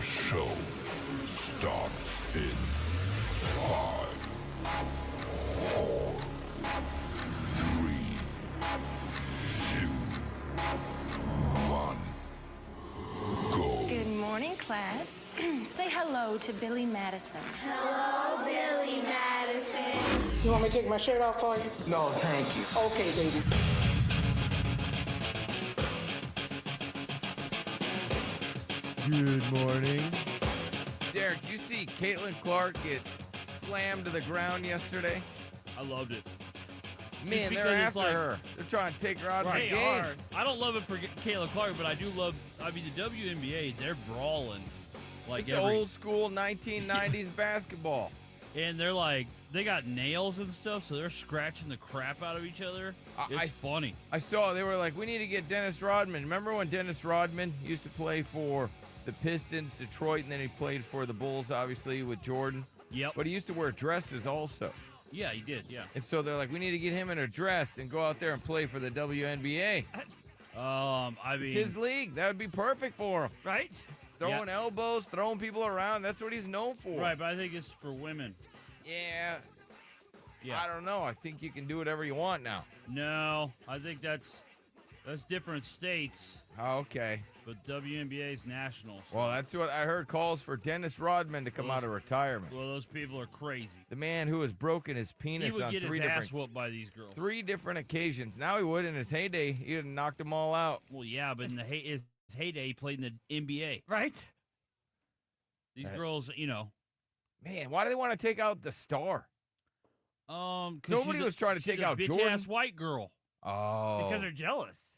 show starts in 5, 4, 3, 2, 1, go. Good morning, class. Say hello to Billy Madison. Hello, Billy Madison. You want me to take my shirt off for you? No, thank you. Okay, baby. Good morning. Derek, did you see Caitlin Clark get slammed to the ground yesterday? I loved it. Man, Just they're because it's after like- her. They're trying to take her out of the They game. are. I don't love it for Kayla Clark, but I do love. I mean, the WNBA, they're brawling like It's old school 1990s basketball. and they're like they got nails and stuff, so they're scratching the crap out of each other. It's funny. I saw they were like, we need to get Dennis Rodman. Remember when Dennis Rodman used to play for the Pistons, Detroit, and then he played for the Bulls, obviously, with Jordan? Yep. But he used to wear dresses also. Yeah, he did. Yeah. And so they're like, we need to get him in a dress and go out there and play for the WNBA. I mean, It's his league. That would be perfect for him. right? Throwing elbows, throwing people around. That's what he's known for. Right, but I think it's for women. Yeah. Yeah. I don't know. I think you can do whatever you want now. No, I think that's different states, Oh, okay. but WNBA's national. So, Well, that's what I heard calls for Dennis Rodman to come out of retirement. well, those people are crazy. The man who has broken his He penis would on get his three ass different whooped by these girls. occasions. Now he would in his heyday. He'd have knocked them all out. Well, yeah, but in his heyday, he played in the NBA. Right? These girls, Man, why do they want to take out the star? 'cause Nobody was trying to she's take a out bitch Jordan. ass white girl. Oh. Because they're jealous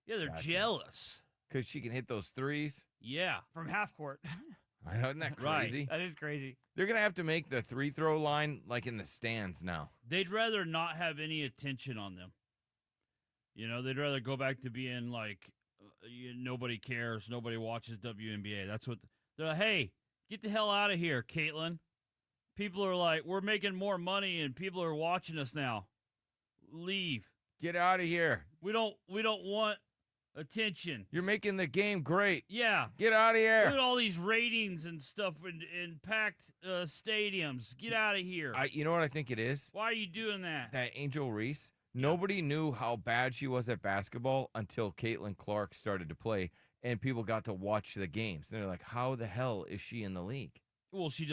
Yeah, they're Gotcha. jealous. Because she can hit those threes. Yeah, from half court. I know, isn't that Right. crazy? That is crazy. They're going to have to make the free-throw line like in the stands now. they'd rather not have any attention on them. They'd rather go back to being like nobody cares, nobody watches WNBA. That's what they're like. Hey, get the hell out of here, Caitlin. People are like, we're making more money and people are watching us now. Leave. Get out of here. We don't want attention. You're making the game great. Yeah. Get out of Look at here. all these ratings and stuff in packed stadiums. Get out of here. You know what I think it is? Why are you doing that? That Angel Reese. Nobody knew how bad she was at basketball until Caitlin Clark started to play and people got to watch the games. And they're like, how the hell is she in the league? Well, she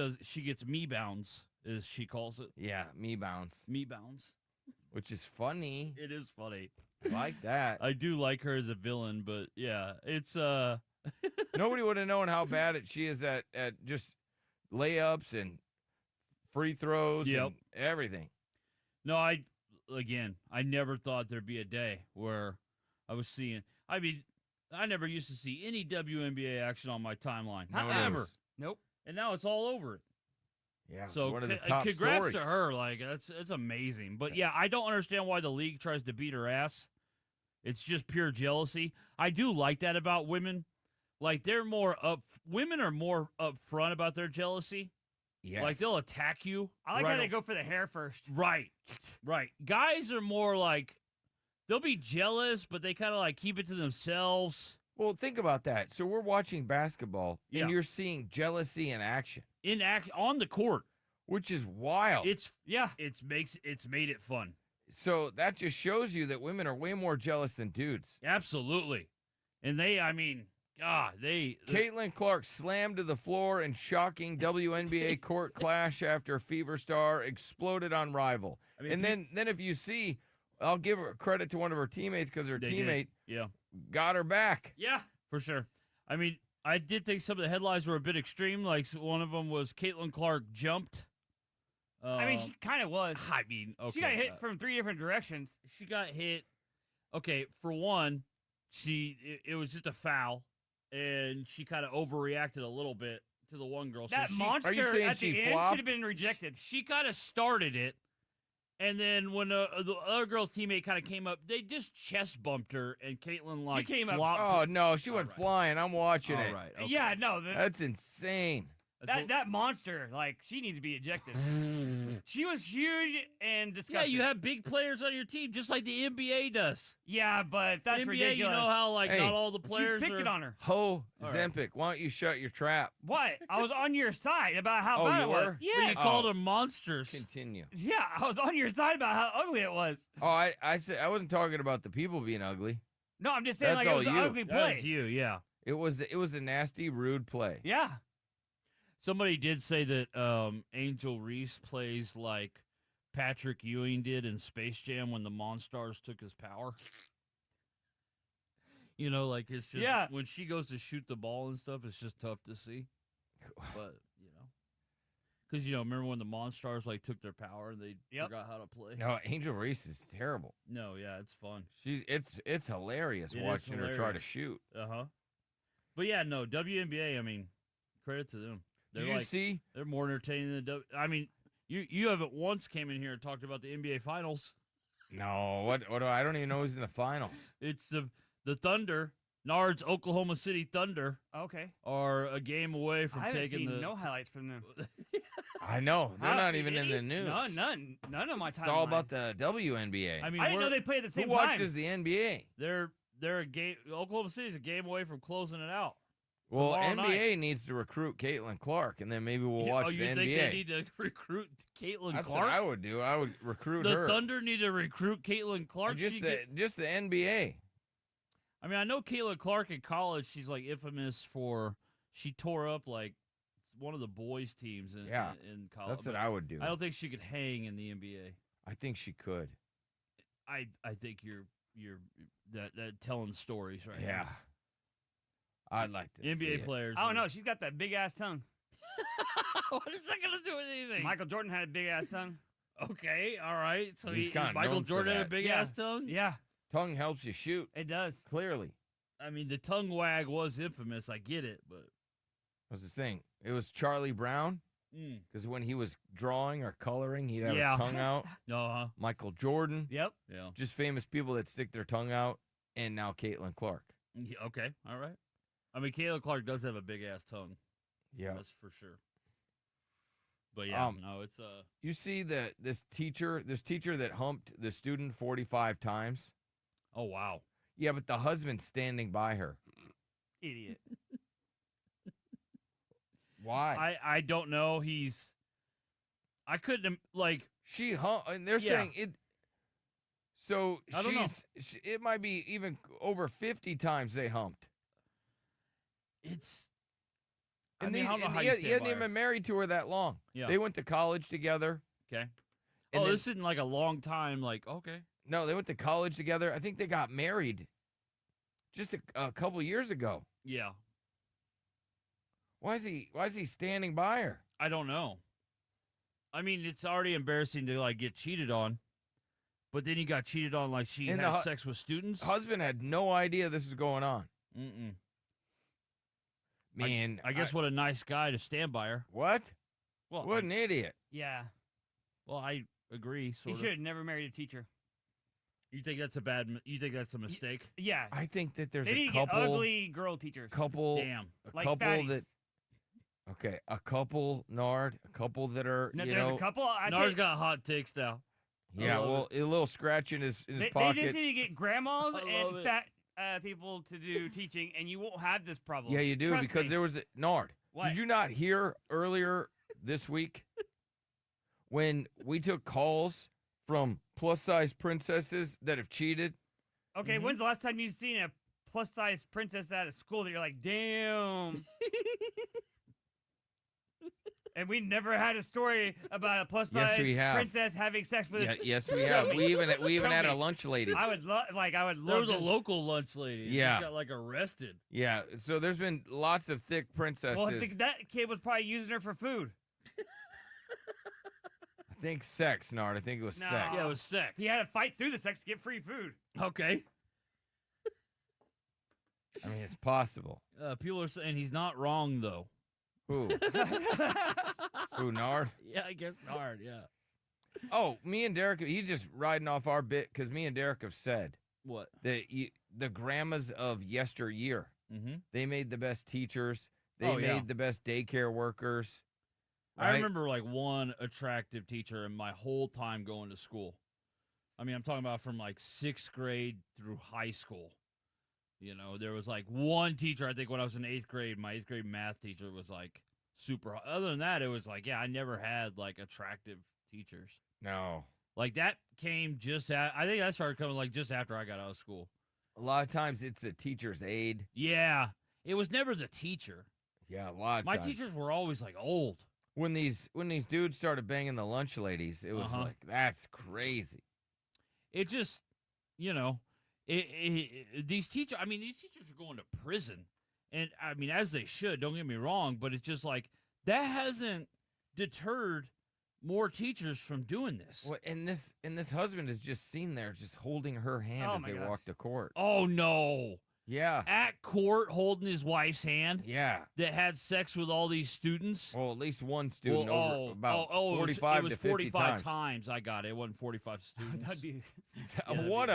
gets me bounds, as she calls it. Yeah, me bounce, Me bounds. which is funny. It is funny. I like that. I do like her as a villain, but yeah, it's Nobody would have known how bad she is at just layups and free throws Yep. and everything. No, I never thought there'd be a day where I was seeing. I mean, I never used to see any WNBA action on my timeline. Not Nobody ever. was- Nope. And now it's all over it. Yeah, it's So one of the top congrats stories. to her. Like it's amazing. But yeah, I don't understand why the league tries to beat her ass. It's just pure jealousy. I do like that about women. Like women are more upfront about their jealousy. Yes. Like they'll attack you. I like right how they o- go for the hair first. Right. Right. Guys are more like they'll be jealous, but they kind of like keep it to themselves. Well, think about that. So we're watching basketball, Yeah. and you're seeing jealousy in action, On the court. which is wild. It's Yeah. it's made it fun. So that just shows you that women are way more jealous than dudes. Absolutely. And Caitlin Clark slammed to the floor in shocking WNBA court clash after Fever Star exploded on rival. I mean, And then if you see, I'll give her credit to one of her teammates because her they did. teammate Yeah. got her back. Yeah, for sure. I mean, I did think some of the headlines were a bit extreme. Like one of them was Caitlin Clark jumped. I mean, she kind of was. I mean, okay. She got hit from 3 different directions. She got hit. Okay, for one, it was just a foul, and she kind of overreacted a little bit to the one girl. That so monster Are you saying at she the end flopped? should have been rejected. she kind of started it, and then when the other girl's teammate kind of came up, they just chest bumped her, and Caitlin like came up- flopped. Oh, no, she went right. flying. I'm watching All it. right. Okay. Yeah, no. That's insane. That monster, like, she needs to be ejected. She was huge and Yeah, disgusting. you have big players on your team, just like the NBA does. Yeah, but that's NBA, ridiculous. you know how like Hey. not all the She's players picking are. on her. Ho, All right. Zempic, why don't you shut your trap? What? I was on your side about how Oh, bad you it was. were? But you Yes. called them monsters. Continue. Yeah, I was on your side about how ugly it was. Oh, I said I wasn't talking about the people being ugly. No, I'm just saying That's like it all was an you. ugly That play. was you, yeah. It was a nasty, rude play. Yeah. Somebody did say that Angel Reese plays like Patrick Ewing did in Space Jam when the Monstars took his power. You know, like it's just Yeah. when she goes to shoot the ball and stuff, it's just tough to see. But because remember when the Monstars like took their power and they Yep. forgot how to play? No, Angel Reese is terrible. No, yeah, it's fun. It's hilarious It is watching her try to hilarious. shoot. But yeah, no, WNBA. I mean, credit to them. They're Did you like see? they're more entertaining than I mean, you haven't once came in here and talked about the NBA Finals. No, what I don't even know who's in the finals. It's the Thunder, Nard's Oklahoma City Thunder, Okay. are a game away from I haven't taking seen the. no highlights from them. I know they're How- not even in the news. No, none of my time. It's all about the WNBA. I mean, I didn't know we're- they played at the Who same time. watches the NBA? they're a game. Oklahoma City's a game away from closing it out. Well, Tomorrow NBA needs to recruit Caitlin Clark, and then maybe we'll watch oh, the you think NBA. they need to recruit Caitlin That's Clark? what I would do. I would recruit the her. Thunder need to recruit Caitlin Clark. just She the, get- just the NBA. I mean, I know Caitlin Clark in college. She's like infamous for she tore up like one of the boys' teams in Yeah, in college. That's what but I would do. I don't think she could hang in the NBA. I think she could. I think you're that telling stories right Yeah. now. I'd like to see NBA it. players. I don't know. She's got that big ass tongue. What is that gonna do with anything? Michael Jordan had a big ass tongue. Okay, all right. So He's kinda Michael known for Jordan had a that. big Yeah. ass tongue. Yeah, Tongue helps you shoot, it does. clearly. I mean, the tongue wag was infamous. I get it, but What's the thing? It was Charlie Brown, because when he was drawing or coloring, he'd have Yeah. his tongue out. uh-huh. Michael Jordan, Yep. Yeah. just famous people that stick their tongue out, and now Caitlin Clark. Yeah, okay, all right. I mean, Caitlin Clark does have a big ass tongue. Yeah. That's for sure. But yeah, Um, no, it's You see that this teacher that humped the student 45 times? oh wow. Yeah, but the husband's standing by her. Idiot. Why? I don't know. I couldn't like She humped, and they're Yeah. saying it. So I don't know. it might be even over 50 times they humped. it's. And I mean, I don't know how he you hadn't stand by even her. been married to her that long. Yeah. They went to college together. Okay. And Oh, then- this isn't like a long time. Like okay. No, they went to college together. I think they got married just a couple years ago. Yeah. Why is he standing by her? I don't know. I mean, it's already embarrassing to like get cheated on, but then you got cheated on like she And had the hu- sex with students. Husband had no idea this was going on. Mm-mm. Man, I guess what a nice guy to stand by her. what? Well, What an idiot. Yeah. I agree. He Sort of. should have never married a teacher. You think that's you think that's a mistake? Yeah. I think that there's They need a to get couple, ugly girl teachers. Damn. Like couple fatties. that. Okay, a couple that are No, you there's know. a couple. I Nars think got hot takes now. I Yeah, love well, a little scratch in his they pocket. just need to get grandmas I love and it. fat people to do teaching, and you won't have this problem. Yeah, you do Trust because me. there was Nard. What? Did you not hear earlier this week when we took calls from plus size princesses that have cheated? Okay, Mhm. when's the last time you've seen a plus size princess at a school that you're like, damn? And we never had a story about a plus Yes, size we have. princess having sex with. Yeah, yes, we Show have. me. We even Show had a me. lunch lady. I would love, There love was a to. local lunch lady. She Yeah. got like arrested. Yeah, so there's been lots of thick princesses. Well, I think that kid was probably using her for food. I think sex, Nard. I think it was No. sex. Yeah, it was sex. He had to fight through the sex to get free food. Okay. I mean, it's possible. People are saying he's not wrong though. Who? Who, Nard? Yeah, I guess Nard. Yeah. Oh, me and Derek, he's just riding off our bit because me and Derek have said What? that the grandmas of yesteryear, Mm-hmm. they made the best teachers. They Oh, yeah. made the best daycare workers. I right? remember like one attractive teacher in my whole time going to school. I mean, I'm talking about from like 6th grade through high school. You know, there was like one teacher, I think when I was in 8th grade, my 8th grade math teacher was like super. Other than that, it was like, yeah, I never had like attractive teachers. No. Like that came I think that started coming like just after I got out of school. A lot of times it's a teacher's aide. Yeah. It was never the teacher. Yeah, a lot of My times. teachers were always like old. When these dudes started banging the lunch ladies, it was like, that's crazy. It just, you know, these teachers are going to prison. And I mean, as they should, don't get me wrong, but it's just like that hasn't deterred more teachers from doing this. Well, and this husband is just seen there, just holding her hand Oh as my they gosh. walk to court. Oh, no. Yeah, At court, holding his wife's hand yeah. that had sex with all these students. Well, at least one student Well, over about it was 45 to 50 45 times. I got it. It wasn't 45 students. That'd be. What?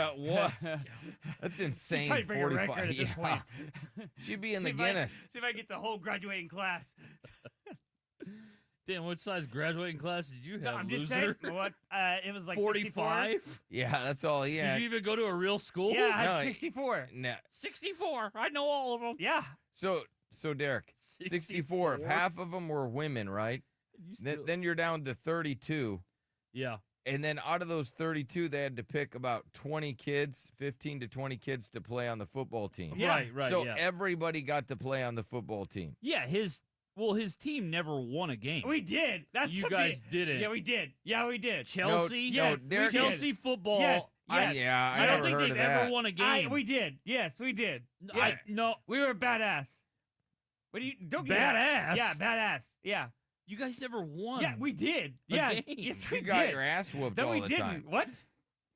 That's insane. Try to break a 45. record at this Yeah. point. She'd be in the See if I- Guinness. See if I get the whole graduating class. Dan, what size graduating class did you have, No, I'm just loser? saying. What? It was like 64. 45? Yeah, that's all he Did had. you even go to a real school? Yeah, I had No, 64. No. 64. I know all of them. Yeah. So Derek, 64. If half of them were women, right? Then you're down to 32. Yeah. And then out of those 32, they had to pick about 20 kids, 15 to 20 kids to play on the football team. Yeah. Right, So yeah. everybody got to play on the football team. Yeah, his team never won a game. We did. That's You something- guys didn't. Yeah, we did. Yeah, we did. Chelsea? No, Yes, we Derek, did. Chelsea football. Yes, yes. Yeah, I I don't never think heard they've of ever that. won a game. We did. Yes, we did. No, We were badass. What do you don't get Badass? Yeah, badass. Yeah. you guys never won. Yeah, we did. A Yes. game. Yes, You we got did. your ass whooped No, all we the didn't. time. What?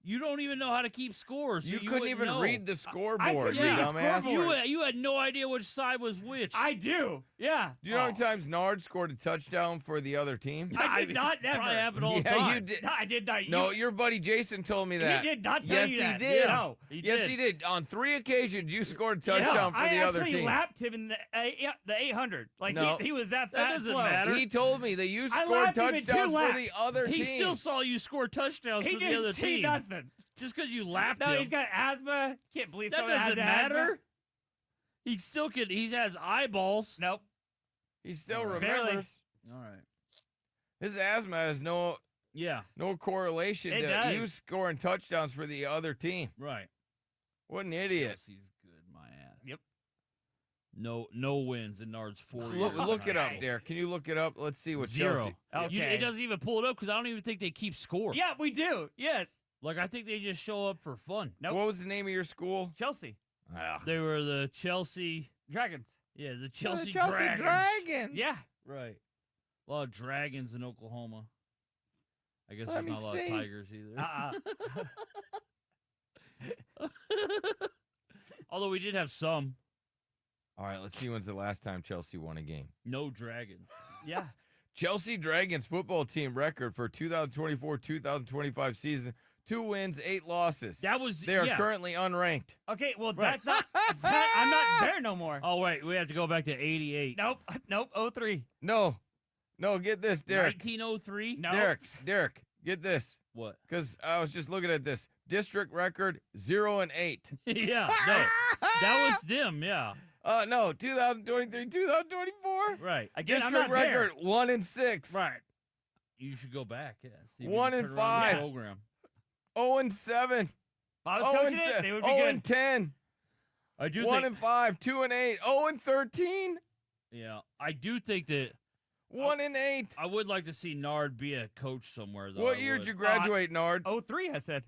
You don't even know how to keep scores. So You you couldn't wouldn't even know. read the I scoreboard, could you read the dumbass. scoreboard. You had no idea which side was which. I do. Yeah. Do you know how many times Nard scored a touchdown for the other team? I did not never. Probably happened all the Yeah, time. you did. No, I did not. No, your buddy Jason told me that. He did not tell Yes, you he that. did. No. Yes, he did. On 3 occasions, you scored a touchdown for I the other actually team. lapped him in the 800. Like No. he was that That fat and doesn't slow. matter. He told me that you I scored lapped him in 2 touchdowns for the laps. other He team. still saw you score touchdowns He for the didn't other see team. nothing. Just because you lapped No, him. he's got asthma. Can't believe that someone has doesn't asthma. matter. He still could. He has eyeballs. Nope. He still Barely. remembers. All right. His asthma has no Yeah. correlation It to does. you scoring touchdowns for the other team. Right. What an idiot. Chelsea's good, my ass. Yep. No wins in Nard's 4 years. Look it up, Okay. Derek. Can you look it up? Let's see what Zero. Chelsea. Okay. It doesn't even pull it up because I don't even think they keep score. Yeah, we do. Yes. Like I think they just show up for fun. Nope. What was the name of your school? Chelsea Ugh. They were the Chelsea. Dragons. Yeah, the The Chelsea, Chelsea Dragons. Yeah. Right. A lot of dragons in Oklahoma. I guess Let there's me not a lot see. of tigers either. Although we did have some. All right, let's see when's the last time Chelsea won a game. No dragons. Yeah. Chelsea Dragons football team record for 2024-2025 season: 2 wins, 8 losses. That was They are yeah. currently unranked. Okay. Well, Right. that's not. I'm not there no more. Oh wait, we have to go back to 88. Nope. Nope. 03. No, get this, Derek. 1903? No. Derek, get this. What? Because I was just looking at this. District record 0-8. Yeah, no. That was them, yeah. No, 2023, 2024. Right. Again, I'm District not there. record 1-6. Right. You should go back, yeah. See if you 1 can and turn around the 5. Program. 0-7. If I was 0 coaching it, they would be good. 10. I do 1 think, and 5, 2 and 8, 0 and 13, yeah, I do think that 1 and 8. I would like to see Nard be a coach somewhere, though. What I year would. did you graduate, Nard? 03, I said.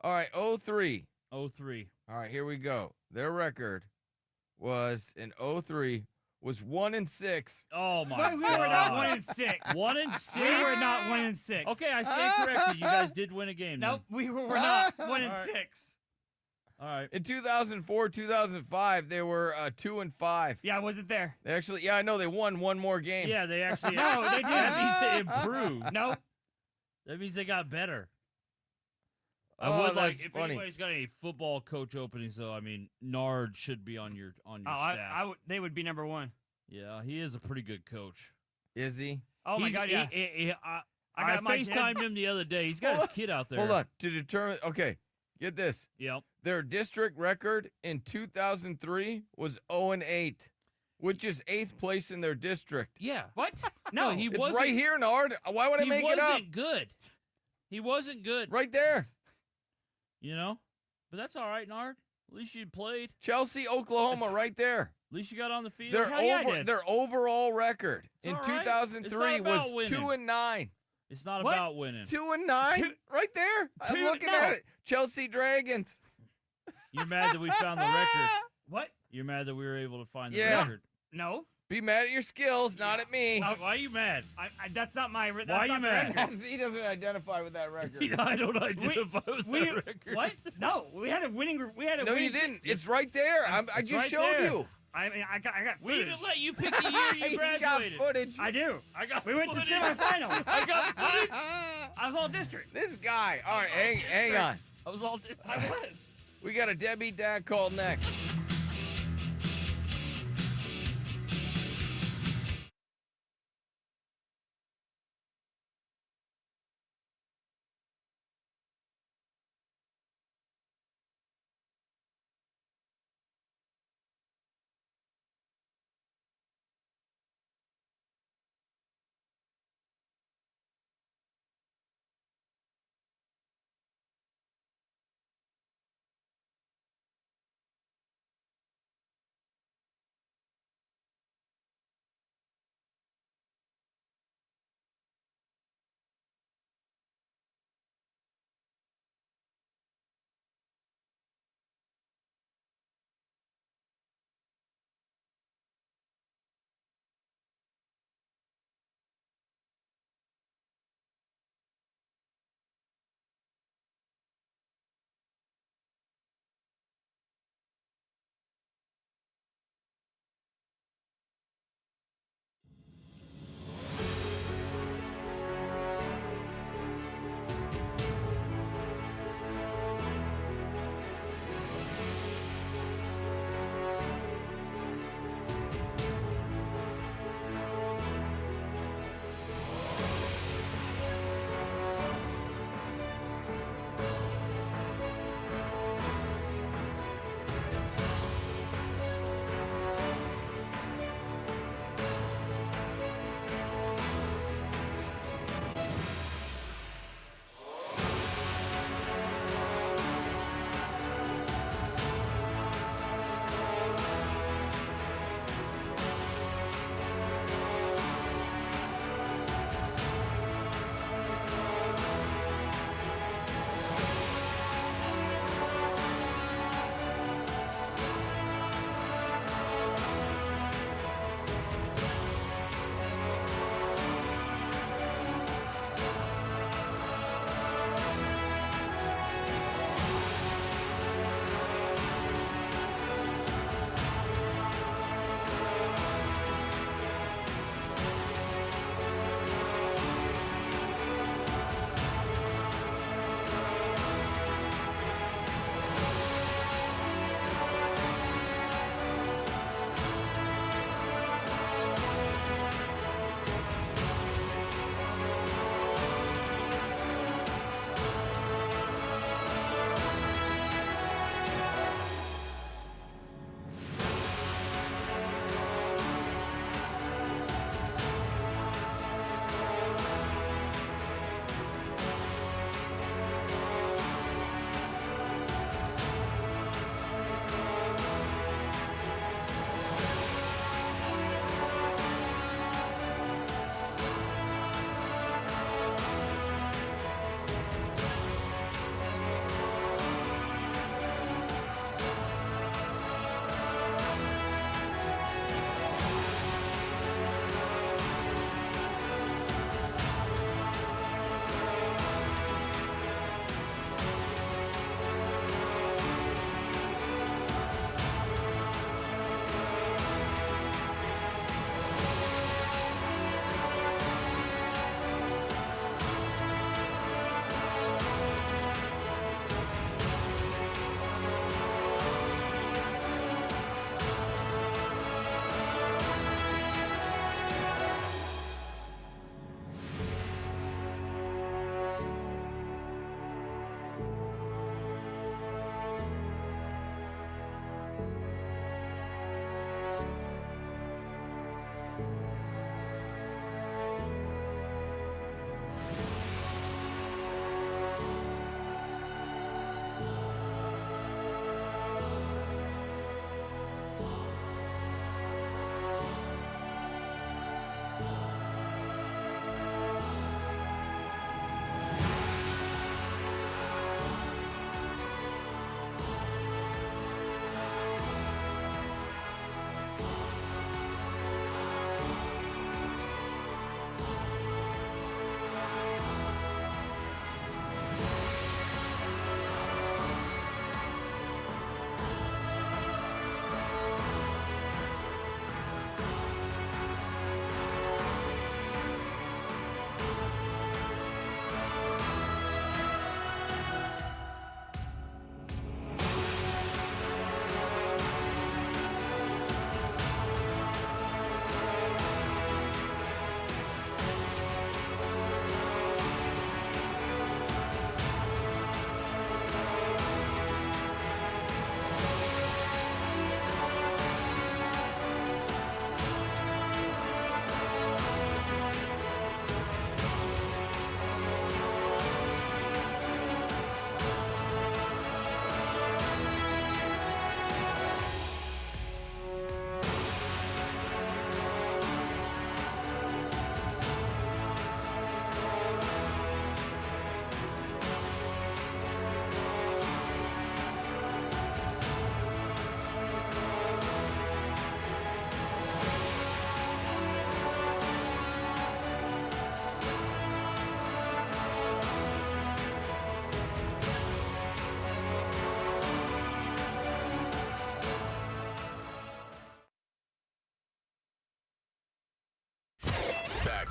All right, 03. 03. All right, here we go. Their record was in 03 was 1 and 6. Oh my But we god. were not 1 and 6. 1 and 6. We were not 1 and 6. Okay, I stand corrected. You guys did win a game. Nope. Then. We were not 1 and All right. 6. All right. In 2004, 2005, they were 2 and 5. Yeah, I wasn't there. They actually, yeah, I know they won one more game. Yeah, they actually. No, they That didn't. means they improved. Nope. That means they got better. I Oh, would like that's if funny. anybody's got any football coach openings, though. I mean, Nard should be on your Oh, staff. they would be number 1. Yeah, he is a pretty good coach. Is he? Oh my He's- God, yeah. I got my FaceTimed him the other day. He's got his kid out there. Hold on. To determine, okay, get this. Yep. Their district record in 2003 was 0-8, which is 8th place in their district. Yeah. What? No, No, he It's wasn't. right here, Nard. Why would I He make it up? wasn't good. He wasn't good. Right there. You know? But that's all right, Nard. At least you played. Chelsea, Oklahoma, right there. At least you got on the field. Their yeah, I did. their overall record It's in all right. 2003 It's not about was winning. 2-9. It's not What? about winning. 2-9, Two- right there. I'm two- looking no. at it. Chelsea Dragons. You're mad that we found the record. What? You're mad that we were able to find the Yeah. record. No. Be mad at your skills, not at me. Why are you mad? That's not my. That's Why you not the mad? record. He doesn't identify with that record. Yeah, I don't identify with We that record. what? No, we had a winning. We had a. No, winning you didn't. It's right there. I It's just right showed there. you. I mean, I got. We footage. didn't let you pick the year you He's got graduated. footage. I do. I got We went to footage. semifinals. I got footage. I was all district. This guy. All right, hang on. I was all. I was. We got a Debbie Dad call next.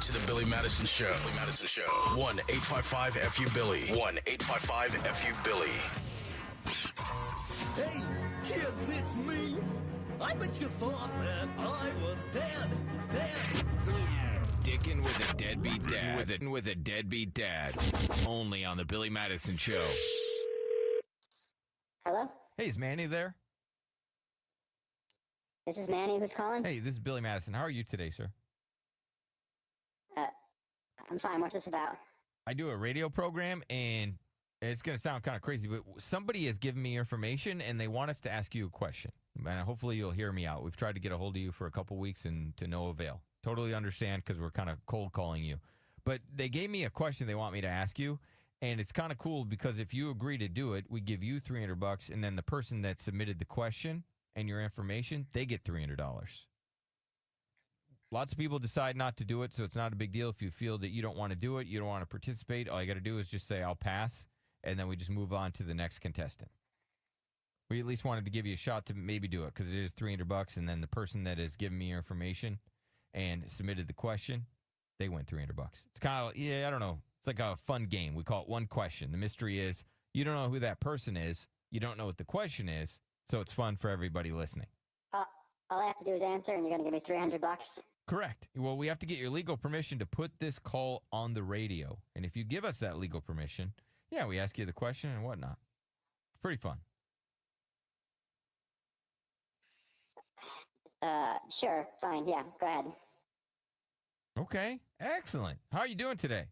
to the Billy Madison Show. 1-855-FU-BILLY. 1-855-FU-BILLY. Hey, kids, it's me. I bet you thought that I was dead. Dickin' with a deadbeat dad. With a deadbeat dad. Only on the Billy Madison Show. Hello? Hey, is Manny there? This is Manny who's calling? Hey, this is Billy Madison. How are you today, sir? I'm fine. What's this about? I do a radio program, and it's going to sound kind of crazy, but somebody has given me information, and they want us to ask you a question. And hopefully you'll hear me out. We've tried to get a hold of you for a couple weeks, and to no avail. Totally understand, because we're kind of cold calling you. But they gave me a question they want me to ask you, and it's kind of cool because if you agree to do it, we give you $300, and then the person that submitted the question and your information, they get $300. Lots of people decide not to do it, so it's not a big deal. If you feel that you don't want to do it, you don't want to participate, all you got to do is just say, I'll pass, and then we just move on to the next contestant. We at least wanted to give you a shot to maybe do it because it is $300, and then the person that has given me your information and submitted the question, they win $300. It's kind of, I don't know. It's like a fun game. We call it one question. The mystery is you don't know who that person is. You don't know what the question is, so it's fun for everybody listening. All I have to do is answer, and you're going to give me $300? Correct. Well, we have to get your legal permission to put this call on the radio. And if you give us that legal permission, yeah, we ask you the question and whatnot. It's pretty fun. Sure. Fine. Yeah, go ahead. Okay. Excellent. How are you doing today?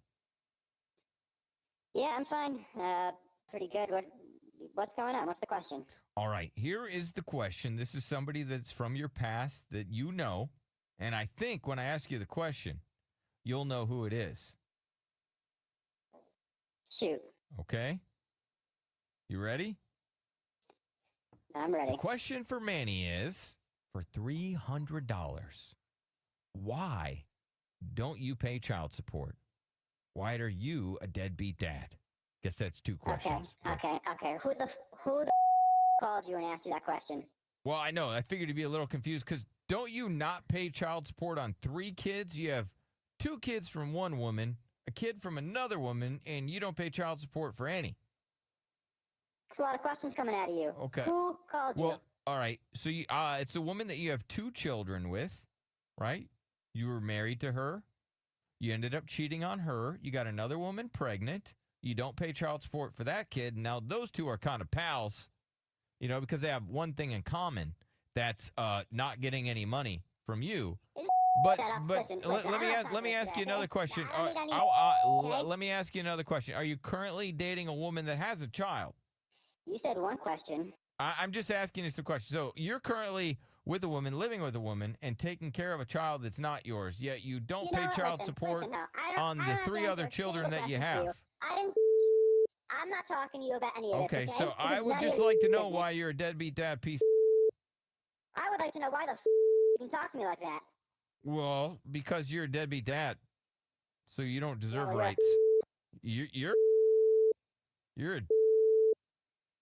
Yeah, I'm fine. Pretty good. What's going on? What's the question? All right. Here is the question. This is somebody that's from your past that you know. And I think when I ask you the question, you'll know who it is. Shoot. Okay. You ready? I'm ready. The question for Manny is, for $300, why don't you pay child support? Why are you a deadbeat dad? Guess that's two questions. Okay. Who the called you and asked you that question? Well, I know. I figured you'd be a little confused because don't you not pay child support on 3 kids? You have 2 kids from one woman, a kid from another woman, and you don't pay child support for any. There's a lot of questions coming out of you. Okay. Who called you? Well, all right. So you, it's a woman that you have 2 children with, right? You were married to her. You ended up cheating on her. You got another woman pregnant. You don't pay child support for that kid. Now, those 2 are kind of pals, because they have one thing in common. That's not getting any money from you. But let me ask you another question. Let me ask you another question. Are you currently dating a woman that has a child? You said one question. I'm just asking you some questions. So you're currently with a woman, living with a woman, and taking care of a child that's not yours, yet you don't pay child support on the 3 other children that you have. I'm not talking to you about any of this. Okay, so I would just like to know why you're a deadbeat dad piece. I would like to know why the you can talk to me like that. Well, because you're a deadbeat dad, so you don't deserve rights. You're a,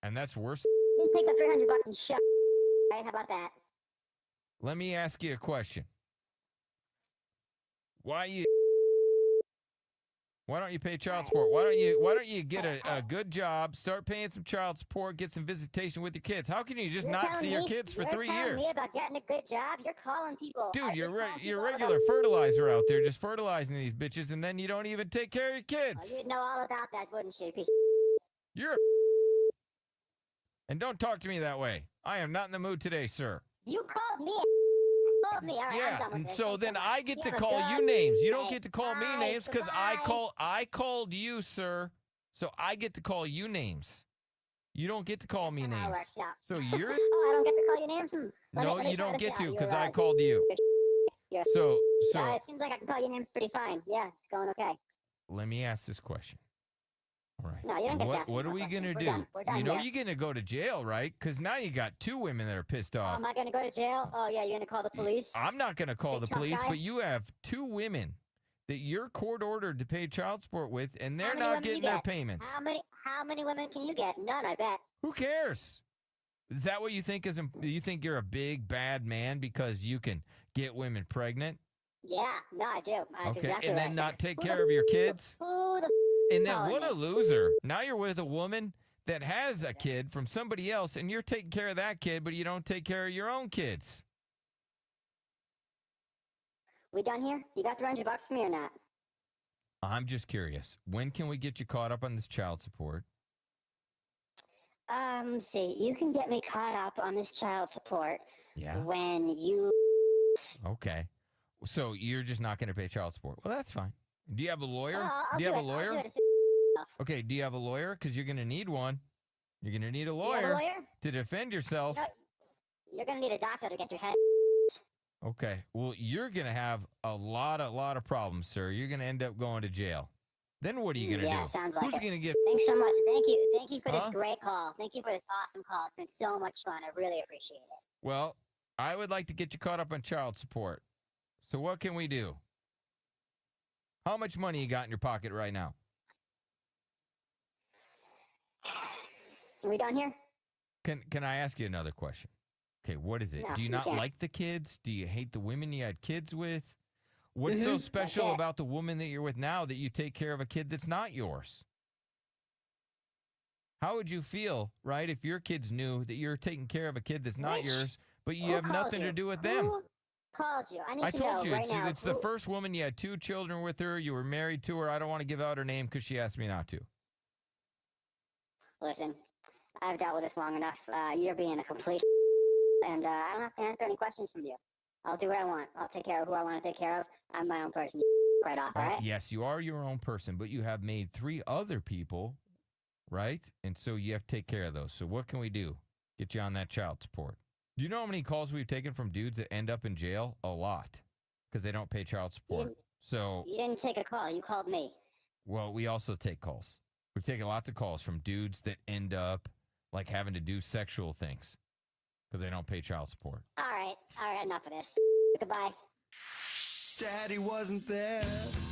and that's worse. Just take the $300 and shut. Right? How about that? Let me ask you a question. Why don't you pay child support? Why don't you get a good job, start paying some child support, get some visitation with your kids? How can you just not see your kids for 3 years? You're telling me about getting a good job? You're calling people. Dude, you're regular fertilizer out there, just fertilizing these bitches, and then you don't even take care of your kids. Oh, you'd know all about that, wouldn't you? You're and don't talk to me that way. I am not in the mood today, sir. You called me. All right, yeah, and so then I get to call you names. You don't get to call me names because I called you, sir. So I get to call you names. You don't get to call me names. So you're. Oh, I don't get to call you names. No, you don't get to because I called you. So yeah, it seems like I can call you names pretty fine. Yeah, it's going okay. Let me ask this question. All right. No, you don't get to ask what are we going to do? We're done you know here. you're going to go to jail, right? Because now you got 2 women that are pissed off. Am I going to go to jail? Oh, yeah, you're going to call the police? I'm not going to call the tough police, guy? but you have 2 women that you're court ordered to pay child support with, and they're not getting their payments. How many women can you get? None, I bet. Who cares? Is that what you think you think you're a big, bad man because you can get women pregnant? Yeah, no, I do. That's Okay, exactly and right. then not take Who care the of your kids? Who the And then calling what a me? loser. Now you're with a woman that has a kid from somebody else, and you're taking care of that kid, but you don't take care of your own kids. We done here? You got $300 for me or not? I'm just curious. When can we get you caught up on this child support? Let's see. You can get me caught up on this child support Yeah. when you. Okay. So you're just not going to pay child support. Well, that's fine. Do you have a lawyer? I'll Do you have a it. I'll lawyer? do it. Okay, do you have a lawyer? Because you're going to need one. You're going to need a You have lawyer, a lawyer? to defend yourself. No, you're gonna need a doctor to get your head. Okay. Well, you're going to have a lot of problems, sir. You're going to end up going to jail. Then what are you going to Yeah, do? sounds like Who's it. going to give? Thanks so much. Thank you for Huh? this great call. Thank you for this awesome call. It's been so much fun. I really appreciate it. Well, I would like to get you caught up on child support. So what can we do? How much money you got in your pocket right now? Are we done here? Can I ask you another question? Okay, what is it? No, Do you you not can't. like the kids? Do you hate the women you had kids with? What's so That's special it. about the woman that you're with now that you take care of a kid that's not yours? How would you feel, right, if your kids knew that you're taking care of a kid that's not Which- yours, but you Who have called nothing you? to do with them? Who called you? I need I to told know you, right now. it's the who- first woman. You had 2 children with her. You were married to her. I don't want to give out her name because she asked me not to. Listen, I've dealt with this long enough. You're being a complete and I don't have to answer any questions from you. I'll do what I want. I'll take care of who I want to take care of. I'm my own person. Right off, all right? Yes, you are your own person, but you have made 3 other people, right? And so you have to take care of those. So what can we do? Get you on that child support. Do you know how many calls we've taken from dudes that end up in jail? A lot, because they don't pay child support. So, You didn't take a call. You called me. well, we also take calls. We've taken lots of calls from dudes that end up like having to do sexual things because they don't pay child support. All right, enough of this. Goodbye. Daddy wasn't there.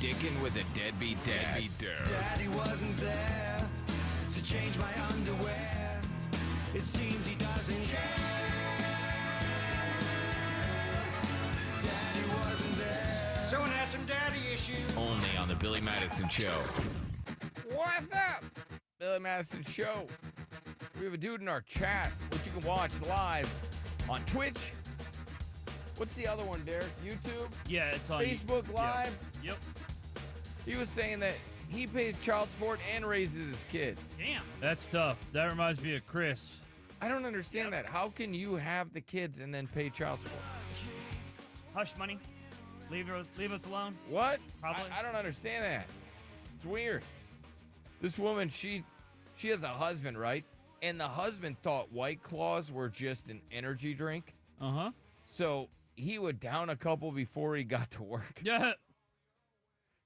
Dicking with a deadbeat dad. Daddy wasn't there to change my underwear. It seems he doesn't care. Daddy wasn't there. Someone had some daddy issues. Only on the Billy Madison Show. What's up? Billy Madison Show. We have a dude in our chat, which you can watch live on Twitch. What's the other one, Derek? YouTube? Yeah, it's on Facebook Live? Yep. He was saying that he pays child support and raises his kid. Damn. That's tough. That reminds me of Chris. I don't understand that. How can you have the kids and then pay child support? Hush money. Leave us alone. What? Probably. I don't understand that. It's weird. This woman, she has a husband, right? And the husband thought White Claws were just an energy drink. Uh-huh. So he would down a couple before he got to work. Yeah.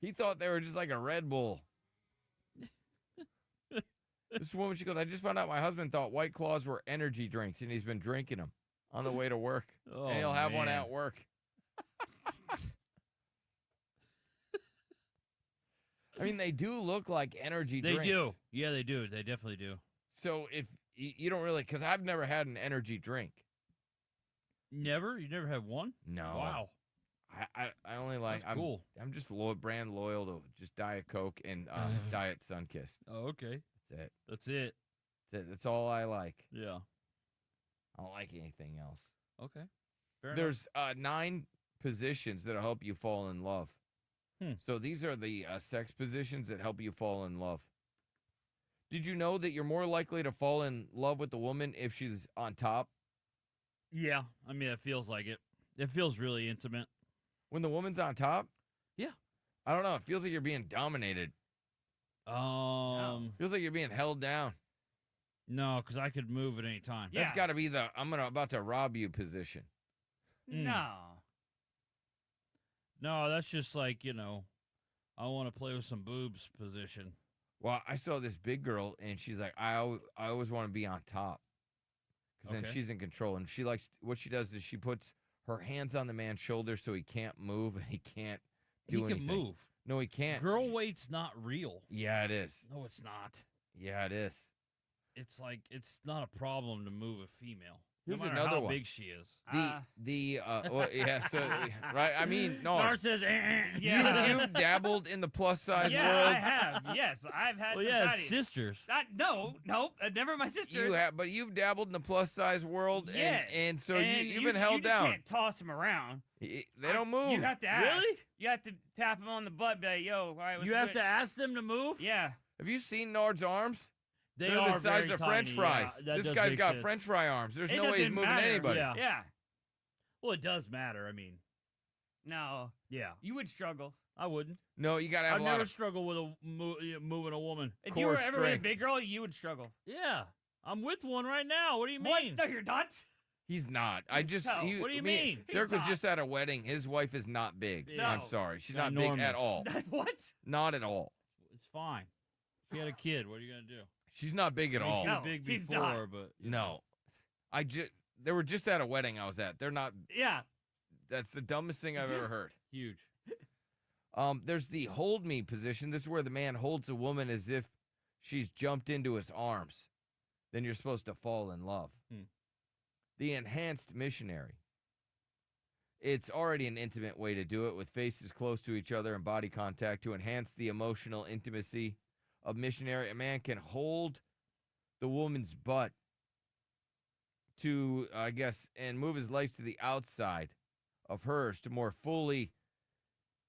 He thought they were just like a Red Bull. This woman, she goes, I just found out my husband thought White Claws were energy drinks, and he's been drinking them on the way to work. Oh, and he'll have one man. at work. I mean, they do look like energy They drinks. do. Yeah, they do. They definitely do. So if you don't really, because I've never had an energy drink. Never? You never had one? No. Wow. I only like, That's cool. I'm just brand loyal to just Diet Coke and Diet Sunkist. Oh, okay. That's it. That's it. That's all I like. Yeah. I don't like anything else. Okay. Fair enough. There's 9 positions that'll help you fall in love. So these are the sex positions that help you fall in love. Did you know that you're more likely to fall in love with a woman if she's on top? Yeah. I mean, it feels like it. It feels really intimate. When the woman's on top? Yeah. I don't know. It feels like you're being dominated. Feels like you're being held down. No, because I could move at any time. That's got to be the about to rob you position. No. No, that's just like, I want to play with some boobs position. Well, I saw this big girl, and she's like, I always want to be on top. Because then Okay. she's in control. And she likes, what she does is she puts her hands on the man's shoulder so he can't move and he can't do anything. He can move. No, he can't. Girl weight's not real. Yeah, it is. No, it's not. Yeah, it is. It's like, it's not a problem to move a female. No Here's matter another how one. big she is. Well, yeah, so right. I mean, no. Nard says, Yeah. You dabbled in the plus size Yeah, world. I have. Yes, I've had Well, some yeah, fatties. sisters. No, never my sisters. You have, but you've dabbled in the plus size world, Yes. and so And you've been held you just down. can't toss them around. They don't move. You have to ask. Really? You have to tap them on the butt. Be like, yo, all right. What's You the have which? to ask them to move? Yeah. Have you seen Nard's arms? They They're are the size very of French tiny, fries. yeah. That This does guy's make got sense. French fry arms. There's It no way he's doesn't moving matter. anybody. Yeah. Yeah. Well, it does matter. I mean, No, yeah. you would struggle. I wouldn't. No, you got to have I've a lot never of. struggled with moving a woman. If you were Core ever with a strength. big girl, you would struggle. Yeah. I'm with one right now. What do you What? mean? No, you're not. He's not. I just. No, he- what do you me- mean? Derek He's was not. just at a wedding. His wife is not big. Yeah. I'm No. sorry. She's not big Enormous. at all. What? Not at all. It's fine. She had a kid. What are you going to do? She's not big at I mean, all. She No, was big she's before, not. but. No. They were just at a wedding I was at. They're not. Yeah. That's the dumbest thing I've ever heard. Huge. There's the hold me position. This is where the man holds a woman as if she's jumped into his arms. Then you're supposed to fall in love. The enhanced missionary. It's already an intimate way to do it with faces close to each other and body contact to enhance the emotional intimacy of missionary. A man can hold the woman's butt to, I guess, and move his legs to the outside of hers to more fully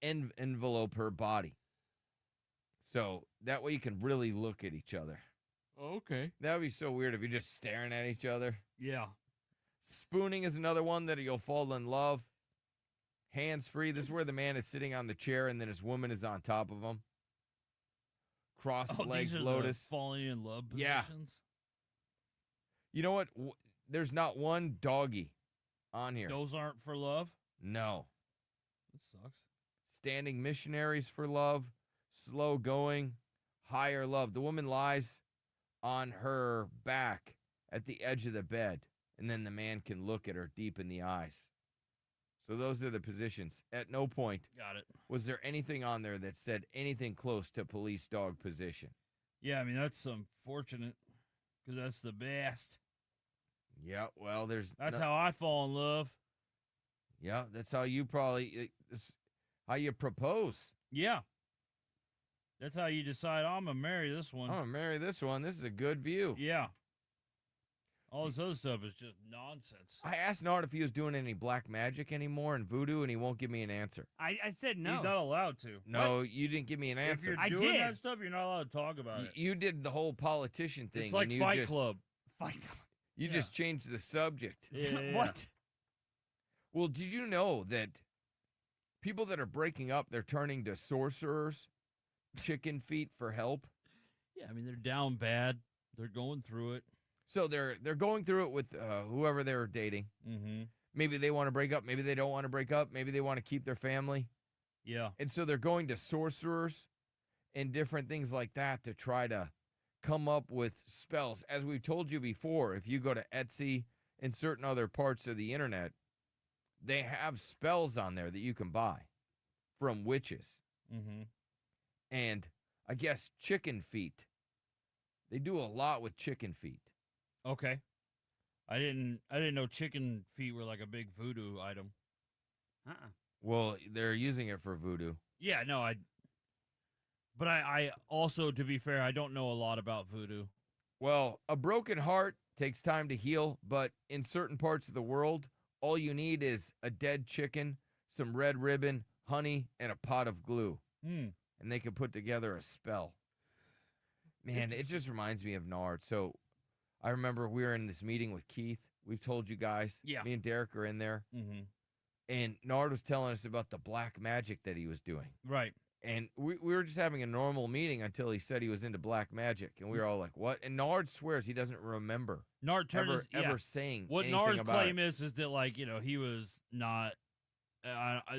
envelope her body. So that way you can really look at each other. Okay. That would be so weird if you're just staring at each other. Yeah. Spooning is another one that you'll fall in love. Hands free. This is where the man is sitting on the chair and then his woman is on top of him. Cross legs these are lotus. The falling in love Yeah. positions. You know what? There's not one doggy on here. Those aren't for love? No. That sucks. Standing missionaries for love. Slow going. Higher love. The woman lies on her back at the edge of the bed, and then the man can look at her deep in the eyes. So those are the positions. At no point Got it. was there anything on there that said anything close to police dog position. Yeah, I mean, that's unfortunate because that's the best. Yeah, well, That's how I fall in love. Yeah, that's how you probably how you propose. Yeah. That's how you decide, I'm going to marry this one. I'm gonna marry this one. This is a good view. Yeah. All this other stuff is just nonsense. I asked Nard if he was doing any black magic anymore and voodoo, and he won't give me an answer. I said no. He's not allowed to. No, you didn't give me an If answer. you're I doing did. that stuff, you're not allowed to talk about it. You did the whole politician thing. It's like and you Fight just, Club. Fight. You Yeah. just changed the subject. Yeah. What? Well, did you know that people that are breaking up, they're turning to sorcerers, chicken feet for help? Yeah, I mean, they're down bad. They're going through it. So they're going through it with whoever they're dating. Mm-hmm. Maybe they want to break up. Maybe they don't want to break up. Maybe they want to keep their family. Yeah. And so they're going to sorcerers and different things like that to try to come up with spells. As we've told you before, if you go to Etsy and certain other parts of the internet, they have spells on there that you can buy from witches. Mm-hmm. And I guess chicken feet. They do a lot with chicken feet. Okay. I didn't know chicken feet were like a big voodoo item. Well, they're using it for voodoo. Yeah, no, but I also, to be fair, I don't know a lot about voodoo. Well, a broken heart takes time to heal, but in certain parts of the world, all you need is a dead chicken, some red ribbon, honey, and a pot of glue. Hmm. And they can put together a spell. Man, it just reminds me of Nard. So I remember we were in this meeting with Keith. We've told you guys. Yeah. Me and Derek are in there. Mm-hmm. And Nard was telling us about the black magic that he was doing. Right. And we were just having a normal meeting until he said he was into black magic. And we were all like, what? And Nard swears he doesn't remember Nard turned ever saying what anything Nard's about claim it. is that, like, you know, he was not,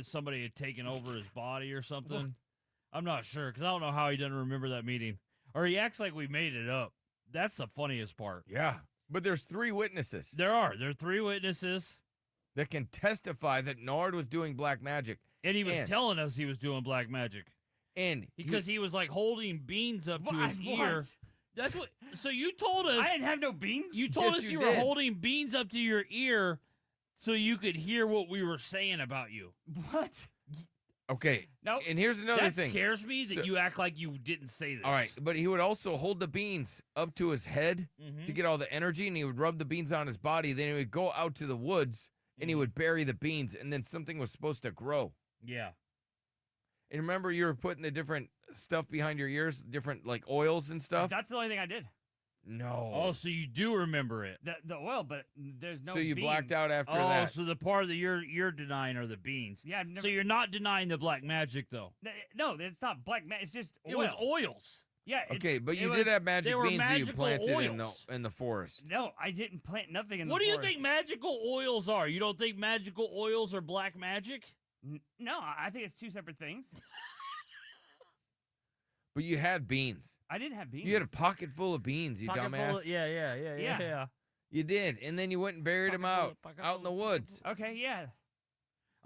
somebody had taken over his body or something. I'm not sure, because I don't know how he doesn't remember that meeting. Or he acts like we made it up. That's the funniest part. Yeah. But there's 3 witnesses There are 3 witnesses, that can testify that Nard was doing black magic. and he was And- telling us he was doing black magic. And Because he was, like, holding beans up to What? his ear. What? That's what. So you told us. I didn't have no beans. You told Yes, us you you were did. holding beans up to your ear so you could hear what we were saying about you. What? Okay. No. And here's another That thing. scares me that So- you act like you didn't say this. All right, but he would also hold the beans up to his head Mhm. to get all the energy, and he would rub the beans on his body. Then he would go out to the woods, and he would bury the beans, and then something was supposed to grow. Yeah. And remember, you were putting the different stuff behind your ears, different like oils and stuff. That's the only thing I did. No. Oh, so you do remember it. The oil, but there's no. so you blacked beans. out after Oh, that. so the part that you're denying are the beans. Yeah, I've never. So you're not denying the black magic though. No, it's not black magic. It's just oil. It was oils. Yeah. Okay, but it you was- did have magic they were beans that you magical planted oils. in the forest. No, I didn't plant nothing in What the do you forest. think magical oils are? You don't think magical oils are black magic? No, I think it's two separate things. But you had beans. I didn't have beans. You had a pocket full of beans, you Pocket full dumbass. of- yeah. Yeah. You did, and then you went and buried them out in the woods. Okay, yeah.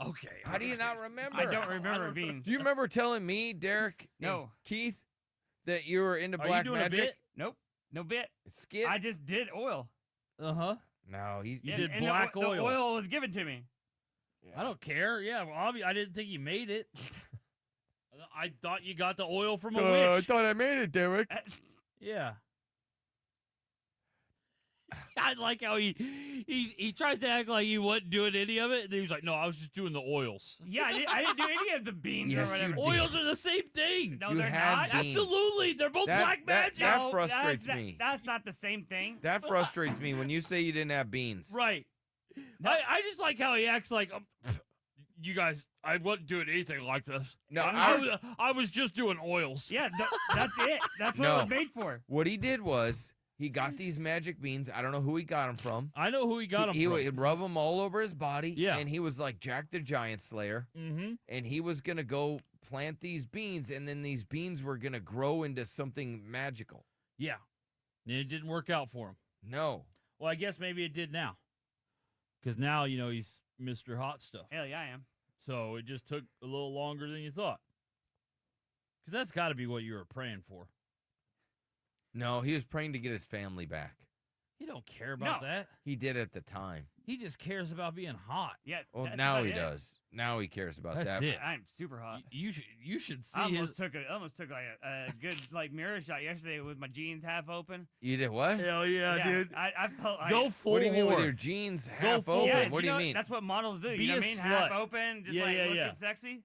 Okay. How do you not remember? I don't remember beans. Do you remember telling me, Derek, and No. Keith, that you were into Are black you doing magic? a bit? Nope. No bit. Skit? I just did oil. Uh-huh. No, he's. You And- did and black the oil. The oil was given to me. I don't care. Yeah, well, I didn't think you made it. I thought you got the oil from a I witch. thought I made it, Derek. Yeah. I like how he tries to act like he wasn't doing any of it, and then he's like, "No, I was just doing the oils." Yeah, I didn't do any of the beans Yes, or whatever. you did. Oils are the same thing. No, You they're had not. beans. Absolutely, they're both black magic. That No, frustrates that's, me. That's not the same thing. That frustrates me when you say you didn't have beans. Right. No. I just like how he acts like, you guys, I wasn't doing anything like this. No, I was just doing oils. Yeah, that's it. That's what No. it was made for. What he did was he got these magic beans. I don't know who he got them from. I know who he got them He from. would rub them all over his body. Yeah. And he was like Jack the Giant Slayer. Mm-hmm. And he was going to go plant these beans. And then these beans were going to grow into something magical. Yeah. And it didn't work out for him. No. Well, I guess maybe it did now. Because now, he's Mr. Hot Stuff. Hell yeah, I am. So it just took a little longer than you thought. Because that's got to be what you were praying for. No, he was praying to get his family back. He don't care about No. that. He did at the time. He just cares about being hot. Yeah. Well, that's now about he it. does. Now he cares about That's that. it. I'm super hot. You should see I his. almost took like a good like mirror shot yesterday with my jeans half open. You did what? Hell yeah, dude. I felt like Go full What do you mean with whore. your jeans half full- open? Yeah, What do you know, mean? That's what models do. Be You know a what I mean? slut. Half open, just Yeah, like yeah, looking yeah. sexy.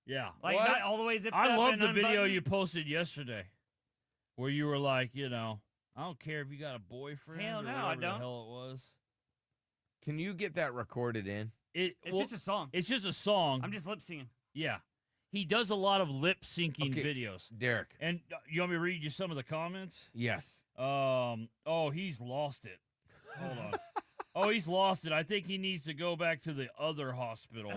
Yeah. Like What? not all the way zipped I up love and the video unbuttoned. you posted yesterday where you were like, I don't care if you got a boyfriend Hell or no, I whatever the don't. hell it was. Can you get that recorded in? It's just a song. It's just a song. I'm just lip singing. Yeah. He does a lot of lip syncing Okay. videos. Derek. And you want me to read you some of the comments? Yes. Oh, he's lost it. Hold on. Oh, he's lost it. I think he needs to go back to the other hospital.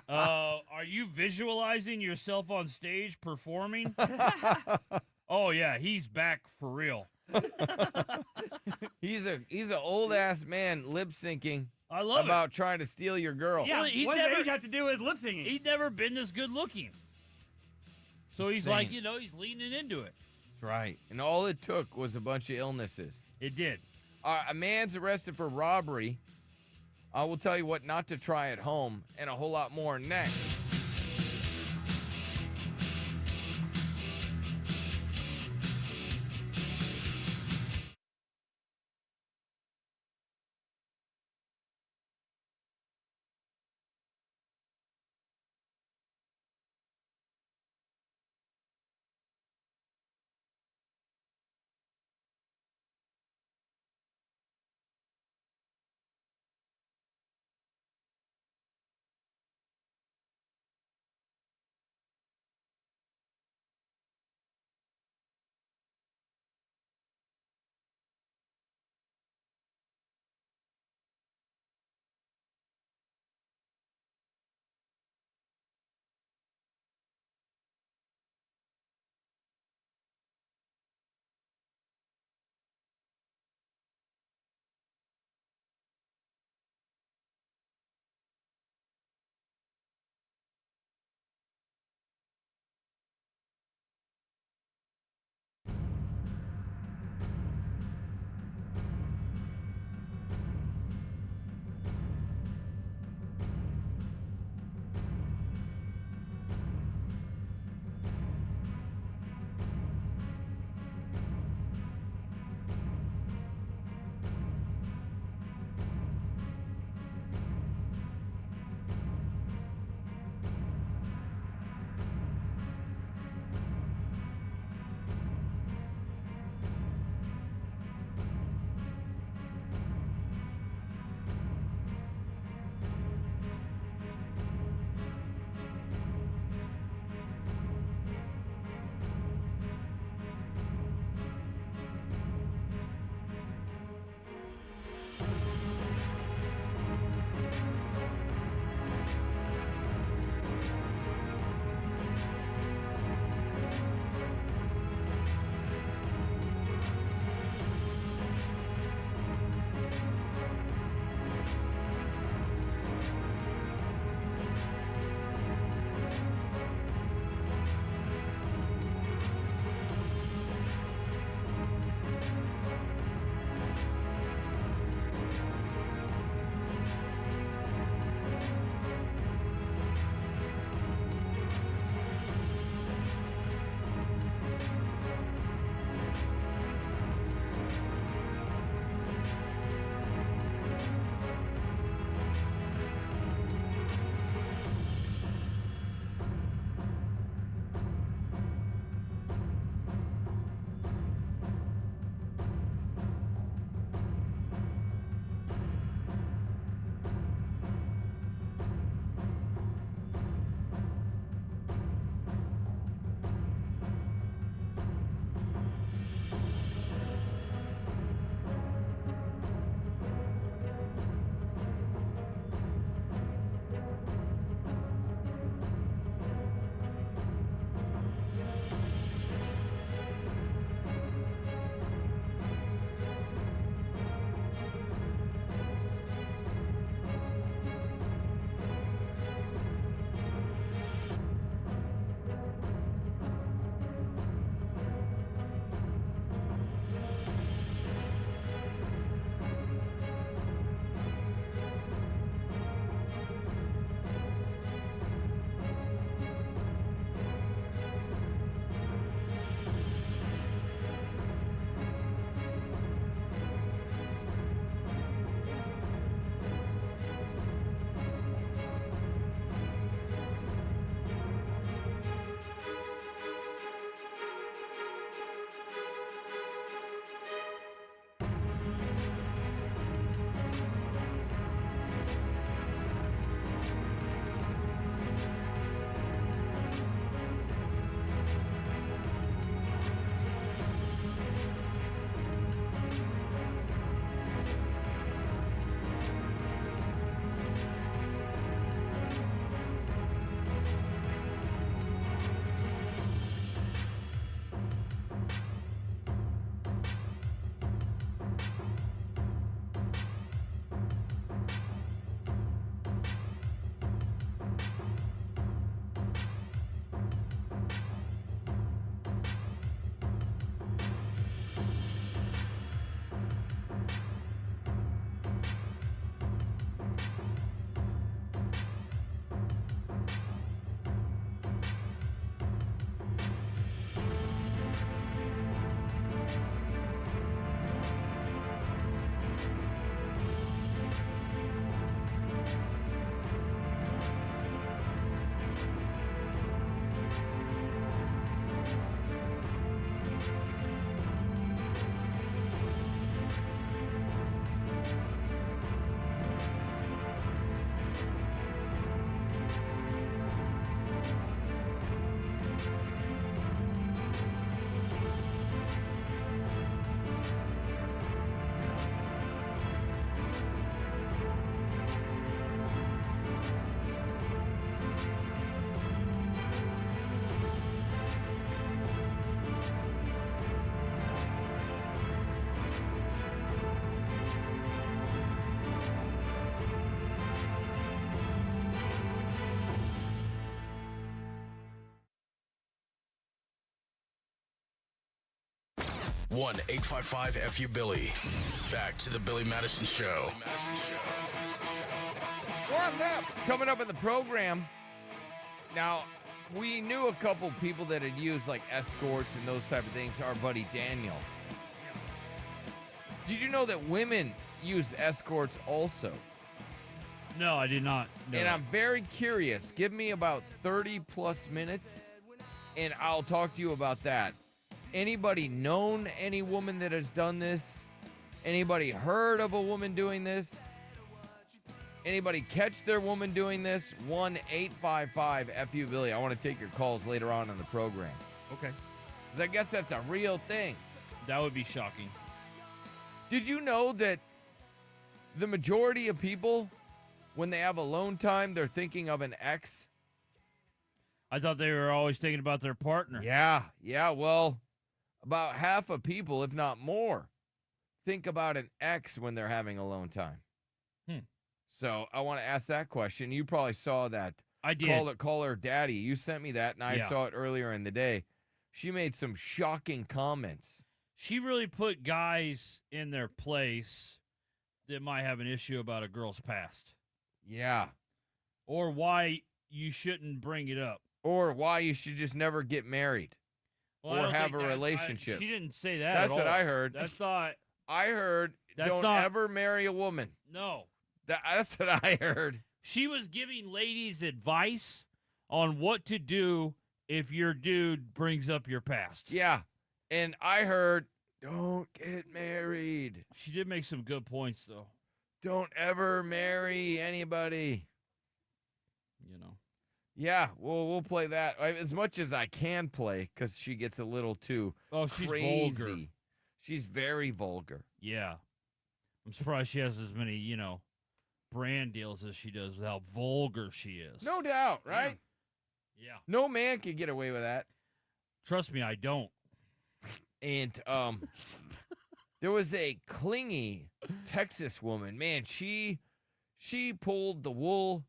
Are you visualizing yourself on stage performing? Oh yeah, he's back for real. He's an old ass man lip syncing I love about trying to steal your girl. Yeah, Well, he's what does never- age have to do with lip singing? He's never been this good looking. So he's Insane. like, he's leaning into it. That's right. And all it took was a bunch of illnesses. It did. A man's arrested for robbery. I will tell you what not to try at home and a whole lot more next. 1-855-FU-BILLY. Back to the Billy Madison Show. What's up? Coming up in the program. Now, we knew a couple people that had used like escorts and those type of things. Our buddy Daniel. Did you know that women use escorts also? No, I did not. know And that. I'm very curious. Give me about 30 plus minutes and I'll talk to you about that. Anybody known any woman that has done this? Anybody heard of a woman doing this? Anybody catch their woman doing this? 1-855-FU-BILLY. I want to take your calls later on in the program. Okay. 'Cause I guess that's a real thing. That would be shocking. Did you know that the majority of people, when they have alone time, they're thinking of an ex? I thought they were always thinking about their partner. Yeah. Well, about half of people, if not more, think about an ex when they're having alone time. So I want to ask that question. You probably saw that. I did. Call her daddy. You sent me that, and I saw it earlier in the day. She made some shocking comments. She really put guys in their place that might have an issue about a girl's past. Yeah. Or why you shouldn't bring it up. Or why you should just never get married. Well, I or don't have think a that- relationship. She didn't say that That's at what all. I heard. That's not. I heard That's don't not- ever marry a woman. No. That's what I heard. She was giving ladies advice on what to do if your dude brings up your past. Yeah. And I heard, don't get married. She did make some good points, though. Don't ever marry anybody. You know. Yeah, well, we'll play that as much as I can play because she gets a little too She's crazy. vulgar. She's very vulgar. Yeah. I'm surprised she has as many, brand deals as she does with how vulgar she is. No doubt, right? Yeah. No man can get away with that. Trust me, I don't. And there was a clingy Texas woman. Man, she pulled the wool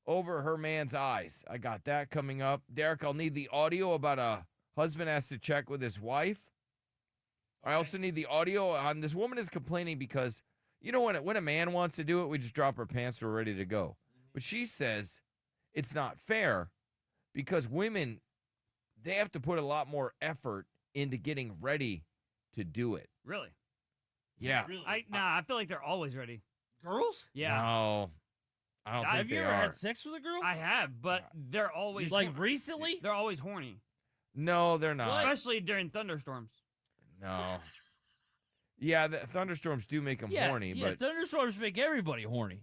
over her man's eyes. I got that coming up. Derek, I'll need the audio about a husband has to check with his wife. I also need the audio on this woman is complaining because, when a man wants to do it, we just drop our pants, we're ready to go. But she says it's not fair because women, they have to put a lot more effort into getting ready to do it. Really? Yeah. Really? I feel like they're always ready. Girls? Yeah. No, I don't think Have they you ever are. had sex with a girl? I have, but they're always recently? They're always horny, No, they're not. especially during thunderstorms. No. Yeah, the thunderstorms do make them horny, yeah, but thunderstorms make everybody horny.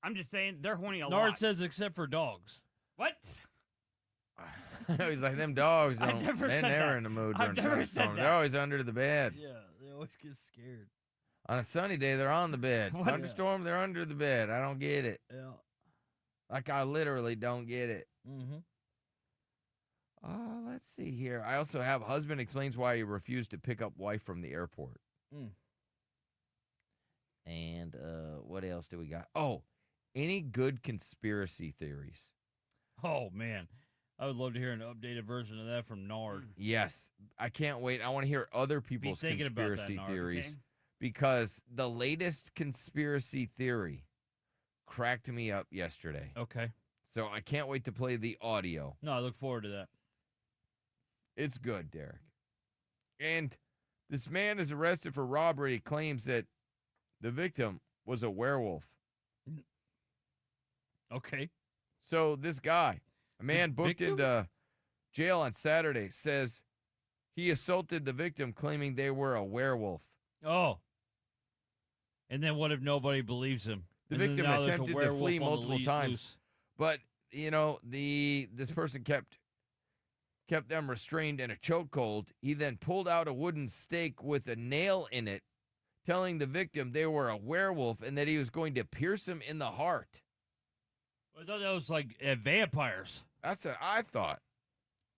I'm just saying they're horny a Nard lot. says except for dogs. What? he's like, them dogs I've don't, never they're said never that. in the mood I've during never said thunderstorms. that. They're always under the bed. Yeah, they always get scared. On a sunny day, they're on the bed. What? Thunderstorm, they're under the bed. I don't get it. Yeah. Like, I literally don't get it. Mm-hmm. Let's see here. I also have husband explains why he refused to pick up wife from the airport. And what else do we got? Oh, any good conspiracy theories? Oh, man. I would love to hear an updated version of that from Nard. Yes. I can't wait. I want to hear other people's thinking about that, conspiracy Nard, theories okay? because the latest conspiracy theory cracked me up yesterday. Okay. So I can't wait to play the audio. No, I look forward to that. It's good, Derek. And this man is arrested for robbery. He claims that the victim was a werewolf. Okay. So this guy, a man booked victim? into jail on Saturday, says he assaulted the victim claiming they were a werewolf. Oh. And then what if nobody believes him? The And then victim now there's a attempted to werewolf flee on the multiple times. loose. But, this person kept them restrained in a chokehold. He then pulled out a wooden stake with a nail in it, telling the victim they were a werewolf and that he was going to pierce him in the heart. I thought that was like vampires. That's what I thought.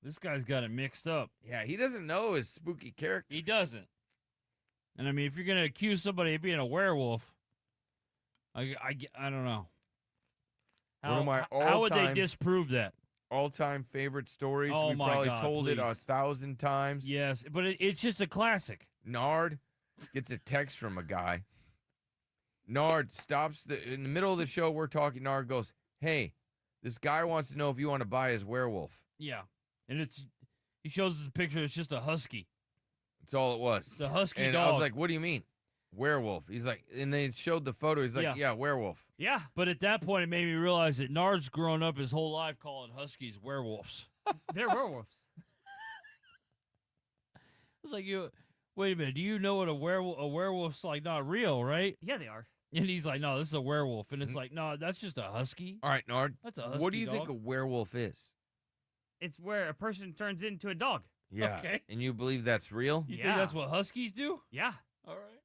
This guy's got it mixed up. Yeah, he doesn't know his spooky character. He doesn't. And I mean, if you're going to accuse somebody of being a werewolf, I don't know. One of my how would they all-time- disprove that? All-time favorite stories. Oh, we my probably God, told it please. 1,000 times. Yes, but it's just a classic. Nard gets a text from a guy. Nard stops in the middle of the show. We're talking. Nard goes, "Hey, this guy wants to know if you want to buy his werewolf." Yeah. And he shows us a picture. It's just a husky. That's all it was. The husky and dog. I was like, "What do you mean, werewolf?" He's like, and they showed the photo. He's like, "Yeah, werewolf." Yeah. But at that point, it made me realize that Nard's grown up his whole life calling huskies werewolves. They're werewolves. It's like, wait a minute. Do you know what a werewolf's like? Not real, right? Yeah, they are. And he's like, no, this is a werewolf. And it's like, no, that's just a husky. All right, Nard. That's a husky What do you dog. think a werewolf is? It's where a person turns into a dog. Yeah. Okay. And you believe that's real? You Yeah. think that's what huskies do? Yeah. All right.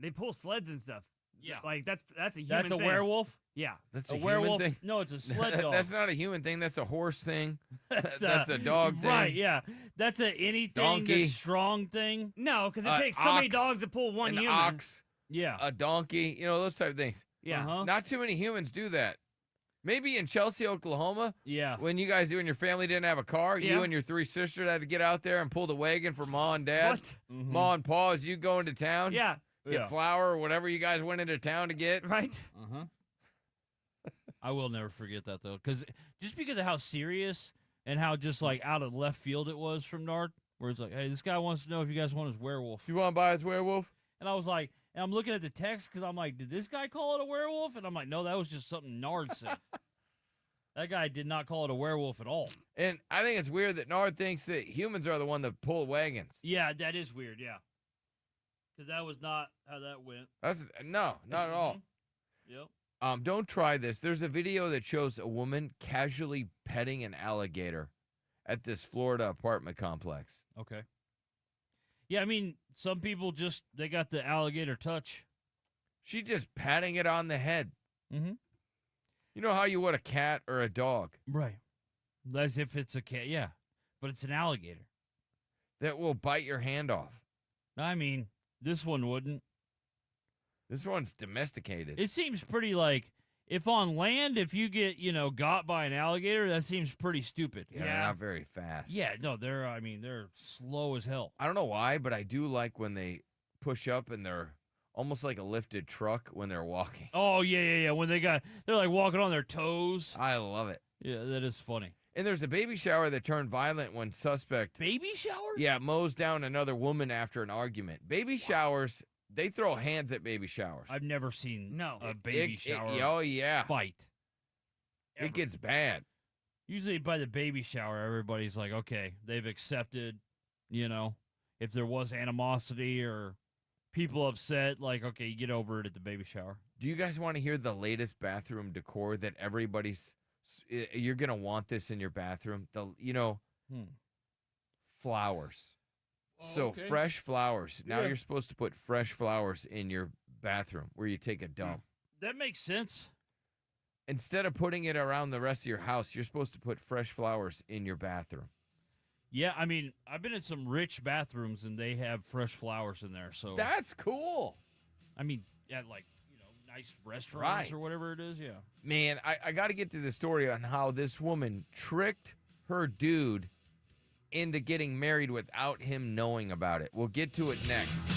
They pull sleds and stuff. Yeah. Like that's a human That's a thing. werewolf? Yeah. That's A a werewolf? human thing. No, it's a sled dog. That's not a human thing. That's a horse thing. That's That's a dog thing. Right, yeah. That's a anything Donkey. that's strong thing. No, because it takes so many ox, dogs to pull one An human. ox, Yeah. a donkey, those type of things. Yeah. Uh-huh. Not too many humans do that. Maybe in Chelsea, Oklahoma, Yeah. when you and your family didn't have a car, Yeah. you and your 3 sisters had to get out there and pull the wagon for Ma and Dad. What? Mhm. Ma and Pa, as you go into town, Yeah. get Yeah. flour or whatever you guys went into town to get. Right. Uh-huh. I will never forget that, though, because just because of how serious and how just, like, out of left field it was from Nard, where it's like, hey, this guy wants to know if you guys want his werewolf. You want to buy his werewolf? And I was like, and I'm looking at the text because I'm like, did this guy call it a werewolf? And I'm like, no, that was just something Nard said. That guy did not call it a werewolf at all. And I think it's weird that Nard thinks that humans are the one that pull wagons. Yeah, that is weird, yeah. Because that was not how that went. No, not at all. Yep. Don't try this. There's a video that shows a woman casually petting an alligator at this Florida apartment complex. Okay. Yeah, I mean, some people they got the alligator touch. She just patting it on the head. Mm-hmm. You know how you would a cat or a dog Right. As if it's a cat, yeah. But it's an alligator. that will bite your hand off. I mean, this one wouldn't. This one's domesticated. It seems pretty like, if on land, if you get, got by an alligator, that seems pretty stupid. Yeah, they're not very fast. Yeah, no, they're slow as hell. I don't know why, but I do like when they push up and they're almost like a lifted truck when they're walking. Oh, yeah. When they're like walking on their toes. I love it. Yeah, that is funny. And there's a baby shower that turned violent when suspect Baby shower? Yeah, mows down another woman after an argument. Baby showers, they throw hands at baby showers. I've never seen No. a baby shower oh, yeah. fight. It Ever. gets bad. Usually by the baby shower, everybody's like, okay, they've accepted, if there was animosity or people upset, like, okay, you get over it at the baby shower. Do you guys want to hear the latest bathroom decor that everybody's you're going to want this in your bathroom? Flowers. So okay. fresh flowers. Now Yeah. you're supposed to put fresh flowers in your bathroom where you take a dump. That makes sense. Instead of putting it around the rest of your house, you're supposed to put fresh flowers in your bathroom. Yeah, I mean, I've been in some rich bathrooms and they have fresh flowers in there. So That's cool. I mean, at nice restaurants Right. or whatever it is. Yeah. Man, I got to get to the story on how this woman tricked her dude into getting married without him knowing about it. We'll get to it next.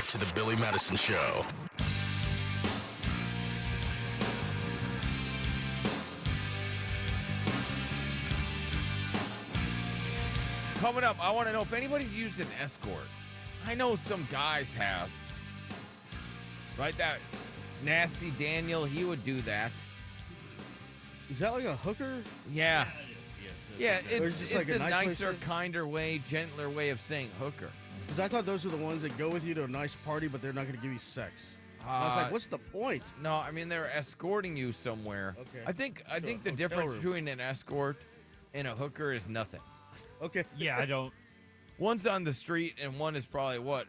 Back to the Billy Madison Show. Coming up, I want to know if anybody's used an escort. I know some guys have. Right? That nasty Daniel, he would do that. Is that like a hooker? Yeah. Yeah, Or is it's this like a a nice way to nicer, say it? kinder way, gentler way of saying hooker. Because I thought those are the ones that go with you to a nice party, but they're not going to give you sex. And I was like, what's the point? No, I mean they're escorting you somewhere. Okay. I think So the a hotel difference room. between an escort and a hooker is nothing. Okay. Yeah, I don't. One's on the street and one is probably what?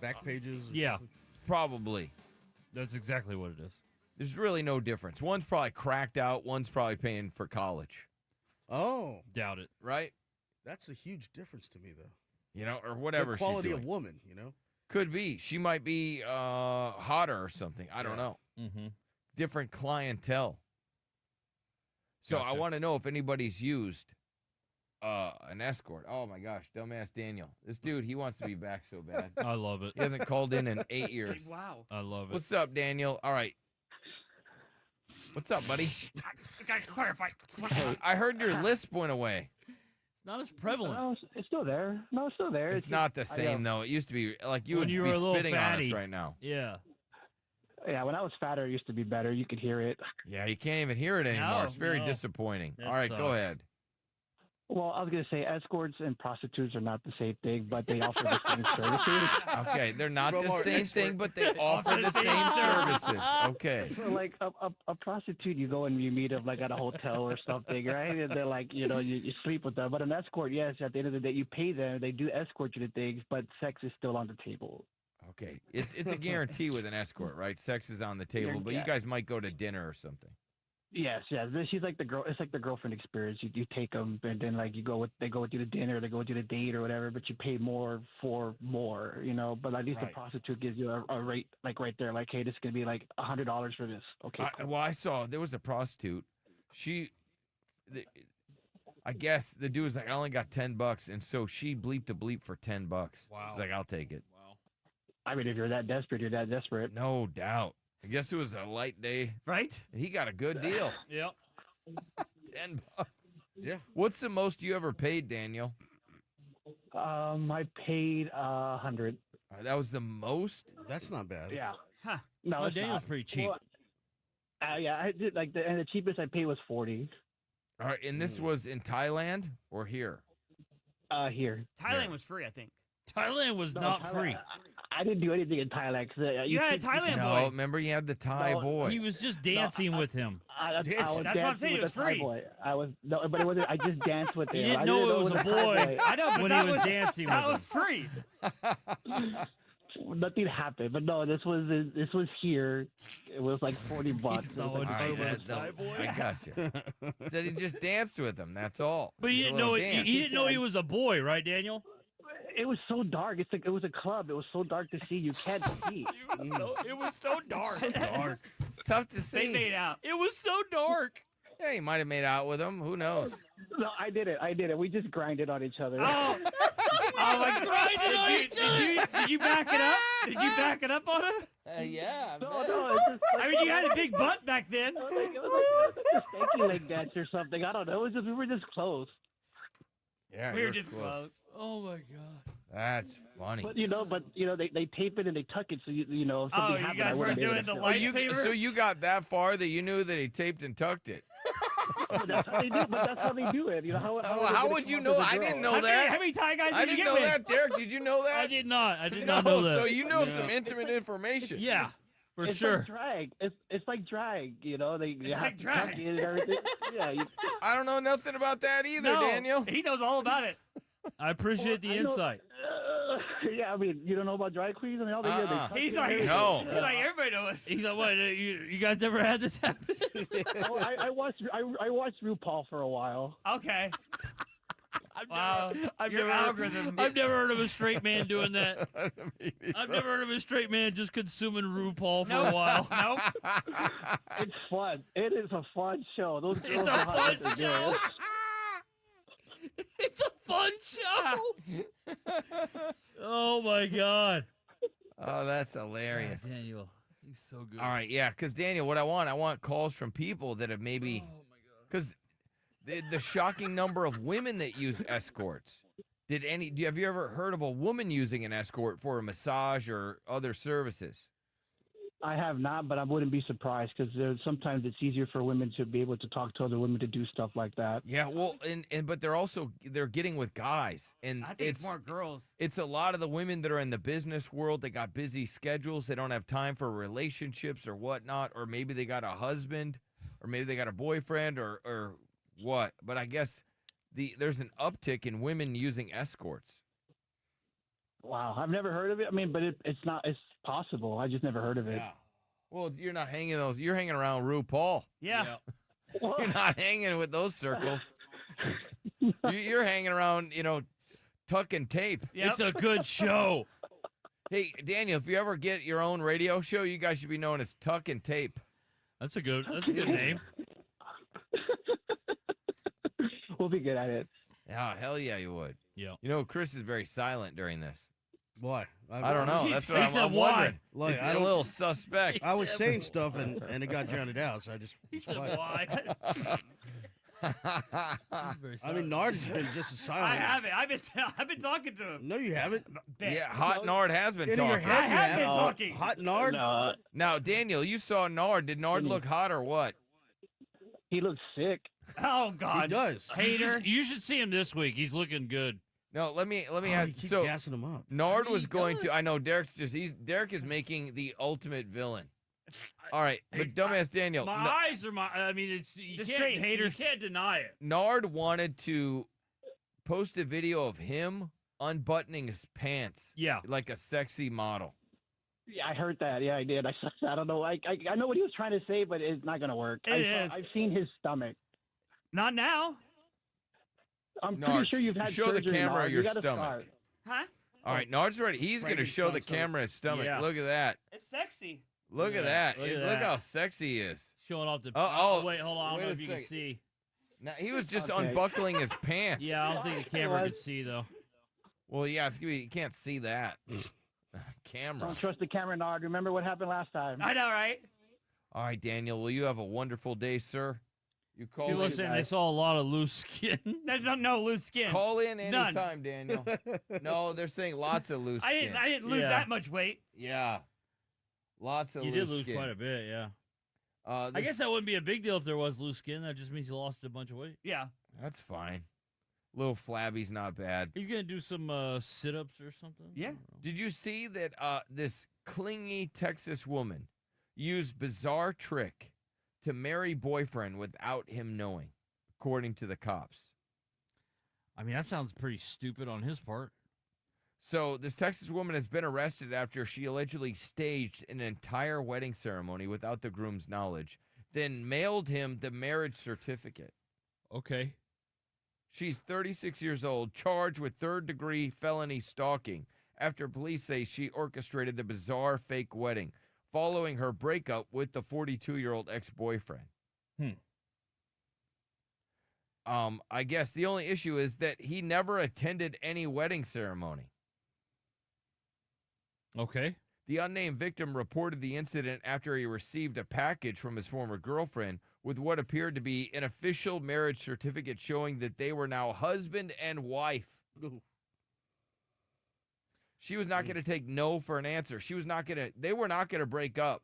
Back pages. or Yeah. something. Probably. That's exactly what it is. There's really no difference. One's probably cracked out. One's probably paying for college. Oh, Doubt it. Right? that's a huge difference to me, though. You know, or whatever The she's quality doing. of woman, you know? Could be. She might be hotter or something. I don't Yeah. know. Mm-hmm. Different clientele. So I Gotcha. want to know if anybody's used an escort. Oh my gosh, dumbass Daniel. This dude, he wants to be back so bad. I love it. He hasn't called in 8 years. Wow. I love it. What's up, Daniel? All right. What's up, buddy? I gotta clarify. I heard your lisp went away. It's not as prevalent. No, it's still there. No, it's still there. It's not the same, though. It used to be like you When would you be were a little spitting on us fatty. right now. Yeah. Yeah, when I was fatter, it used to be better. You could hear it. Yeah, you can't even hear it anymore. No, It's very no. disappointing. That All right, go sucks. ahead. Well, I was gonna say escorts and prostitutes are not the same thing, but they offer the same services. Okay, they're not From the our same expert. thing, but they offer the same services. Okay. So, like a prostitute, you go and you meet them like at a hotel or something, right? And they're like, you sleep with them. But an escort, yes, at the end of the day, you pay them. They do escort you to things, but sex is still on the table. Okay. It's a guarantee with an escort, right? Sex is on the table, but you Yeah. guys might go to dinner or something. Yes. She's like the girl. It's like the girlfriend experience. You take them, and then like they go with you to dinner, they go with you to date or whatever. But you pay more for more, But at least Right. the prostitute gives you a rate like right there. Like, hey, this is gonna be like $100 for this. Okay. Cool. I saw there was a prostitute. I guess the dude was like, I only got $10, and so she bleeped a bleep for $10. Wow. She's like, I'll take it. Wow. I mean, if you're that desperate, you're that desperate. No doubt. I guess it was a light day. Right? He got a good deal. Yep. $10. Yeah. What's the most you ever paid, Daniel? I paid 100. That was the most? That's not bad. Yeah. Huh. No, Oh, it's Daniel's not. pretty cheap. Well, yeah, I did and the cheapest I paid was 40. All right, and this was in Thailand or here? Here. Thailand was free, I think. Thailand was No, not Thailand- free. I didn't do anything in Thailand. You had a Thailand No, boy. remember you had the Thai No, boy. He was just dancing with him. I was That's what I'm dancing saying, with it was the Thai free. boy. I was no, but it wasn't. I just danced with You him. didn't I know didn't it was a Thai boy. I know, but when that he was dancing that with was free. Nothing happened, but no, this was here. It was like $40. He's It not was like, what All right, Thai that's Thai a- boy? I got you. Said he just danced with him. That's all. But you Just a didn't know little dance. he didn't know he was a boy, right, Daniel? it was so dark. It's like it was a club. It was so dark to see. You can't see. It was so dark. Dark. It's tough to They see. made out. It was so dark. Yeah, he might have made out with him. Who knows? No, I did it. We just grinded on each other. Oh, my God. Did you back it up? Did you back it up on him? Yeah. No, it's just I mean, you had a big butt back then. it was like a stanky leg dance or something. I don't know. We were just close. Yeah, We were you're just close. Oh my God. That's funny. But they tape it and they tuck it so if Oh, something you happened, guys I were wouldn't be able doing to the feel it. lightsabers? So you got that far that you knew that he taped and tucked it. But that's how they do. But that's how they do it. How How would you know? I didn't know that. How many Thai guys I did you didn't get know with? that, Derek. Did you know that? I did not. I did No, not know that. so you know some intimate information. Yeah, for It's sure. like drag. It's like drag. They It's have like to tuck drag. it and everything. Yeah. I don't know nothing about that either, No, Daniel. he knows all about it. I appreciate the I know- insight. Yeah, I mean, you don't know about drag queens? I mean, all they do, they tuck He's it like, and No. he's like, everybody knows. He's like, what? You guys never had this happen? Oh, I watched RuPaul for a while. Okay. Wow. Your algorithm. I've never heard of a straight man doing that. I've never heard of a straight man just consuming RuPaul for a while. Nope. It's fun. It is a fun show. Those girls It's a know how fun to do show. it. It's a fun show. Oh my God. Oh, that's hilarious. Daniel, he's so good. All right, yeah, because Daniel, what I want calls from people that have maybe, because the shocking number of women that use escorts. Have you ever heard of a woman using an escort for a massage or other services? I have not, but I wouldn't be surprised because sometimes it's easier for women to be able to talk to other women to do stuff like that. Yeah, well, but they're getting with guys, and I think it's more girls. It's a lot of the women that are in the business world. They got busy schedules. They don't have time for relationships or whatnot, or maybe they got a husband, or maybe they got a boyfriend, or what. But I guess there's an uptick in women using escorts. Wow, I've never heard of it. I mean, but it's possible. I just never heard of it. Yeah. Well, you're not hanging those. You're hanging around RuPaul. Yeah. You're not hanging with those circles. You're hanging around, tuck and tape. Yep. It's a good show. Hey, Daniel, if you ever get your own radio show, you guys should be known as Tuck and Tape. That's a good name. We'll be good at it. Yeah, hell yeah, you would. Yeah. Chris is very silent during this. Why? I don't know. That's what I'm wondering. Like, it's a little suspect. I was saying stuff and it got drowned out, so I just. He said why? I mean, Nard has been just as silent. I haven't. I've been talking to him. No, you haven't. Yeah, Hot Nard has been In your talking. head, I you have been talking. Hot Nard? Now, Daniel, you saw Nard. Did Nard look hot or what? He looks sick. Oh God, He does. Hater. You should see him this week. He's looking good. No, let me Oh, ask. you keep So gassing him up. Nard was going to. I know Derek is making the ultimate villain. All right, but dumbass Daniel. My eyes are my. I mean, it's you Just can't- straight haters. You can't deny it. Nard wanted to post a video of him unbuttoning his pants. Yeah. Like a sexy model. Yeah, I heard that. Yeah, I did. I don't know. I know what he was trying to say, but it's not gonna work. I've seen his stomach. Not now. I'm Nard, pretty sure you've had show the surgery, camera Nard. your You gotta stomach. start. Huh? All right, Nard's ready. He's going to show the camera his stomach. Yeah. Look at that. It's sexy. Look at that. Look at Look that. how sexy he is. Showing off the. Oh, wait, hold on. I don't wait know a if you can second. see. Now, he was just Okay. unbuckling his pants. Yeah, I don't think the camera could see though. Well, yeah, you can't see that. Camera. Don't trust the camera, Nard. Remember what happened last time. I know, right? All right, Daniel, will you have a wonderful day, sir? You call People are in. saying they saw a lot of loose skin. There's no loose skin. Call in None. anytime, Daniel. No, they're saying lots of loose I skin. didn't lose Yeah. that much weight. Yeah. Lots of You loose did lose skin. quite a bit, yeah. I This- guess that wouldn't be a big deal if there was loose skin. That just means you lost a bunch of weight. Yeah. That's fine. Little flabby's not bad. He's gonna do some sit-ups or something. Yeah. I don't know. Did you see that this clingy Texas woman used bizarre trick to marry boyfriend without him knowing, according to the cops? I mean, that sounds pretty stupid on his part. So this Texas woman has been arrested after she allegedly staged an entire wedding ceremony without the groom's knowledge, then mailed him the marriage certificate. Okay. She's 36 years old, charged with third-degree felony stalking after police say she orchestrated the bizarre fake wedding following her breakup with the 42-year-old ex-boyfriend. I guess the only issue is that he never attended any wedding ceremony. Okay. The unnamed victim reported the incident after he received a package from his former girlfriend with what appeared to be an official marriage certificate showing that they were now husband and wife. Ooh. She was not going to take no for an answer. They were not going to break up.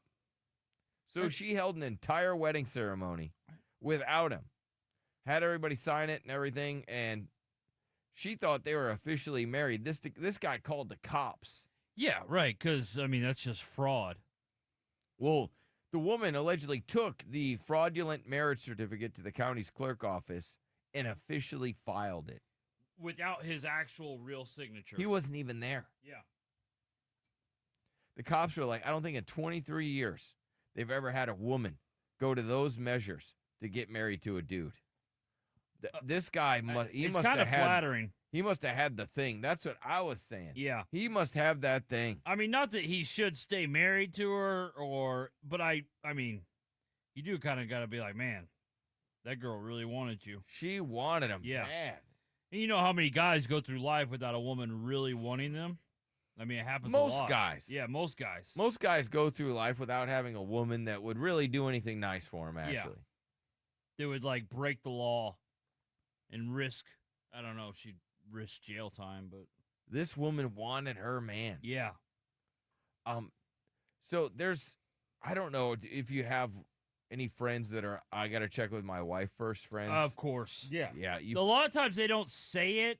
So she held an entire wedding ceremony without him. Had everybody sign it and everything, and she thought they were officially married. This guy called the cops. Yeah, right. Because I mean, that's just fraud. Well, the woman allegedly took the fraudulent marriage certificate to the county's clerk office and officially filed it. Without his actual real signature. He wasn't even there. Yeah. The cops were like, I don't think in 23 years they've ever had a woman go to those measures to get married to a dude. This guy must have had flattering. He must have had the thing. That's what I was saying. Yeah. He must have that thing. I mean, not that he should stay married to her, but I mean, you do kind of got to be like, man, that girl really wanted you. She wanted him Yeah. bad. And you know how many guys go through life without a woman really wanting them? I mean, it happens Most a lot. guys. Yeah, most guys. Most guys go through life without having a woman that would really do anything nice for them, actually. They would, like, break the law and risk, I don't know if she'd risk jail time, but. This woman wanted her man. Yeah. So there's, I don't know if you have any friends that are, I got to check with my wife first friends. Of course. Yeah. Yeah. A lot of times they don't say it,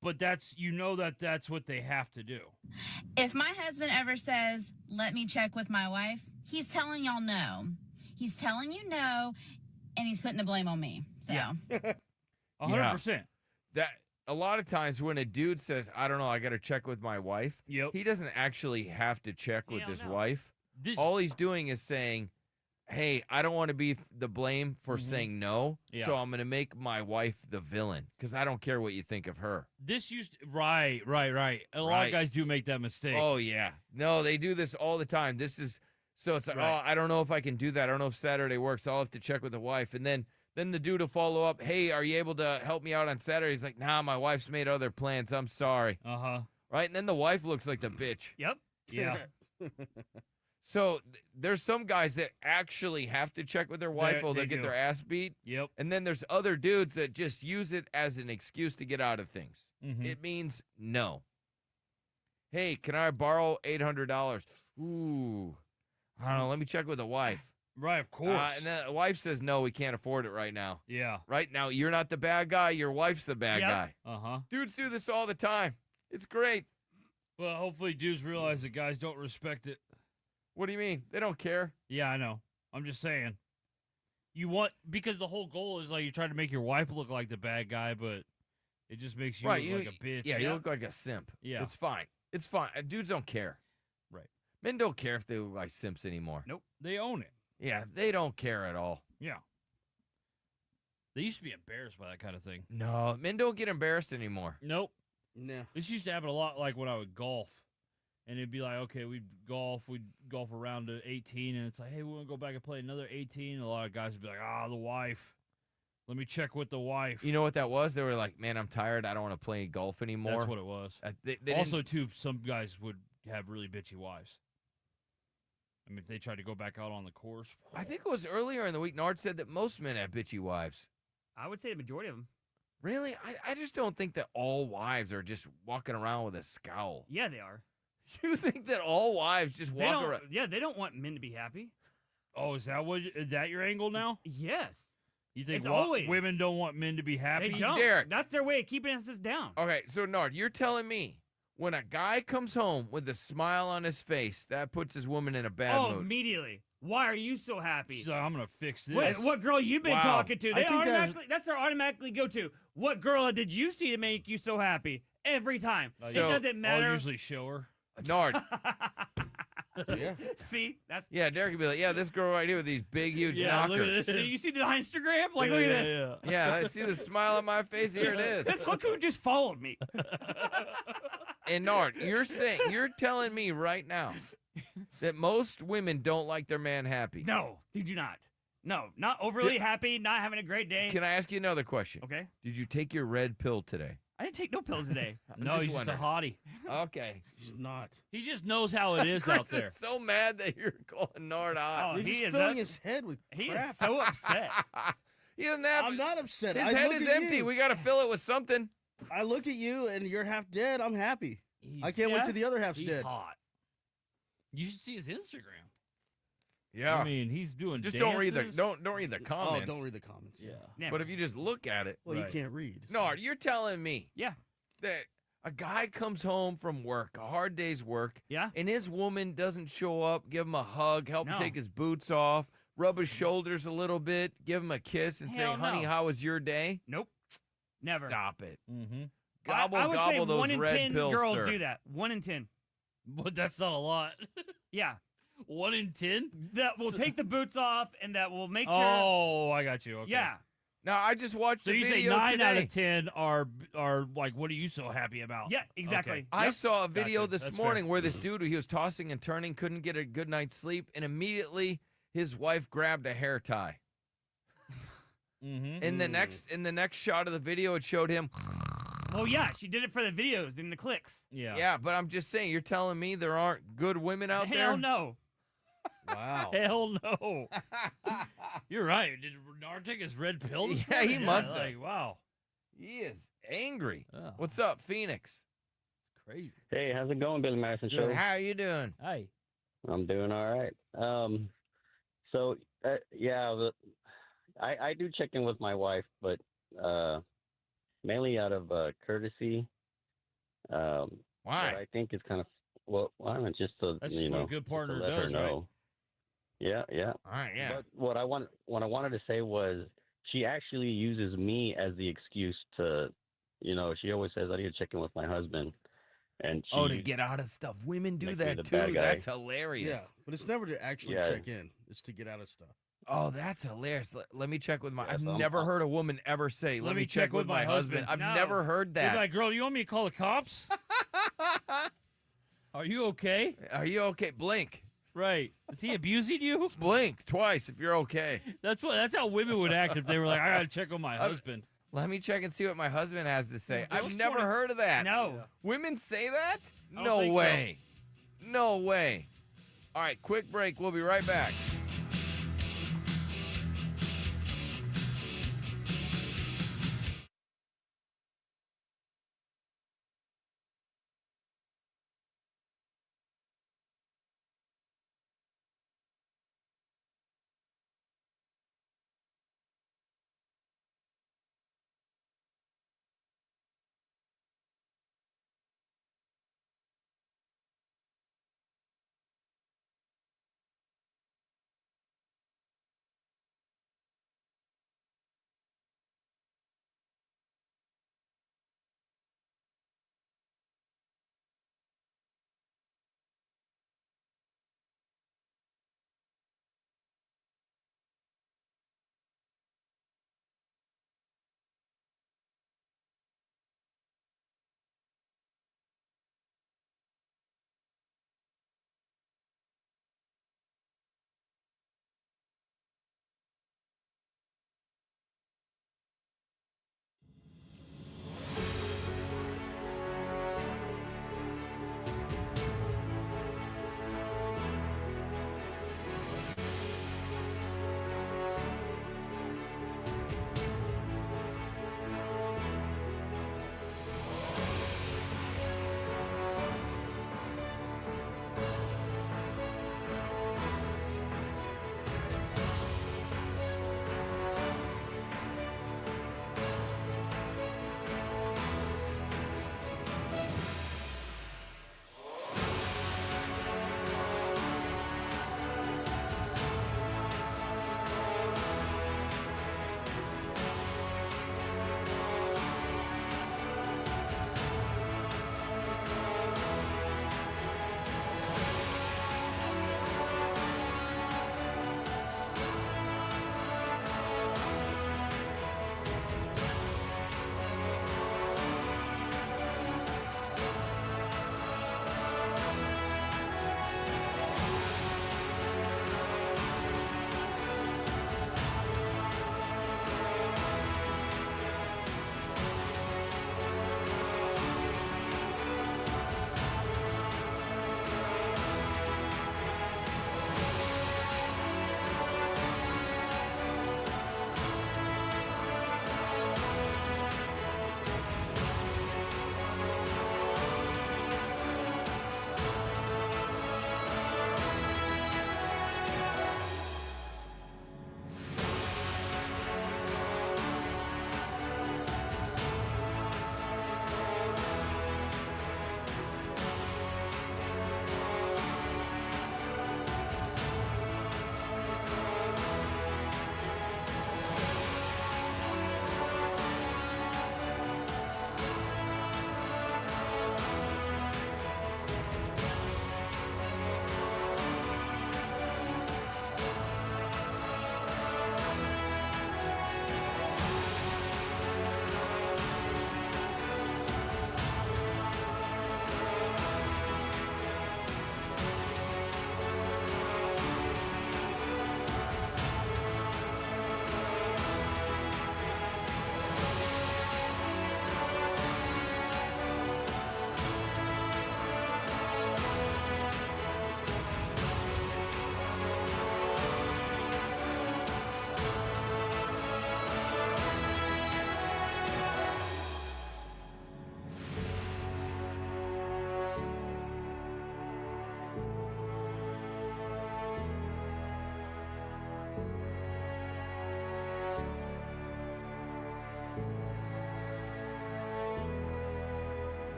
but that's what they have to do. If my husband ever says, let me check with my wife, he's telling y'all no. He's telling you no, and he's putting the blame on me. So. Yeah. 100%. That a lot of times when a dude says, I don't know, I got to check with my wife, he doesn't actually have to check with his wife. All he's doing is saying, hey, I don't want to be the blame for saying no, so I'm going to make my wife the villain because I don't care what you think of her. Right. A lot of guys do make that mistake. Oh, yeah. No, they do this all the time. So it's like, oh, I don't know if I can do that. I don't know if Saturday works. I'll have to check with the wife. And then the dude will follow up, hey, are you able to help me out on Saturday? He's like, nah, my wife's made other plans. I'm sorry. Uh-huh. Right? And then the wife looks like the bitch. Yep. Yeah. So there's some guys that actually have to check with their wife or they'll get their ass beat. Yep. And then there's other dudes that just use it as an excuse to get out of things. Mhm. It means no. Hey, can I borrow $800? Ooh, I don't know. Let me check with the wife. Right, of course. And the wife says, no, we can't afford it right now. Yeah. Right now, you're not the bad guy. Your wife's the bad guy. Uh-huh. Dudes do this all the time. It's great. But hopefully dudes realize that guys don't respect it. What do you mean? They don't care. Yeah, I know. I'm just saying. Because the whole goal is like you try to make your wife look like the bad guy, but it just makes you look like a bitch. Yeah, you look like a simp. Yeah. It's fine. It's fine. Dudes don't care. Right. Men don't care if they look like simps anymore. Nope. They own it. Yeah, they don't care at all. Yeah. They used to be embarrassed by that kind of thing. No, men don't get embarrassed anymore. Nope. No. This used to happen a lot like when I would golf. And it'd be like, okay, we'd golf around to 18, and it's like, hey, we want to go back and play another 18. And a lot of guys would be like, the wife. Let me check with the wife. You know what that was? They were like, man, I'm tired. I don't want to play golf anymore. That's what it was. They also, too, some guys would have really bitchy wives. I mean, if they tried to go back out on the course. I think it was earlier in the week, Nard said that most men have bitchy wives. I would say the majority of them. Really? I just don't think that all wives are just walking around with a scowl. Yeah, they are. You think that all wives just walk around? Yeah, they don't want men to be happy. Oh, is that your angle now? Yes. You think It's always. women don't want men to be happy? They don't. Derek. That's their way of keeping us down. Okay, so Nard, you're telling me when a guy comes home with a smile on his face, that puts his woman in a bad mood? Immediately. Why are you so happy? She's like, I'm going to fix this. What girl you been Wow. talking to? I think That's their automatically go to. What girl did you see to make you so happy? Every time. It doesn't matter. I'll usually show her. Nard. Yeah. See? That's Yeah, Derek would be like, yeah, this girl right here with these big, huge Look at knockers. this. You see the Instagram? Like, look at this. Yeah, I see the smile on my face. Here it is. Look who just followed me. And Nard, you're telling me right now that most women don't like their man happy. No, they do not. No, not overly happy, not having a great day. Can I ask you another question? Okay. Did you take your red pill today? I didn't take no pills today. No, he's just a hottie. Okay. He's not. He just knows how it is out Chris there. is so mad that you're calling Nard hot. Oh, You're he just is filling up- his head with He crap. is so upset. He doesn't have. I'm not upset. His I head look is at empty. you. We got to fill it with something. I look at you and you're half dead. I'm happy. I can't Yeah? wait till the other half's He's dead. hot. You should see his Instagram. Yeah. I mean, he's doing just dances. don't read the don't read the comments. Oh, don't read the comments. Yeah. Never. But if you just look at it, Well, Right. you can't read. Nard, you're telling me Yeah. that a guy comes home from work, a hard day's work, Yeah. and his woman doesn't show up, give him a hug, help him No. take his boots off, rub his shoulders a little bit, give him a kiss, and Hell say, "Honey, no. how was your day?" Nope. Never. Stop it. Mm-hmm. Gobble, I would gobble say those 1 in red 10 pills, girls sir. do that. 1 in 10. But that's not a lot. Yeah. 1 in 10? That will take the boots off and that will make sure. Oh, I got you. Okay. Yeah. Now, I just watched So a you say video 9 today. out of 10 are like, what are you so happy about? Yeah, exactly. Okay. I saw a video Gotcha. this That's morning fair. where this dude, he was tossing and turning, couldn't get a good night's sleep, and immediately his wife grabbed a hair tie. Mm-hmm. In the next shot of the video, it showed him Oh, yeah, she did it for the videos and the clicks. Yeah. Yeah, but I'm just saying, you're telling me there aren't good women out there? Hell no. Wow. Hell no. You're right. Did Bernard take his red pill? This Yeah, he morning? must have. Like, wow. He is angry. Oh. What's up, Phoenix? It's crazy. Hey, how's it going, Billy Madison Show? Good. How you doing? Hey. I'm doing all right. I do check in with my wife, but mainly out of courtesy. Why? But I think it's kind of just to That's just what a good partner to let her does, know. right? Yeah, yeah. All right, yeah. But what I wanted to say was she actually uses me as the excuse to, she always says I need to check in with my husband, and to get out of stuff. Women do Make me that the too. bad guy. That's hilarious. Yeah, but it's never to actually Yeah. check in. It's to get out of stuff. Oh, that's hilarious. Let me check with my. Yeah, I've so never heard a woman ever say, "Let me check with my husband." I've No. never heard They'd be that. like, girl, you want me to call the cops? Are you okay? Are you okay? Blink. Right. Is he abusing you? Blink twice if you're okay. That's how women would act if they were like, I gotta check on my husband. Let me check and see what my husband has to say. Those I've never 20 heard of that. No. Women say that? I don't No think so. way. No way. All right, quick break. We'll be right back.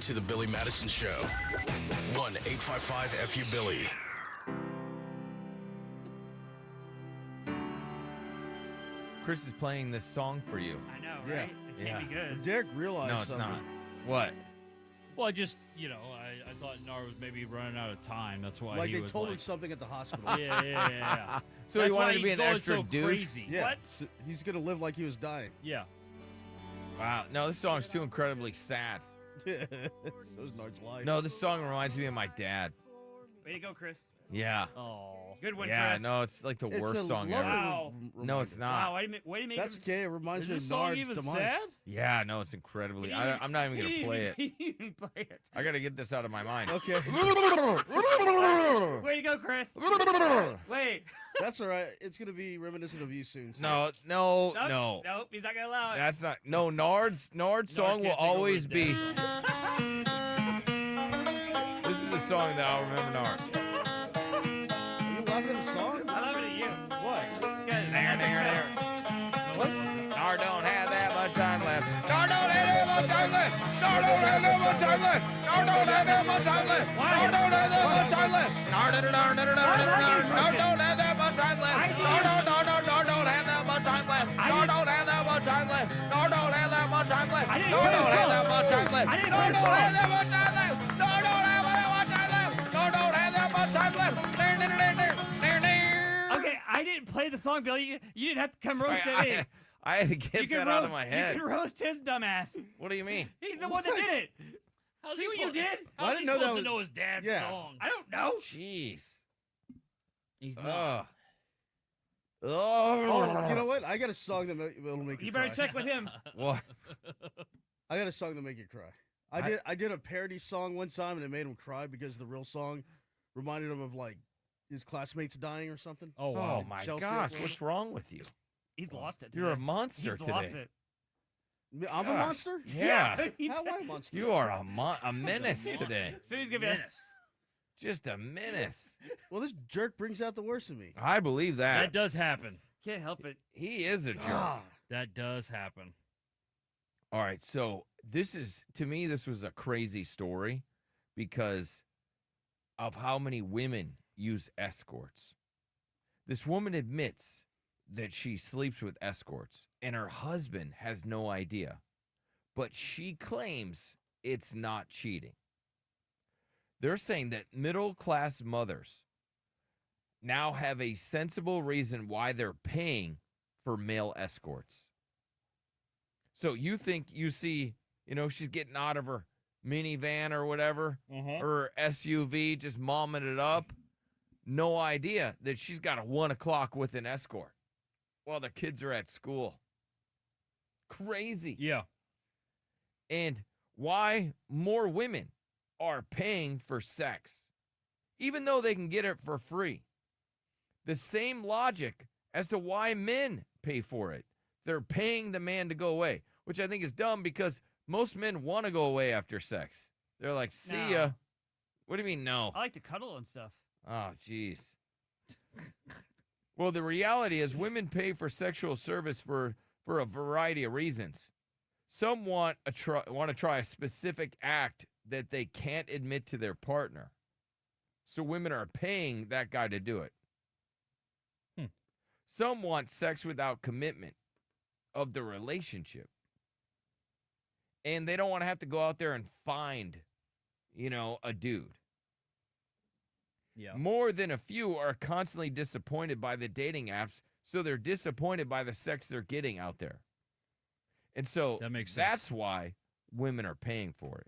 to the Billy Madison Show. 1-855-FU-BILLY. Chris is playing this song for you. I know, Yeah. right? It can't be good. Derek realized No, it's something. not. What? Well, I just, I thought Nar was maybe running out of time. That's why Like he they was told like, him something at the hospital. Yeah. So That's he wanted why to be he's an going extra so douche? crazy. Yeah. What? So he's gonna live like he was dying. Yeah. Wow. No, this song's too incredibly sad. So is Nard's life. No, this song reminds me of my dad. Way to go, Chris. Yeah. Oh. Good one, Yeah, Chris. no, it's like the It's worst a song lovely ever. Wow. No, it's not. Wow, way to make That's him... gay. It reminds Is me this of song Nard's even demise. sad? Yeah, no, it's incredibly. I'm not even gonna play it. He didn't even play it. I gotta get this out of my mind. Okay. Way to go, Chris. Wait. That's all right. It's gonna be reminiscent of you soon. No. Nope, he's not gonna allow it. That's not. No, Nard's song will can't take over always his be. dad's song. This is the song that I'll remember Nard. Are you laughing at the song? I'm laughing at you. What? There. What? Nard don't have that much time left. Nard don't have that much time left. Nard don't have that much time left. Nard don't have that much time left. Nard don't have that much time left. Nard don't have that much time left. Nard don't have that much time left. Nard don't have that much time left. Nard don't have that much time left. Nard don't have that much time left. Nard don't have that much time left. Nard don't have that much time left. Nard don't have that much time left. Nard don't have that much time left. Okay, I didn't play the song, Bill. You didn't have to come roast it. I had to get that out of my You head. can roast his dumbass. What do you mean? He's the one that did it. How's See he what you supposed- did? How's I he didn't know that supposed to was- know his dad's yeah. song? I don't know. Jeez. He's not. Ugh. Oh, you know what? I got a song that'll make you You better cry. check with him. What? I got a song to make you cry. I did a parody song one time and it made him cry because the real song reminded him of like his classmates dying or something. Oh, wow. Oh my Chelsea gosh, Airport. what's wrong with you? He's lost it. You're a today. monster He's lost today. it. I'm a Gosh. monster? Yeah. How am I a monster? You are a menace today. So he's gonna be. Just a menace. Well, this jerk brings out the worst in me. I believe that. That does happen. Can't help it. He is a jerk. God. That does happen. All right, so this was a crazy story because of how many women use escorts. This woman admits that she sleeps with escorts and her husband has no idea, but she claims it's not cheating. They're saying that middle-class mothers now have a sensible reason why they're paying for male escorts. So you think you see, she's getting out of her minivan or whatever, or SUV, just momming it up. No idea that she's got a 1 o'clock with an escort while the kids are at school. Crazy. Yeah. And why more women are paying for sex, even though they can get it for free. The same logic as to why men pay for it. They're paying the man to go away, which I think is dumb because most men want to go away after sex. They're like, see No. ya. What do you mean, no? I like to cuddle and stuff. Oh, jeez. Well, the reality is women pay for sexual service for a variety of reasons. Some want to try a specific act that they can't admit to their partner. So women are paying that guy to do it. Some want sex without commitment of the relationship. And they don't want to have to go out there and find, a dude. Yeah. More than a few are constantly disappointed by the dating apps, so they're disappointed by the sex they're getting out there. And so That makes sense. that's why women are paying for it.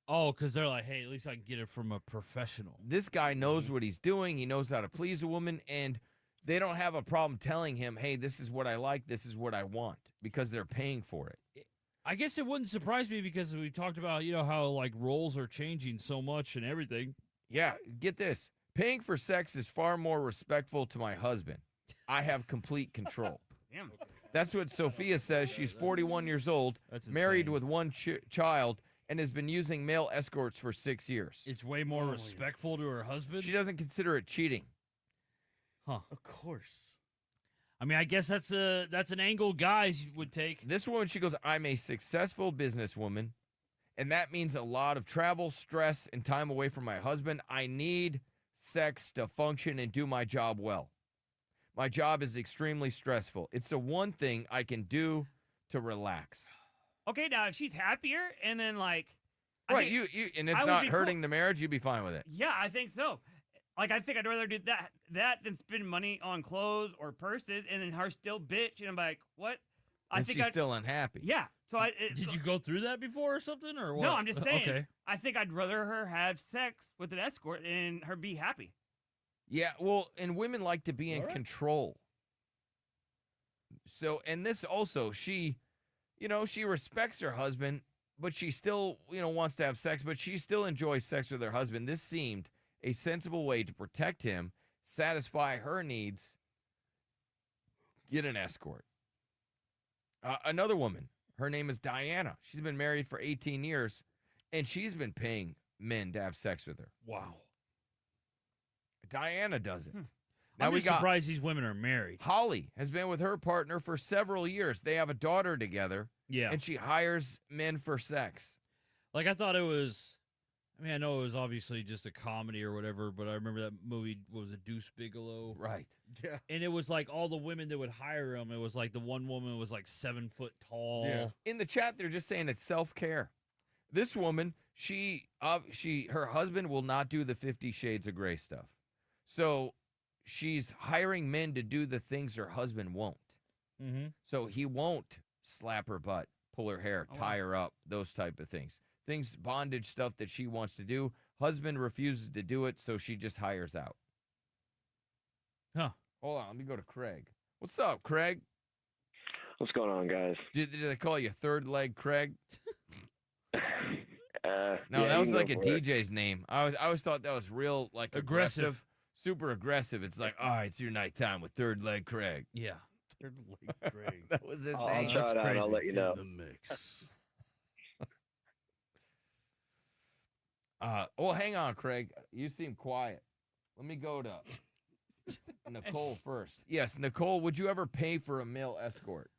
Oh, because they're like, hey, at least I can get it from a professional. This guy knows what he's doing. He knows how to please a woman, and they don't have a problem telling him, hey, this is what I like, this is what I want, because they're paying for it. I guess it wouldn't surprise me because we talked about, how like roles are changing so much and everything. Yeah, get this. Paying for sex is far more respectful to my husband. I have complete control. Damn. That's what Sophia says. She's 41 years old, That's married insane. with one child, and has been using male escorts for 6 years. It's way more respectful to her husband. She doesn't consider it cheating. Huh. Of course. I mean, I guess that's an angle guys would take. This woman, she goes, I'm a successful businesswoman, And that means a lot of travel, stress, and time away from my husband. I need sex to function and do my job well. My job is extremely stressful. It's the one thing I can do to relax. Okay, now if she's happier and then like, Right, you and it's not hurting the marriage, you'd be fine with it. Yeah, I think so. Like, I think I'd rather do that than spend money on clothes or purses and then her still bitch. And I'm like, what? I And think she's still unhappy. Yeah. So Did you go through that before or something, or what? No, I'm just saying. Okay. I think I'd rather her have sex with an escort and her be happy. Yeah, well, and women like to be in control. So, and this also, she respects her husband, but she still, wants to have sex, but she still enjoys sex with her husband. This seemed a sensible way to protect him, satisfy her needs, get an escort. Another woman, her name is Diana. She's been married for 18 years, and she's been paying men to have sex with her. Wow. Diana does it. I'm just surprised these women are married. Holly has been with her partner for several years. They have a daughter together. Yeah. And she hires men for sex. Like, I thought it was, I know it was obviously just a comedy or whatever, but I remember that movie was a Deuce Bigelow. Right. Yeah. And it was like all the women that would hire him, it was like the one woman was like 7 foot tall. Yeah. In the chat, they're just saying it's self-care. This woman, her husband will not do the 50 Shades of Grey stuff. So she's hiring men to do the things her husband won't. Mm-hmm. So he won't slap her butt, pull her hair, tie her up, those type of things. Bondage stuff that she wants to do. Husband refuses to do it, so she just hires out. Huh. Hold on, let me go to Craig. What's up, Craig? What's going on, guys? Did they call you Third Leg Craig? No, yeah, that was you like go a for it. DJ's name. I always thought that was real, like aggressive, super aggressive. It's like, all right, it's your nighttime with Third Leg Craig. Yeah. Third Leg Craig. That was his I'll name. try it out. I'll let you know. In the mix. Well, hang on, Craig. You seem quiet. Let me go to Nicole first. Yes, Nicole, would you ever pay for a male escort?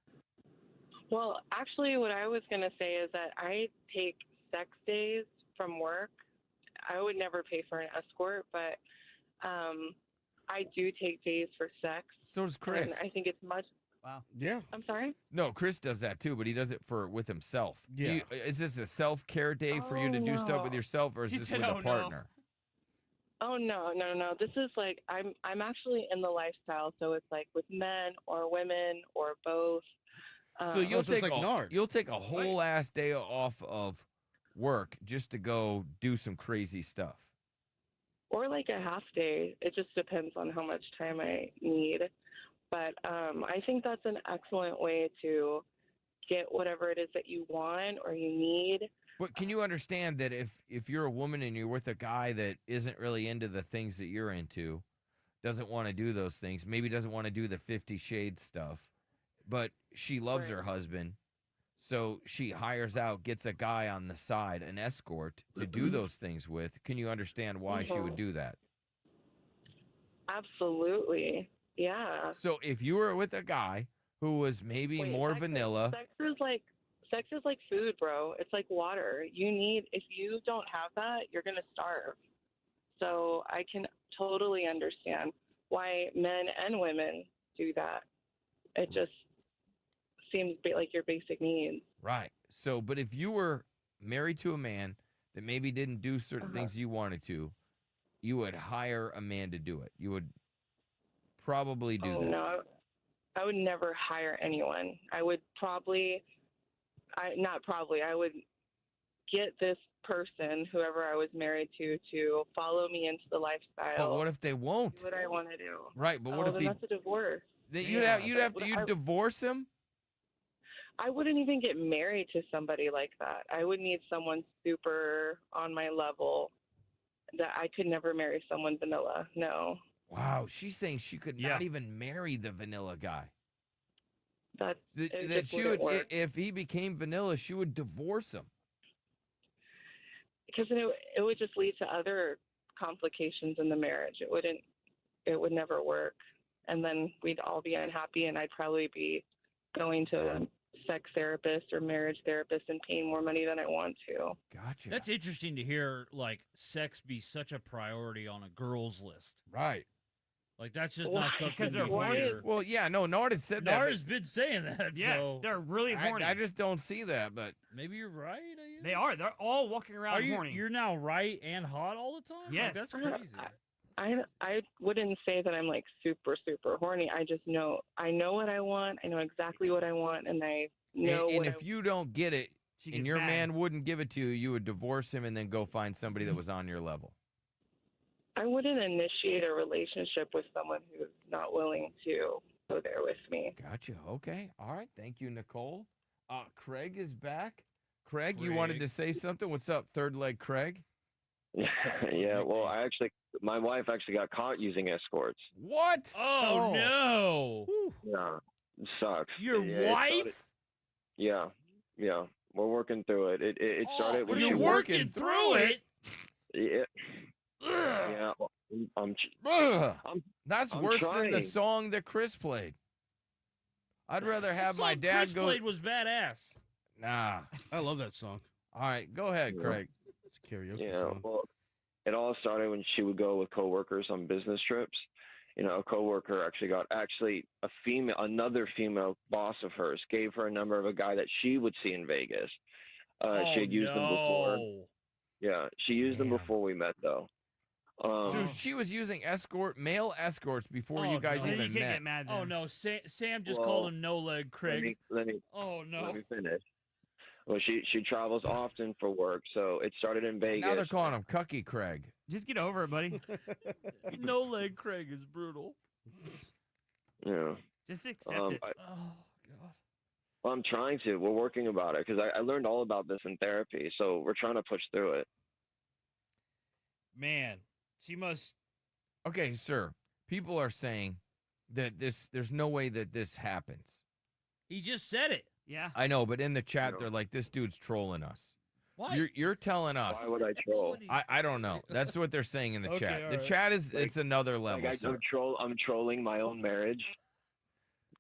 Well, actually, what I was going to say is that I take sex days from work. I would never pay for an escort, but I do take days for sex. So does Chris. And I think it's much. Wow. Yeah. I'm sorry? No, Chris does that too, but he does it with himself. Yeah. Is this a self-care day for you to do stuff with yourself, or is She this said, with "Oh, a no." partner? Oh no. This is like I'm actually in the lifestyle, so it's like with men or women or both. So you'll so it's take like Nard. you'll take a whole ass day off of work just to go do some crazy stuff. or like a half day. It just depends on how much time I need. But I think that's an excellent way to get whatever it is that you want or you need. But can you understand that if you're a woman and you're with a guy that isn't really into the things that you're into, doesn't want to do those things, maybe doesn't want to do the 50 Shades stuff, but she loves her husband, so she hires out, gets a guy on the side, an escort, to do those things with. Can you understand why she would do that? Absolutely. Yeah. So if you were with a guy who was maybe more vanilla. Sex is like food, bro. It's like water. If you don't have that, you're going to starve. So I can totally understand why men and women do that. It just seems like your basic needs. Right. So, but if you were married to a man that maybe didn't do certain things you wanted to, you would hire a man to do it. You would probably do that. No, I would never hire anyone. I would I would get this person, whoever I was married to follow me into the lifestyle. But what if they won't? Do what I want to do. Right, but what if then that's a divorce. Then you'd divorce him? I wouldn't even get married to somebody like that. I would need someone super on my level. That I could never marry someone vanilla. No. Wow, she's saying she could not even marry the vanilla guy. That she would, if he became vanilla, she would divorce him. Because it would just lead to other complications in the marriage. It would never work. And then we'd all be unhappy, and I'd probably be going to sex therapist or marriage therapist and paying more money than I want to. Gotcha. That's interesting to hear, like, sex be such a priority on a girl's list. Right. Like, that's just Why? not something Because they're you horny. hear. Well, yeah, no, Nard said that. Nara's been saying that, Yes, so they're really horny. I just don't see that, but maybe you're right. I guess. They are. They're all walking around Are you? horny. You're now right and hot all the time. Yes. Like, that's crazy. I wouldn't say that I'm like super horny. I just know what I want. I know exactly what I want, and I know. and if you don't get it, She and gets your mad. man wouldn't give it to you, you would divorce him and then go find somebody that was on your level. I wouldn't initiate a relationship with someone who's not willing to go there with me. Gotcha. Okay. All right. Thank you, Nicole. Craig is back. Craig, you wanted to say something? What's up, third leg Craig? Yeah, well, my wife actually got caught using escorts. What? Oh, no. Yeah, it sucks. Your It wife? started- yeah. We're working through it. It started when You're she working through it? Yeah. Yeah. I'm That's I'm worse than the trying. song that Chris played. I'd rather The have my song dad Chris go. played was badass. Nah. I love that song. All right, go ahead, Yeah. Craig. It's a karaoke Yeah, song. well, it all started when she would go with coworkers on business trips. You know, a coworker another female boss of hers gave her a number of a guy that she would see in Vegas. She had used them before. Yeah, she used them before we met, though. So she was using male escorts before you guys no. even you can't met. get mad Oh, then. no. Sam just Well, called him no leg, Craig. Let me Oh, no. let me finish. Well, she travels often for work, so it started in Vegas. Now they're calling him Cucky Craig. Just get over it, buddy. No leg Craig is brutal. Yeah. Just accept it. Oh, God. Well, I'm trying to. We're working about it because I learned all about this in therapy, so we're trying to push through it. Man, she must. Okay, sir. People are saying that there's no way that this happens. He just said it. Yeah. I know, but in the chat, they're like, this dude's trolling us. What? You're telling us. Why would I troll? I don't know. That's what they're saying in the Okay, chat. all The right. chat is it's another level. sir. I'm trolling my own marriage.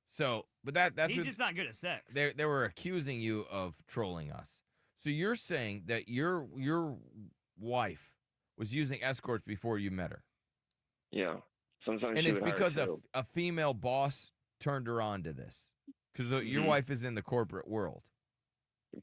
So, but that's He's what just not good at sex. they were accusing you of trolling us. So you're saying that your wife was using escorts before you met her, Yeah. Sometimes and she it's would hire because two. a female boss turned her on to this. Because your Mhm. wife is in the corporate world.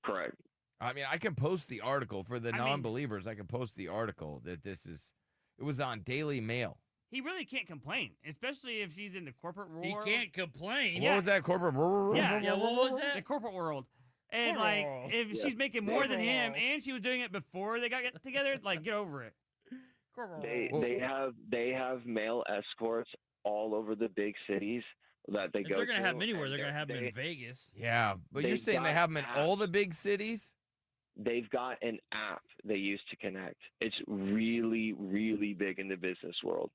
Correct. I mean, I can post the article for the I mean- non-believers. I can post the article that it was on Daily Mail. He really can't complain, especially if she's in the corporate world. He can't complain. What was that corporate? Yeah, what was that? The corporate world. And like, if Yeah. she's making more than him, and she was doing it before they got together, like, get over it. They have male escorts all over the big cities that they If go they're going to to, have them anywhere, and they're going to have them they- in Vegas. Yeah, but you're They've saying they got have them in all apps. the big cities? They've got an app they use to connect. It's really, really big in the business world.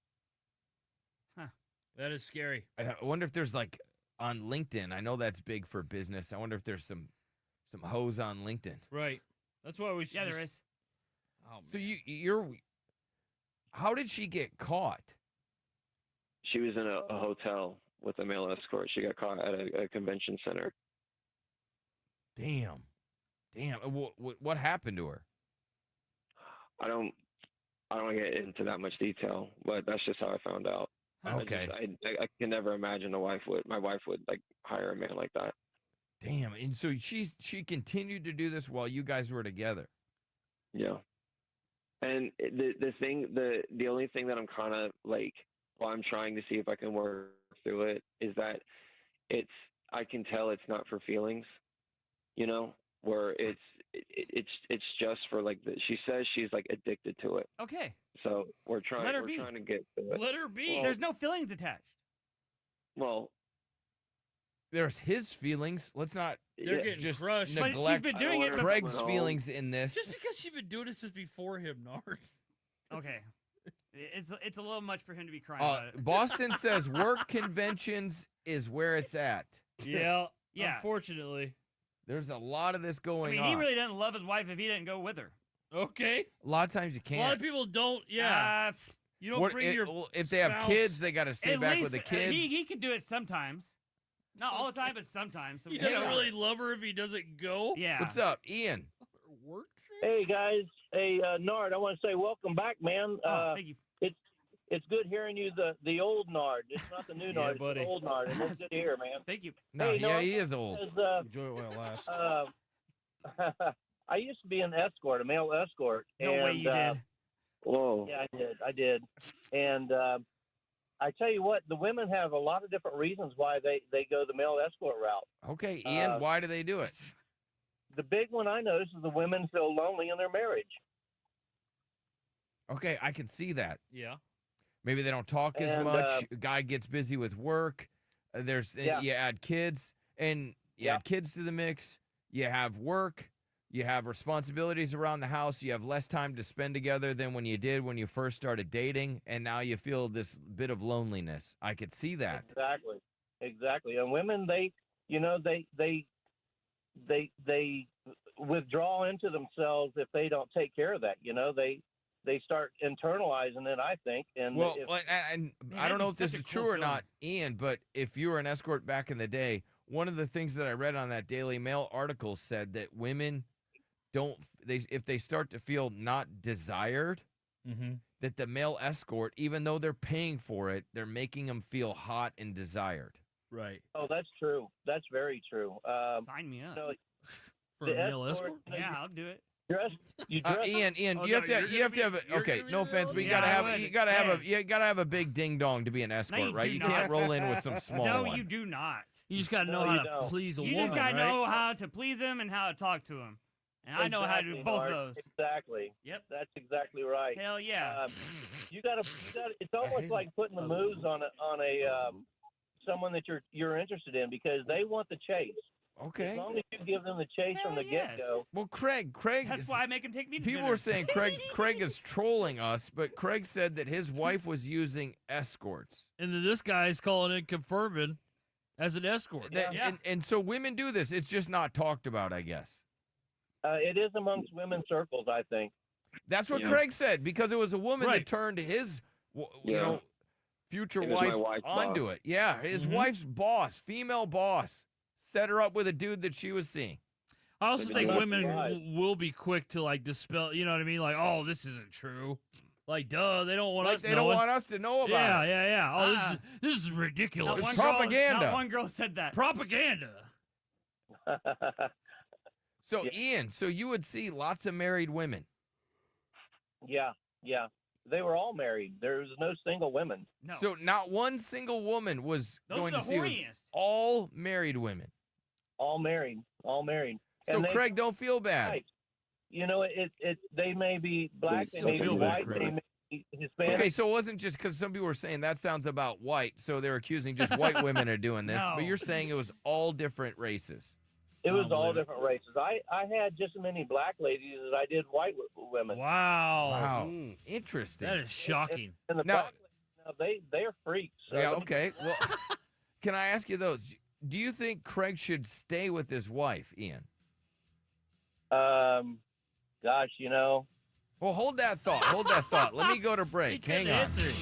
That is scary. I wonder if there's like on LinkedIn. I know that's big for business. I wonder if there's some hoes on LinkedIn. Right. That's why we should. Yeah, there is. Oh, So you're how did she get caught? She was in a hotel with a male escort. She got caught at a convention center. Damn. What happened to her? I don't get into that much detail, but that's just how I found out. Okay. I can never imagine my wife would like hire a man like that. Damn. And so she continued to do this while you guys were together. Yeah. And the only thing that I'm kind of like, while I'm trying to see if I can work through it, is that I can tell it's not for feelings, you know, where it's just for like she says she's like addicted to it. Okay. So we're trying Let her be. to get through it. Let her be. Well, There's no feelings attached. Well, There's his feelings. Let's not They're getting just crushed. But she's neglect been doing it. Craig's home. feelings in this. Just because she's been doing this since before him, Nard. Okay. It's a little much for him to be crying about it. Boston says work conventions is where it's at. Yeah. Yeah. Unfortunately. There's a lot of this I going mean, on. he really doesn't love his wife if he didn't go with her. Okay. A lot of times you A lot can't. of people don't. Yeah. You don't bring your. If they have spouse- kids, they got to stay At back least, with the kids. he could do it sometimes. Not all the time, but sometimes. He doesn't really love her if he doesn't go. Yeah. What's up, Ian? Hey guys, hey Nard, I want to say welcome back, man. Thank you. It's good hearing you, the old Nard. It's not the new Nard, buddy. it's the old Nard, and it's good to hear, man. Thank you. No, Hey, yeah, he is old. Enjoy it while it lasts. I used to be an escort, a male escort. No way you did. Whoa. Yeah, I did. And I tell you what, the women have a lot of different reasons why they go the male escort route. Okay, Ian, why do they do it? The big one I noticed is the women feel lonely in their marriage. Okay, I can see that. Yeah. Maybe they don't talk as And, much. Guy gets busy with work. You add kids, and you add kids to the mix. You have work. You have responsibilities around the house. You have less time to spend together than when you did when you first started dating, and now you feel this bit of loneliness. I could see that. Exactly. And women, they withdraw into themselves if they don't take care of that. They start internalizing it, I think. And Well, and I don't know if this is true or not, Ian, but if you were an escort back in the day, one of the things that I read on that Daily Mail article said that women if they start to feel not desired, that the male escort, even though they're paying for it, they're making them feel hot and desired. Right. Oh, that's true. That's very true. Sign me up. For a male escort? Yeah, I'll do it. Ian, you have to have okay. No offense, but you gotta have a big ding dong to be an escort, right? You can't roll in with some small No, one. you do not. You just gotta know how to please a woman. You just gotta right? know how to please him and how to talk to him. And I know how to do both Nard. those. Exactly. Yep. That's exactly right. Hell yeah. You gotta. It's almost like putting the moves on a someone that you're interested in because they want the chase. Okay. As long as you give them the chase from the get-go. Well, Craig. That's why I make him take me to People dinner. were saying Craig is trolling us, but Craig said that his wife was using escorts. And then this guy's calling in confirming as an escort. And so women do this. It's just not talked about, I guess. It is amongst women's circles, I think. That's what Craig said, because it was a woman that turned his, future It was my wife wife's onto boss. it. Yeah, his wife's boss, female boss, set her up with a dude that she was seeing. I also think women will be quick to like dispel. You know what I mean? Like, oh, this isn't true. Like, duh, they don't want us. They don't want us to know about it. Yeah. Oh, this is ridiculous. Not one propaganda. Not one girl said that. Propaganda. So, Ian, so you would see lots of married women. Yeah. They were all married. There was no single women. No. So not one single woman was going to see it. It was horniest. all married women. All married. So, And Craig, don't feel bad. Right. They may be black, they may be white, they may be Hispanic. Okay, so it wasn't just because some people were saying that sounds about white, so they're accusing just white women of doing this, No. but you're saying it was all different races. It was all different races. I had just as many black ladies as I did white women. Wow. Interesting. That is shocking. And the Now- black ladies, they're freaks. So Yeah, okay. Well, can I ask you those? Do you think Craig should stay with his wife, Ian? Gosh, Well, hold that thought. Let me go to break. He Hang can't on. answer.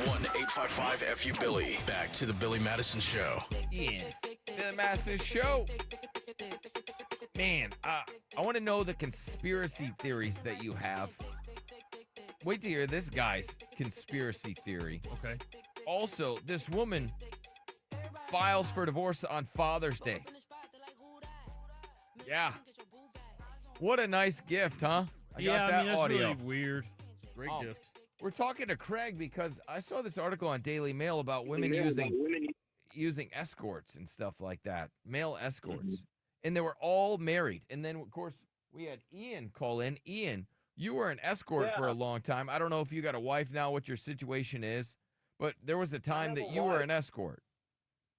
1-855-FU-BILLY. Back to the Billy Madison Show. Yeah, the Madison Show. Man, I want to know the conspiracy theories that you have. Wait to hear this guy's conspiracy theory. Okay. Also, this woman files for divorce on Father's Day. Yeah. What a nice gift, huh? I got that that's audio. really weird. Great gift. We're talking to Craig because I saw this article on Daily Mail about women using escorts and stuff like that, male escorts. And they were all married. And then, of course, we had Ian call in. Ian, you were an escort for a long time. I don't know if you got a wife now, what your situation is, but there was a time that you were an escort.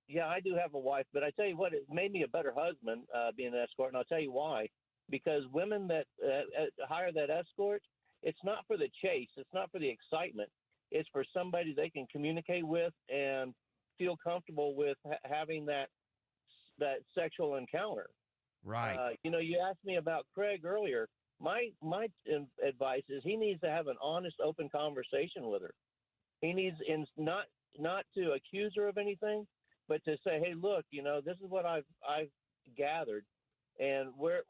Yeah, I do have a wife, but I tell you what, it made me a better husband being an escort, and I'll tell you why. Because women that hire that escort, it's not for the chase, it's not for the excitement, it's for somebody they can communicate with and feel comfortable with having that sexual encounter. Right. You asked me about Craig earlier. My advice is he needs to have an honest, open conversation with her. He needs not to accuse her of anything, but to say, hey, look, this is what I've gathered, and where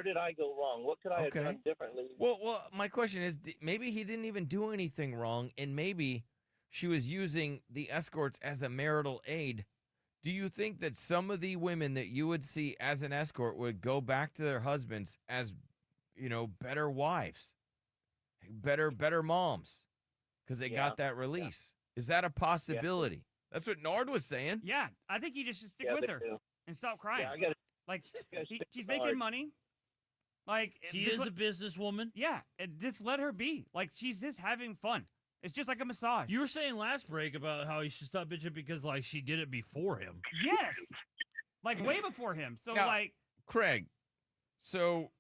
did I go wrong? What could I have done differently? Well, my question is, maybe he didn't even do anything wrong, and maybe she was using the escorts as a marital aid. Do you think that some of the women that you would see as an escort would go back to their husbands as, better wives, better moms, because they got that release? Yeah. Is that a possibility? Yeah. That's what Nard was saying. Yeah, I think you just should stick with her and stop crying. Yeah, she's making money. Like she is a businesswoman. Yeah, and just let her be. Like she's just having fun. It's just like a massage. You were saying last break about how he should stop bitching because she did it before him. Yes, like way before him. So now, Craig. So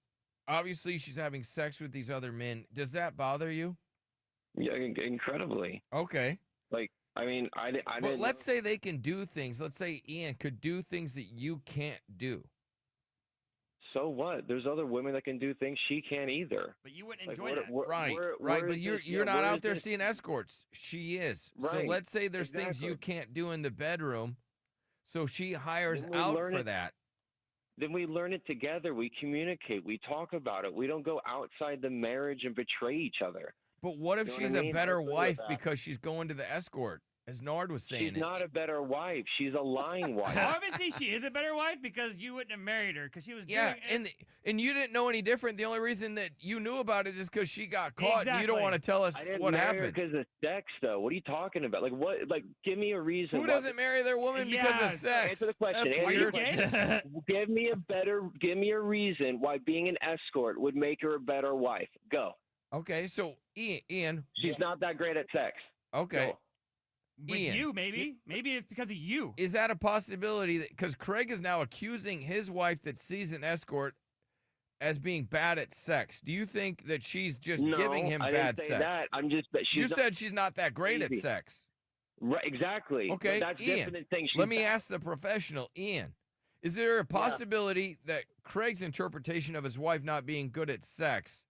obviously she's having sex with these other men. Does that bother you? Yeah, incredibly. Okay. But let's say they can do things. Let's say Ian could do things that you can't do. So what? There's other women that can do things she can't either. But you wouldn't enjoy that. Right. But you're not out there seeing escorts. She is. Right. So let's say there's things you can't do in the bedroom. So she hires out for that. Then we learn it together. We communicate. We talk about it. We don't go outside the marriage and betray each other. But what if she's a better wife because she's going to the escort, as Nard was saying? She's not a better wife. She's a lying wife. Obviously, she is a better wife because you wouldn't have married her because she was doing it. And you didn't know any different. The only reason that you knew about it is because she got caught. Exactly. And you don't want to tell us what happened. Because of sex, though. What are you talking about? Like what? Like, give me a reason. Who doesn't marry their woman because of sex? Answer the question. That's weird. Give me a reason why being an escort would make her a better wife. Go. Okay, so Ian, she's not that great at sex. Okay. With Ian, you, maybe it's because of you. Is that a possibility? Because Craig is now accusing his wife that sees an escort as being bad at sex. Do you think that she's just giving him bad sex? That. I'm just. You said she's not that great at sex. Right. Exactly. Okay. But that's Ian, different thing. Let me ask the professional, Ian. Is there a possibility that Craig's interpretation of his wife not being good at sex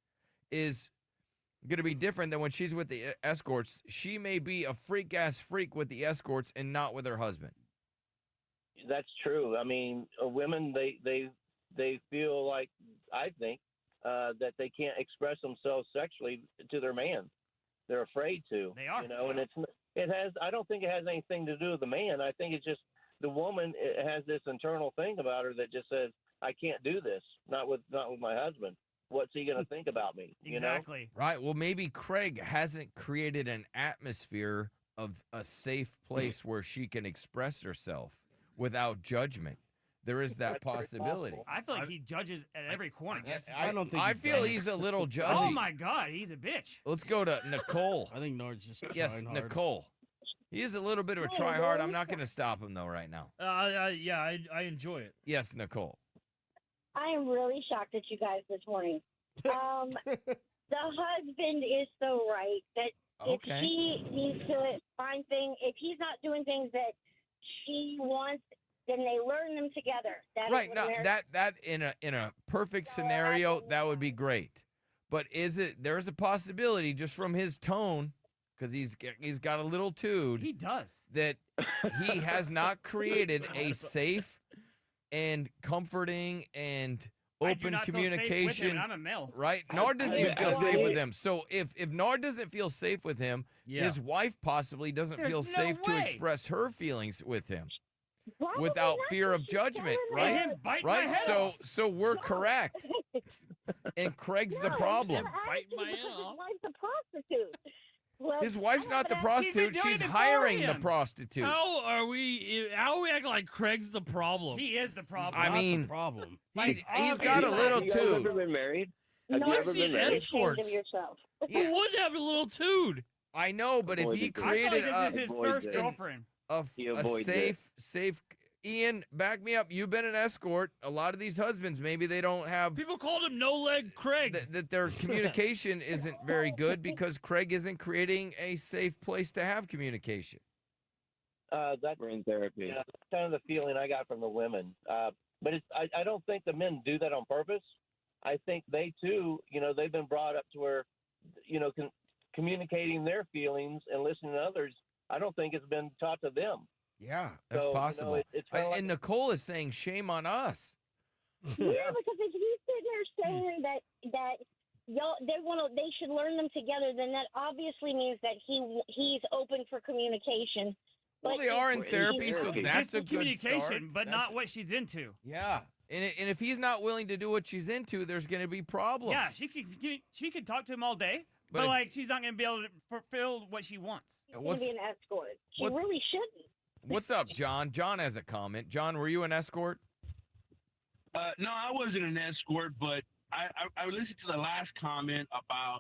is going to be different than when she's with the escorts? She may be a freak-ass freak with the escorts and not with her husband. That's true. I mean, women, they feel like, I think, that they can't express themselves sexually to their man. They're afraid to. They are. And I don't think it has anything to do with the man. I think it's just the woman has this internal thing about her that just says, I can't do this, not with my husband. What's he going to think about me? Exactly. Right. Well, maybe Craig hasn't created an atmosphere of a safe place where she can express herself without judgment. There is that possibility. I feel like he judges at every corner. I don't think. I feel he's a little judgy. Oh my God, he's a bitch. Let's go to Nicole. I think Nard's just yes, hard. Nicole. He is a little bit of a try hard. I'm not going to stop him though right now. I enjoy it. Yes, Nicole. I am really shocked at you guys this morning. The husband is so right that if he needs to find things, if he's not doing things that she wants, then they learn them together. Right. Now that in a perfect scenario, that would be great. But there's a possibility just from his tone because he's got a little dude. He does. That he has not created a safe and comforting and I do open not feel safe with him, communication. and I'm a male. Right? Nard doesn't even feel safe with him. So if Nard doesn't feel safe with him, his wife possibly doesn't There's feel no safe to way. express her feelings with him. Probably Without not fear that of she's judgment, telling right? her. Bite my Right? head So off. so we're correct. And Craig's the problem. Bite my Because head his off. wife's a prostitute. Well, His wife's not the She's been prostitute. doing She's it for hiring the him. prostitutes. How are we acting like Craig's the problem? He is the problem. I Not the mean, problem. he's Like, got a obviously. little Have you guys ever too. been married? Have No, you I've ever seen been married? escorts. Ashamed of yourself. Yeah, Who wouldn't have a little dude? I know, but if Avoid he it. I feel created like this is his Avoid first it. girlfriend. He a avoids safe. Ian, back me up. You've been an escort. A lot of these husbands, maybe they don't have People called him No Leg Craig. that their communication isn't very good because Craig isn't creating a safe place to have communication. That's We're in therapy. that's kind of the feeling I got from the women. But I don't think the men do that on purpose. I think they too, they've been brought up to where, communicating their feelings and listening to others. I don't think it's been taught to them. Yeah, that's So, possible. it's kinda like- And Nicole is saying shame on us. Yeah, because if he's sitting there saying that y'all they should learn them together, then that obviously means that he's open for communication. Well, But they are in if- therapy, so therapy. that's Just a good communication, start. but That's- not what she's into. Yeah, and if he's not willing to do what she's into, there's going to be problems. Yeah, she could talk to him all day, But but if- like she's not gonna be able to fulfill what she wants. She's going What's- to be an escort. She what's- really shouldn't. What's up, John? John has a comment. John, were you an escort? No, I wasn't an escort, but I listened to the last comment about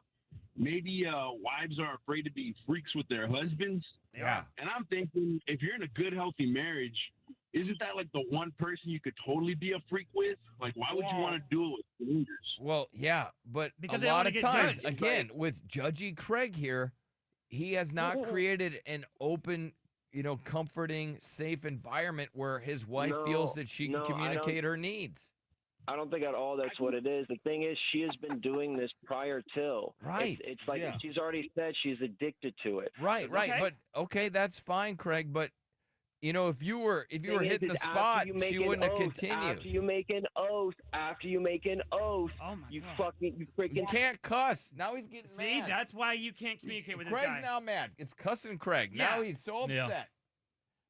maybe wives are afraid to be freaks with their husbands. Yeah. And I'm thinking, if you're in a good, healthy marriage, isn't that like the one person you could totally be a freak with? Like, why would you want to do it with strangers? Well, yeah, but Because a they don't lot wanna of get times, judged. again, with Judgy Craig here, he has not created an open, comforting, safe environment where his wife feels that she can I don't- communicate her needs. I don't think at all that's what it is. The thing is, she has been doing this prior to. Right. It's like Yeah. she's already said she's addicted to it. Right, right. Okay. But okay, that's fine, Craig. But if you were Thing hitting is, the after spot, you make she an wouldn't have oath, continued. After you make an oath, Oh my you god. freaking. You can't cuss. Now he's getting See, mad. that's why you can't communicate with this Craig's guy. now mad. It's cussing Craig. Yeah. Now he's so Yeah. upset.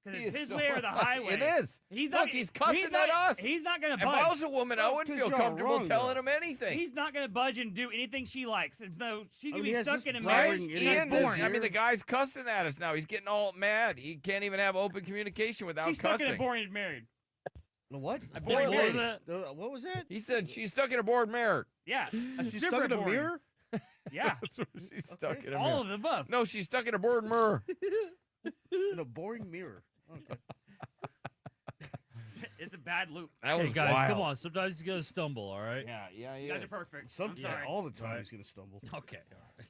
Because He it's is his so- way or the highway. It is. He's Look, not, he's cussing not, at us. He's not gonna If budge. I was a woman, I Well, wouldn't 'cause feel y'all comfortable wrong, telling though. him anything. He's not gonna budge and do anything she likes. And so she's I gonna mean, be has stuck this in a blabbering marriage. idiot Ian, been I mean, here? the guy's cussing at us now. He's getting all mad. He can't even have open communication without She's stuck cussing. in a boring married. The what? A Boy, boring lady. married. What was that? He said she's stuck in a board mirror. Yeah. She's stuck in a boring. mirror? Yeah. That's what she's stuck in a All mirror. of the above. No, she's stuck in a board mirror. In a boring mirror. Okay. It's a bad loop. That Hey, was guys, wild. come on. Sometimes you gotta stumble, all right? Yeah, You guys are perfect. I'm Yeah, sorry. all the time he's gonna stumble. Okay. All right.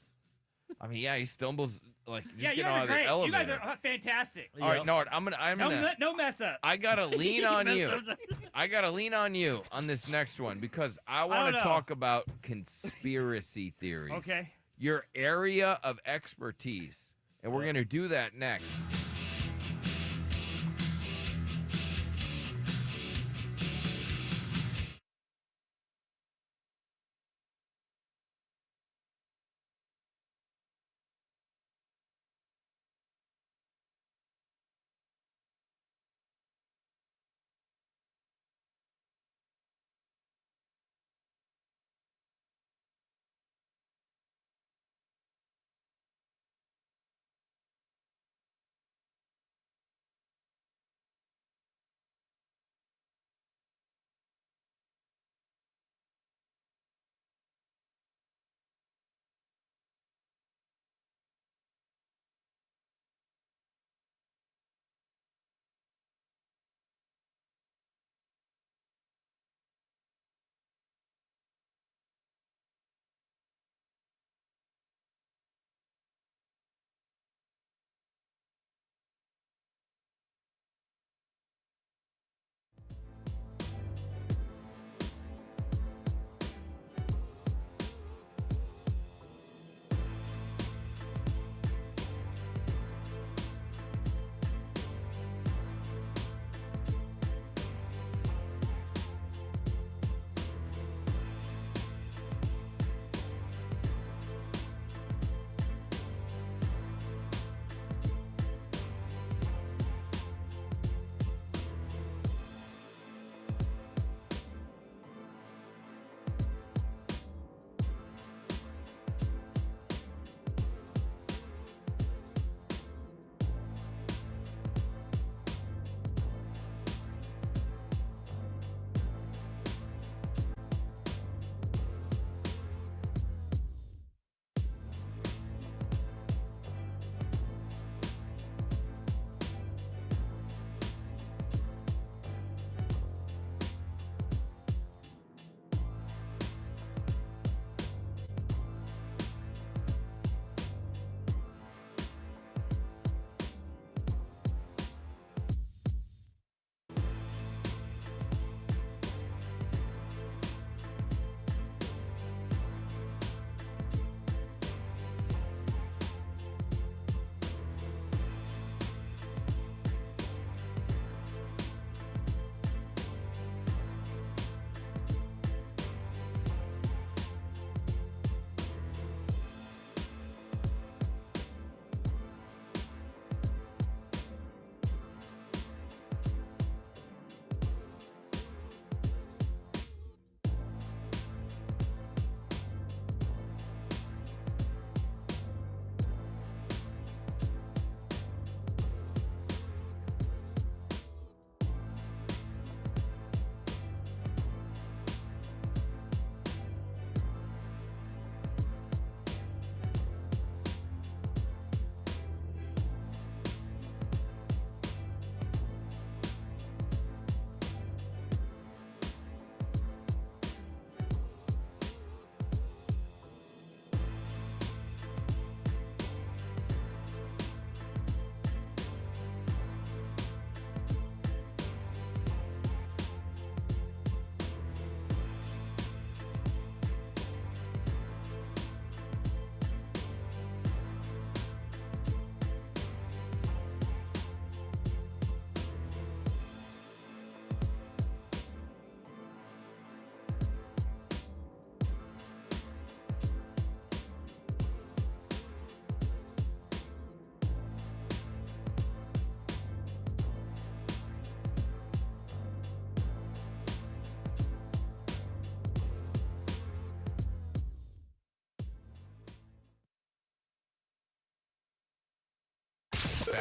I mean, yeah, he stumbles like just Yeah, you getting guys out are of the great. You elevator. guys are fantastic. All right, Nard, I'm gonna. No mess up. I gotta lean on Messed you. up. I gotta lean on you on this next one because I want don't to know. talk about conspiracy theories. Okay. Your area of expertise, and we're gonna do that next.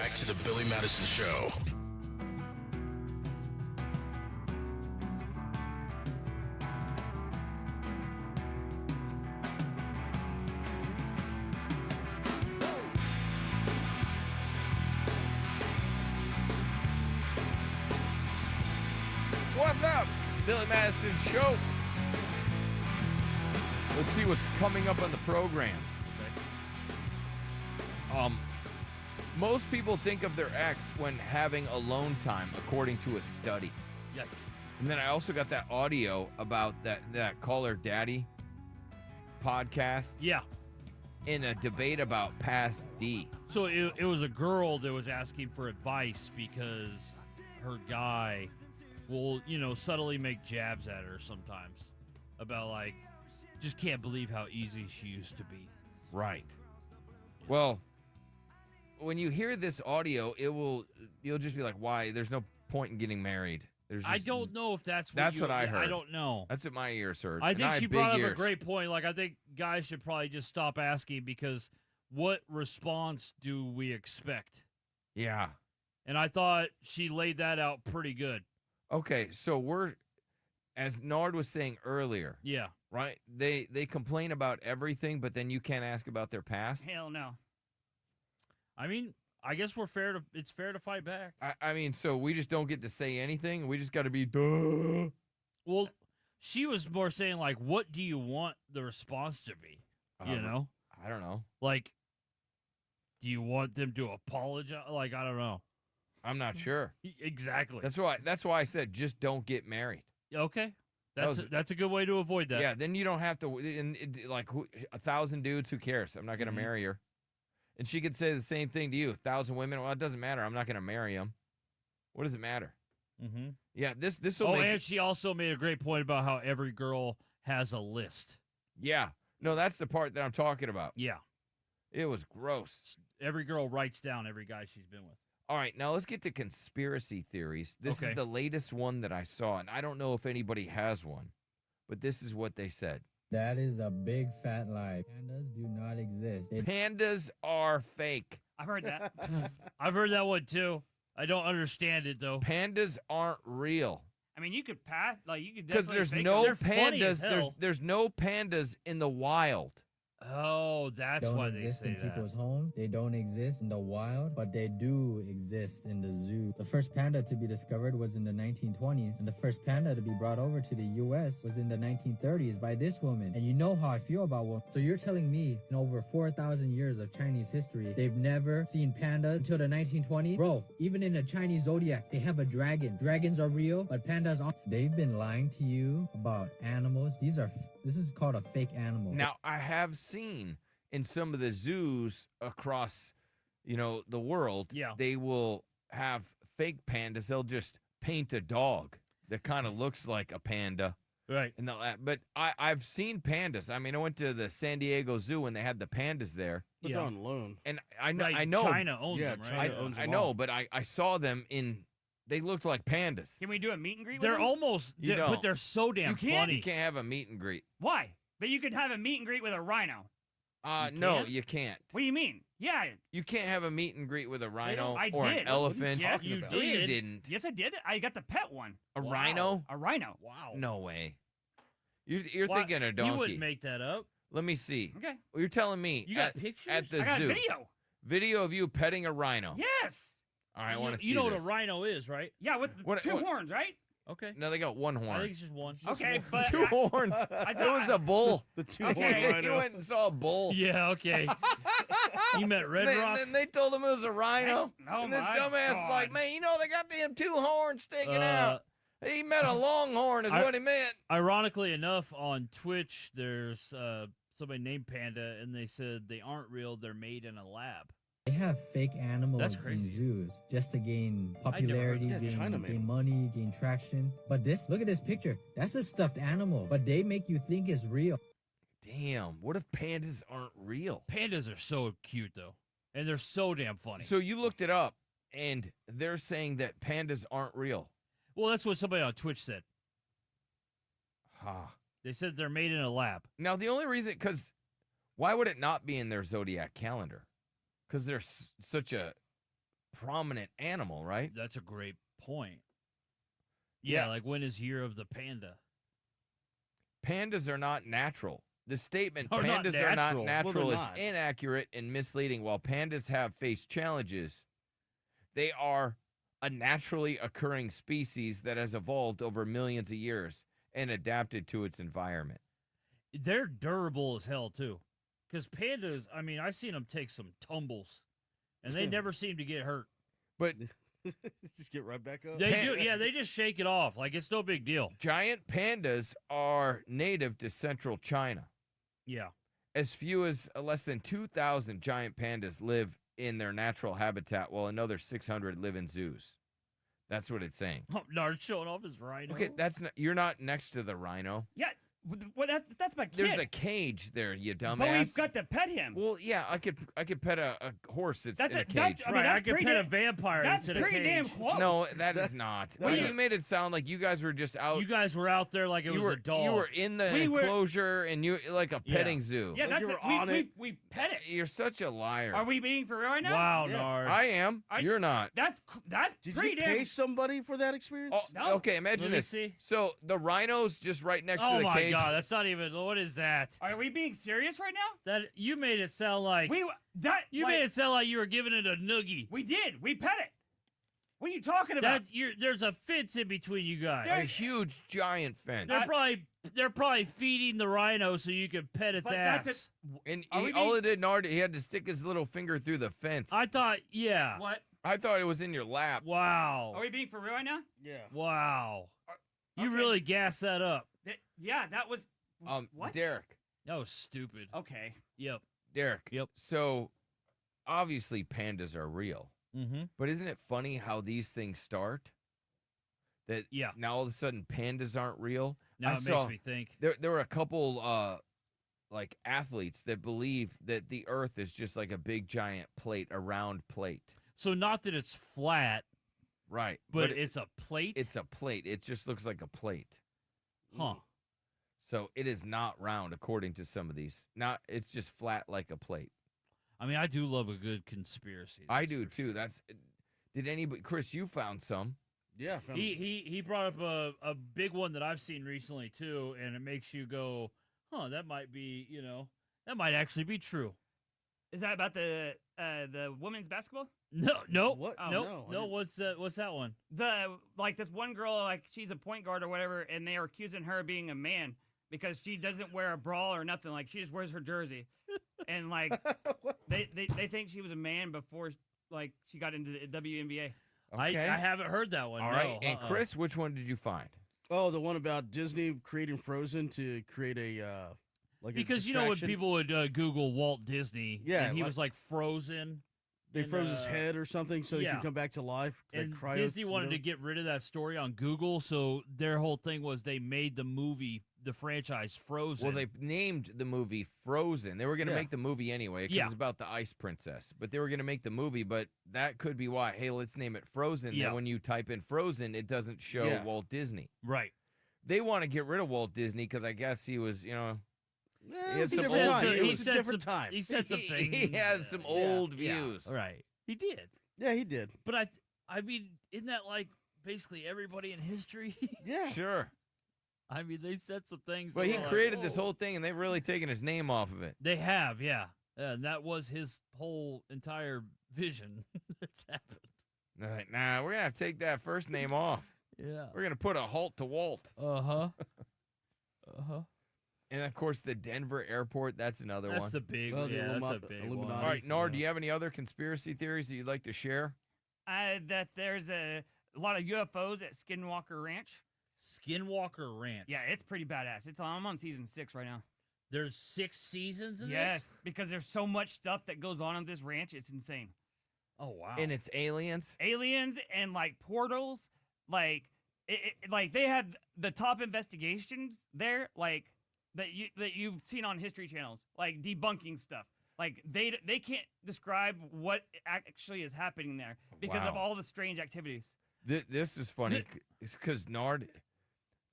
Back to the Billy Madison Show. What's up? Billy Madison Show. Let's see what's coming up on the program. Most people think of their ex when having alone time, according to a study. Yikes. And then I also got that audio about that Call Her Daddy podcast. Yeah. In a debate about past D. So it was a girl that was asking for advice because her guy will, subtly make jabs at her sometimes about, like, just can't believe how easy she used to be. Right. Well, when you hear this audio, you'll just be like, why? There's no point in getting married. I don't know if that's what I heard. I don't know. That's what my ears heard. I And think have she big brought up ears. a great point. Like, I think guys should probably just stop asking because what response do we expect? Yeah. And I thought she laid that out pretty good. Okay, so as Nard was saying earlier. Yeah. Right? They complain about everything, but then you can't ask about their past. Hell no. I mean, I guess it's fair to fight back. I mean, so we just don't get to say anything. We just got to be duh. Well, she was more saying, like, what do you want the response to be? You know? I don't know. Like, do you want them to apologize? Like, I don't know. I'm not sure. Exactly. That's why I said just don't get married. Okay. That's a good way to avoid that. Yeah, then you don't have to, like, 1,000 dudes, who cares? I'm not going to marry her. And she could say the same thing to you. 1,000 women, well, it doesn't matter. I'm not going to marry them. What does it matter? Mm-hmm. Yeah, this will make and she also made a great point about how every girl has a list. Yeah. No, that's the part that I'm talking about. Yeah. It was gross. Every girl writes down every guy she's been with. All right, now let's get to conspiracy theories. This is the latest one that I saw, and I don't know if anybody has one, but this is what they said. That is a big fat lie. Pandas do not exist. Pandas are fake. I've heard that. I've heard that one too. I don't understand it though. Pandas aren't real. I mean, you could pass, like, you could Because definitely there's no fake them. pandas. There's no pandas in the wild. Oh, that's Don't why they exist say in that. people's homes. They don't exist in the wild, but they do exist in the zoo. The first panda to be discovered was in the 1920s, and the first panda to be brought over to the U.S. was in the 1930s by this woman. And you know how I feel about women. So you're telling me in over 4,000 years of Chinese history, they've never seen panda until the 1920s? Bro, even in the Chinese zodiac, they have a dragon. Dragons are real, but pandas aren't. They've been lying to you about animals. This is called a fake animal. Now, I have seen in some of the zoos across, the world, they will have fake pandas. They'll just paint a dog that kind of looks like a panda. Right. And but I've seen pandas. I mean, I went to the San Diego Zoo and they had the pandas there. But they're on loan. And I know, Right, I know. China owns them, right? China owns I them know, all. but I saw them they looked like pandas. Can we do a meet and greet with They're them? almost, You but don't. they're so damn You can't? funny. You can't have a meet and greet. Why? But you could have a meet and greet with a rhino. No, can't? you can't. What do you mean? Yeah. You can't have a meet and greet with a rhino I or did. an elephant. Yes, you No, you did. didn't. Yes, I did. I got the pet one. A rhino? A rhino. Wow. No way. You're Why- thinking a You donkey. wouldn't make that up. Let me see. Okay. Well, you're telling me You got at, pictures? at the I got zoo. a video. Video of you petting a rhino. Yes. All right, I want to see You know this. what a rhino is, right? Yeah, with the two horns, right? Okay. No, they got one I horn. think it's just one. Okay, but Two horns. It was a bull. The two Okay. horn rhino. You went and saw a bull. Yeah, okay. You met Red Then, Rock? then they told him it was a rhino. Oh and this my dumbass God. like, man, they got them two horns sticking out. He meant a longhorn is I- what he meant. Ironically enough, on Twitch, there's somebody named Panda, and they said they aren't real. They're made in a lab. They have fake animals That's in crazy. zoos just to gain I never heard popularity, that. Yeah, China made gain 'em. money, gain traction. But look at this picture. That's a stuffed animal, but they make you think it's real. Damn, what if pandas aren't real? Pandas are so cute, though, and they're so damn funny. So you looked it up, and they're saying that pandas aren't real. Well, that's what somebody on Twitch said. Huh. They said they're made in a lab. Now, the only reason, because why would it not be in their zodiac calendar? Because they're such a prominent animal, right? That's a great point. Yeah, like when is Year of the Panda? Pandas are not natural. The statement Are not pandas are not natural. natural they're is not. inaccurate and misleading. While pandas have faced challenges, they are a naturally occurring species that has evolved over millions of years and adapted to its environment. They're durable as hell too, because pandas. I mean, I've seen them take some tumbles, and they never seem to get hurt. But Just get right back up. They do, yeah. They just shake it off like it's no big deal. giant pandas are native to central China. Yeah. As few as less than 2,000 giant pandas live in their natural habitat, while another 600 live in zoos. That's what it's saying. Oh, Nard showing off his rhino. Okay, you're not next to the rhino. Yeah, well, that's my kid. There's a cage there, you dumbass. But we've got to pet him. Well, yeah, I could pet a horse that's in a cage. I could pet a vampire That's that's in a pretty cage. damn close. No, that is not. Well, you made it sound like you guys were just out. You guys were out there like it was a dog. You were in the enclosure and you like a petting zoo. Yeah, that's it. We pet it. You're such a liar. Are we being for real right now? Wow, Nard. I am. You're not. That's Did pretty you damn. pay somebody for that experience? Oh, No. okay, imagine Let me this. see. So the rhino's just right next to Oh the my cage. god, that's not even. What is that? Are we being serious right now? That you made it sound like you made it sound like you were giving it a noogie. We did. We pet it. What are you talking about? There's a fence in between you guys. A huge giant fence. They're probably feeding the rhino so you can pet its ass. And Are we all it did, Nard, he had to stick his little finger through the fence. I thought, yeah. What? I thought it was in your lap. Wow. Are we being for real right now? Yeah. Wow. You Okay. really gassed that up. Yeah, that was. What? Derek. That was stupid. Okay. Yep. Derek. Yep. So obviously pandas are real. Mm-hmm. But isn't it funny how these things start? That now all of a sudden pandas aren't real. Now it makes me think. There were a couple like athletes that believe that the Earth is just like a big giant plate, a round plate. So not that it's flat, right? But it's a plate. It's a plate. It just looks like a plate. Huh. So it is not round, according to some of these. It's just flat like a plate. I mean, I do love a good conspiracy. I do too. Did anybody, Chris? You found some? Yeah. He brought up a big one that I've seen recently too, and it makes you go, huh? That might be, that might actually be true. Is that about the women's basketball? No. What? No. What's that one? This one girl, she's a point guard or whatever, and they are accusing her of being a man because she doesn't wear a bra or nothing. Like she just wears her jersey, and they think she was a man before she got into the WNBA. Okay. I haven't heard that one. All no. right. And Chris, which one did you find? Oh, the one about Disney creating Frozen to create a because a when people would Google Walt Disney, and he was frozen. They froze his head or something so he could come back to life. And Disney wanted to get rid of that story on Google, so their whole thing was they made the franchise Frozen. Well, they named the movie Frozen. They were going to make the movie anyway because it's about the ice princess. But they were going to make the movie, but that could be why. Hey, let's name it Frozen. Yeah. Then when you type in Frozen, it doesn't show Walt Disney. Right. They want to get rid of Walt Disney because I guess he was, he had some some old It views. was a different time. He said some things. He had some old views. Right. He did. Yeah, he did. But I mean, isn't that like basically everybody in history? Yeah. Sure. I mean, they said some things. But he created this whole thing, and they've really taken his name off of it. They have, yeah. And that was his whole entire vision that's happened. Nah, we're going to have to take that first name off. Yeah. We're going to put a halt to Walt. Uh-huh. And, of course, the Denver airport, that's another one. That's the big one. Yeah, that's a big one. All right, Nard, do you have any other conspiracy theories that you'd like to share? That there's a lot of UFOs at Skinwalker Ranch. Skinwalker Ranch. Yeah, it's pretty badass. I'm on season 6 right now. There's 6 seasons in this? Yes, because there's so much stuff that goes on this ranch. It's insane. Oh, wow. And it's aliens? Aliens and, portals. They had the top investigations there, that you've seen on History Channels, debunking stuff. They can't describe what actually is happening there because of all the strange activities. This is funny. It's because Nard,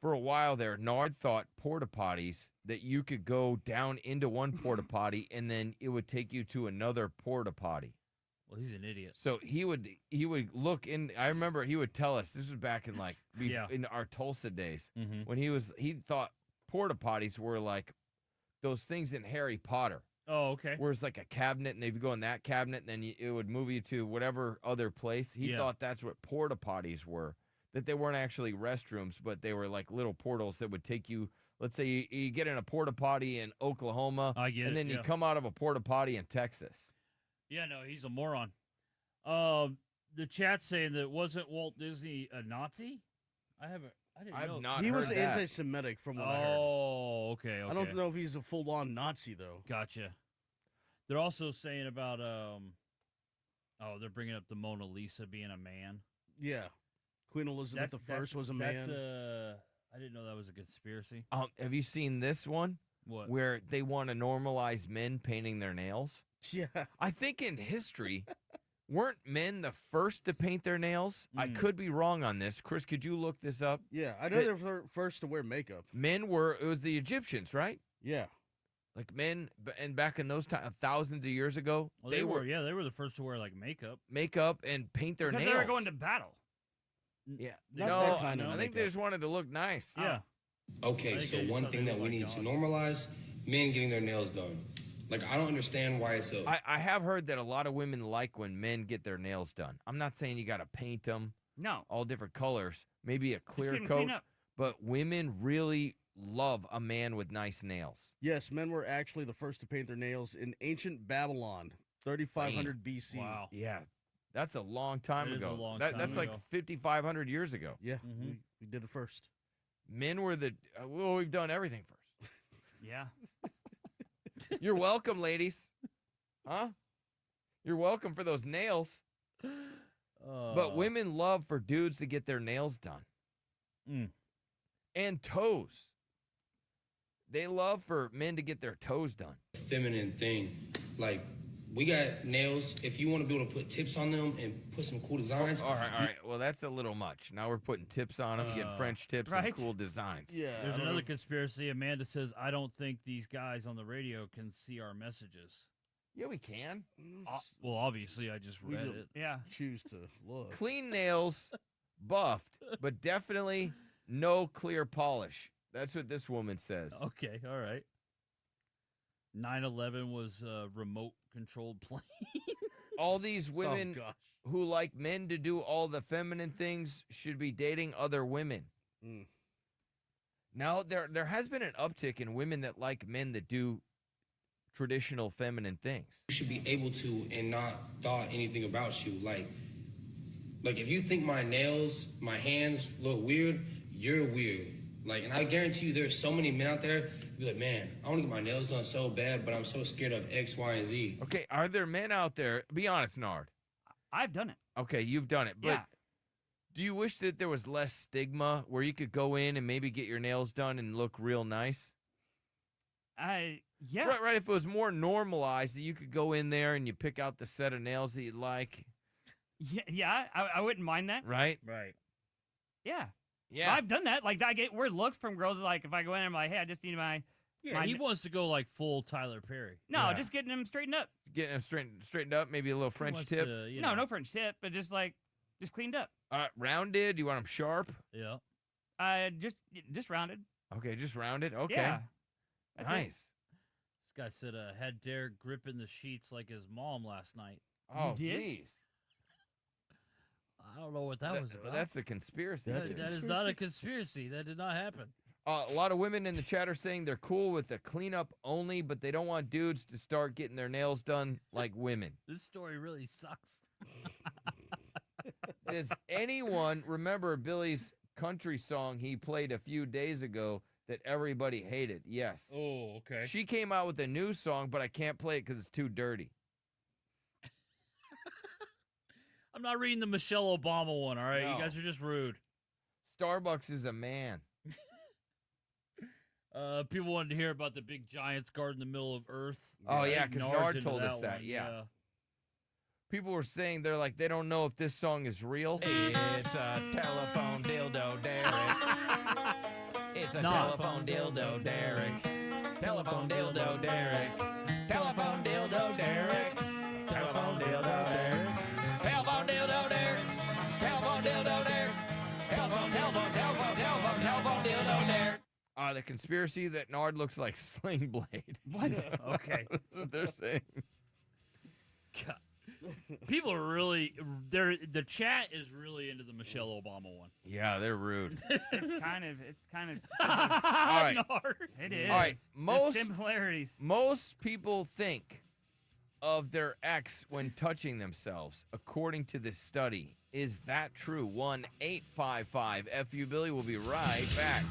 for a while there, Nard thought porta potties that you could go down into one porta potty and then it would take you to another porta potty. Well, he's an idiot. So he would look in. I remember he would tell us, this was back in like Yeah. in our Tulsa days, Mhm. when he thought porta potties were like those things in Harry Potter. Oh, okay. Where it's like a cabinet, and they'd go in that cabinet, and then it would move you to whatever other place. He Yeah. thought that's what porta potties were. That they weren't actually restrooms, but they were like little portals that would take you. Let's say you get in a porta potty in Oklahoma, I get and it, then you yeah. come out of a porta potty in Texas. Yeah, no, he's a moron. The chat's saying that wasn't Walt Disney a Nazi? I didn't know. He was anti-Semitic from what I heard. Oh, okay. I don't know if he's a full-on Nazi though. Gotcha. They're also saying about they're bringing up the Mona Lisa being a man. Yeah, Queen Elizabeth I was a man. I didn't know that was a conspiracy. Have you seen this one? What? Where they want to normalize men painting their nails? Yeah. I think in history, weren't men the first to paint their nails? I could be wrong on this. Chris, could you look this up? Yeah, I know they're first to wear makeup. Men were, it was the Egyptians, right? Yeah. Like men, and back in those times, thousands of years ago, Well, they were the first to wear like makeup and paint their Because nails. they were going to battle. Yeah. Not No, that kind of I think they just wanted to look nice. Yeah. Okay, so one thing that we need to normalize, men getting their nails done. Like, I don't understand why it's so. I have heard that a lot of women like when men get their nails done. I'm not saying you got to paint them. No. All different colors. Maybe a clear get 'em coat. cleaned up. But women really love a man with nice nails. Yes, men were actually the first to paint their nails in ancient Babylon, 3500 BC. Wow. Yeah. That's a long time That is ago. a long that's time like ago. 5,500 years ago. Yeah, we did it first. Men were we've done everything first. Yeah. You're welcome, ladies. Huh? You're welcome for those nails. But women love for dudes to get their nails done. And toes. They love for men to get their toes done. Feminine thing. Like, we got nails. If you want to be able to put tips on them and put some cool designs. All right. Well, that's a little much. Now we're putting tips on them, getting French tips and right? cool designs. Yeah. There's another conspiracy. Amanda says, I don't think these guys on the radio can see our messages. Yeah, we can. Well, obviously, I just read it. Yeah. Choose to look. Clean nails, buffed, but definitely no clear polish. That's what this woman says. Okay, all right. 9/11 was a remote-controlled plane. All these women gosh. who like men to do all the feminine things should be dating other women. Now, there has been an uptick in women that like men that do traditional feminine things. You should be able to and not thought anything about you. Like if you think my nails, my hands look weird, you're weird. Like, and I guarantee you there's so many men out there be like, man, I want to get my nails done so bad, but I'm so scared of X, Y, and Z. Okay, are there men out there? Be honest, Nard. I've done it. Okay, you've done it, but Yeah. do you wish that there was less stigma where you could go in and maybe get your nails done and look real nice? Yeah. Right. If it was more normalized, that you could go in there and you pick out the set of nails that you'd like. Yeah. I wouldn't mind that. Right. Yeah. Yeah. I've done that. Like, I get weird looks from girls. Like, if I go in, I'm like, hey, I just need my. Yeah, he wants to go like full Tyler Perry. No, Yeah. just getting them straightened up. Getting them straightened up, maybe a little French wants tip. to, you No, know. no French tip, but just cleaned up. Rounded. You want them sharp? Yeah. Just rounded. Okay, just rounded. Okay. Yeah. That's it. Nice. This guy said had Derek gripping the sheets like his mom last night. Oh, You did? jeez. I don't know what that was about. That's a conspiracy. That is not a conspiracy. That did not happen. A lot of women in the chat are saying they're cool with the cleanup only, but they don't want dudes to start getting their nails done like women. This story really sucks. Does anyone remember Billy's country song he played a few days ago that everybody hated? Yes. Oh, okay. She came out with a new song, but I can't play it because it's too dirty. I'm not reading the Michelle Obama one, all right? No. You guys are just rude. Starbucks is a man. People wanted to hear about the big Giants guard in the middle of Earth. Oh, yeah, because Nard's Nard into told us that. one, Yeah. People were saying they don't know if this song is real. It's a telephone dildo, Derek. It's a telephone dildo, Derek. Telephone dildo, Derek. Telephone dildo, Derek. Telephone dildo, Derek. the conspiracy that Nard looks like Sling Blade. What? Okay. That's what they're saying. God. People are really the chat is really into the Michelle Obama one. Yeah, they're rude. It's kind of All right. It is. All right. The similarities. Most people think of their ex when touching themselves, according to this study. Is that true? 1-855 FU Billy. We'll be right back.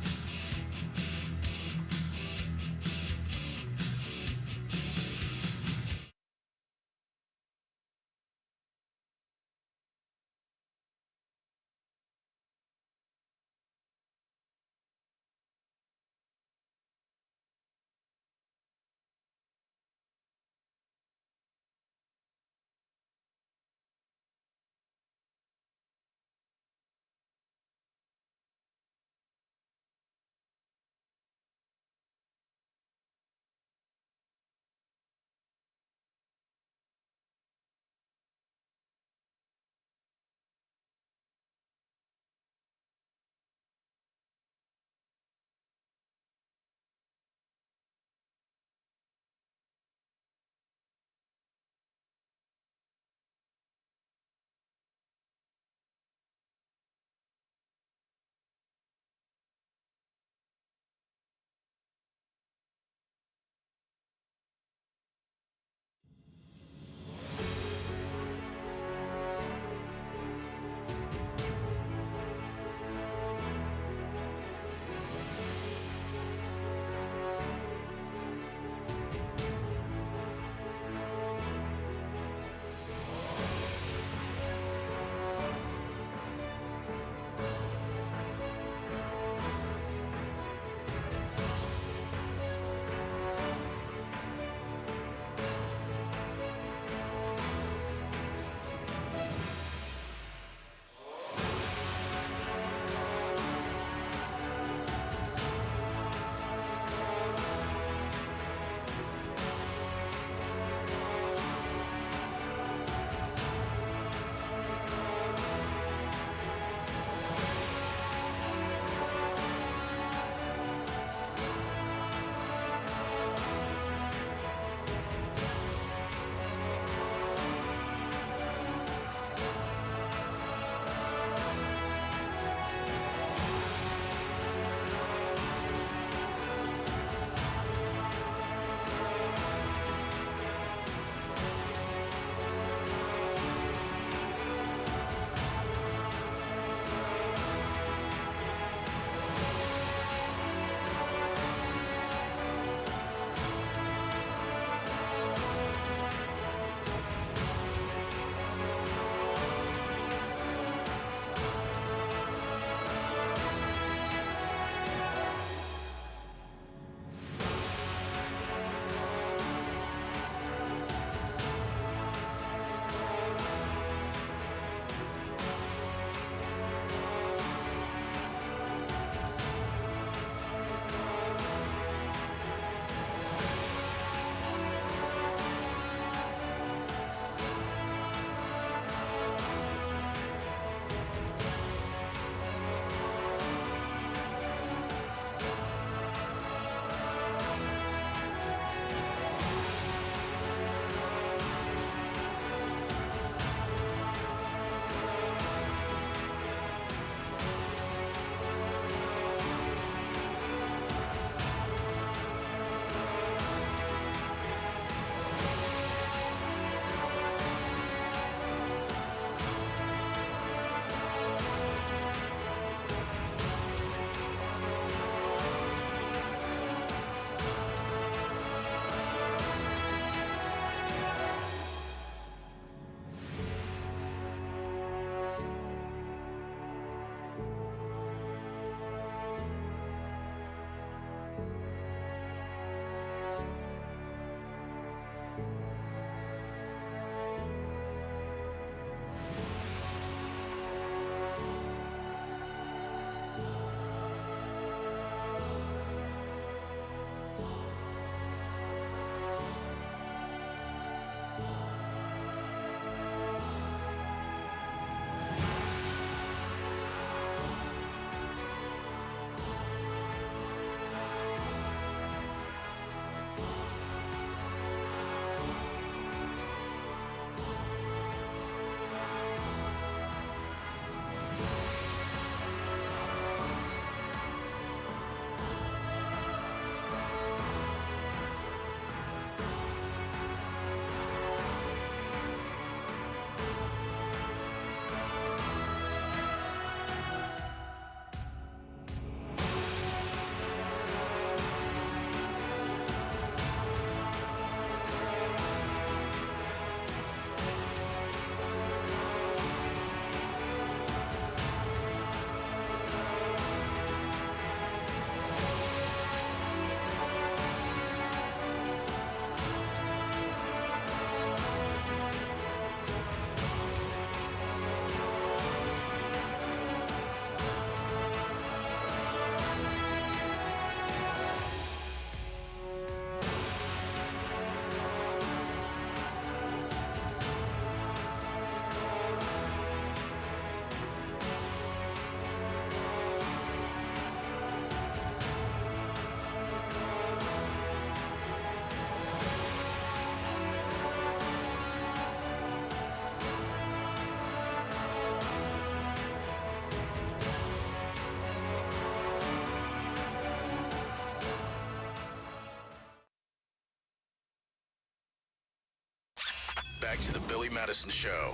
Back to the Billy Madison Show.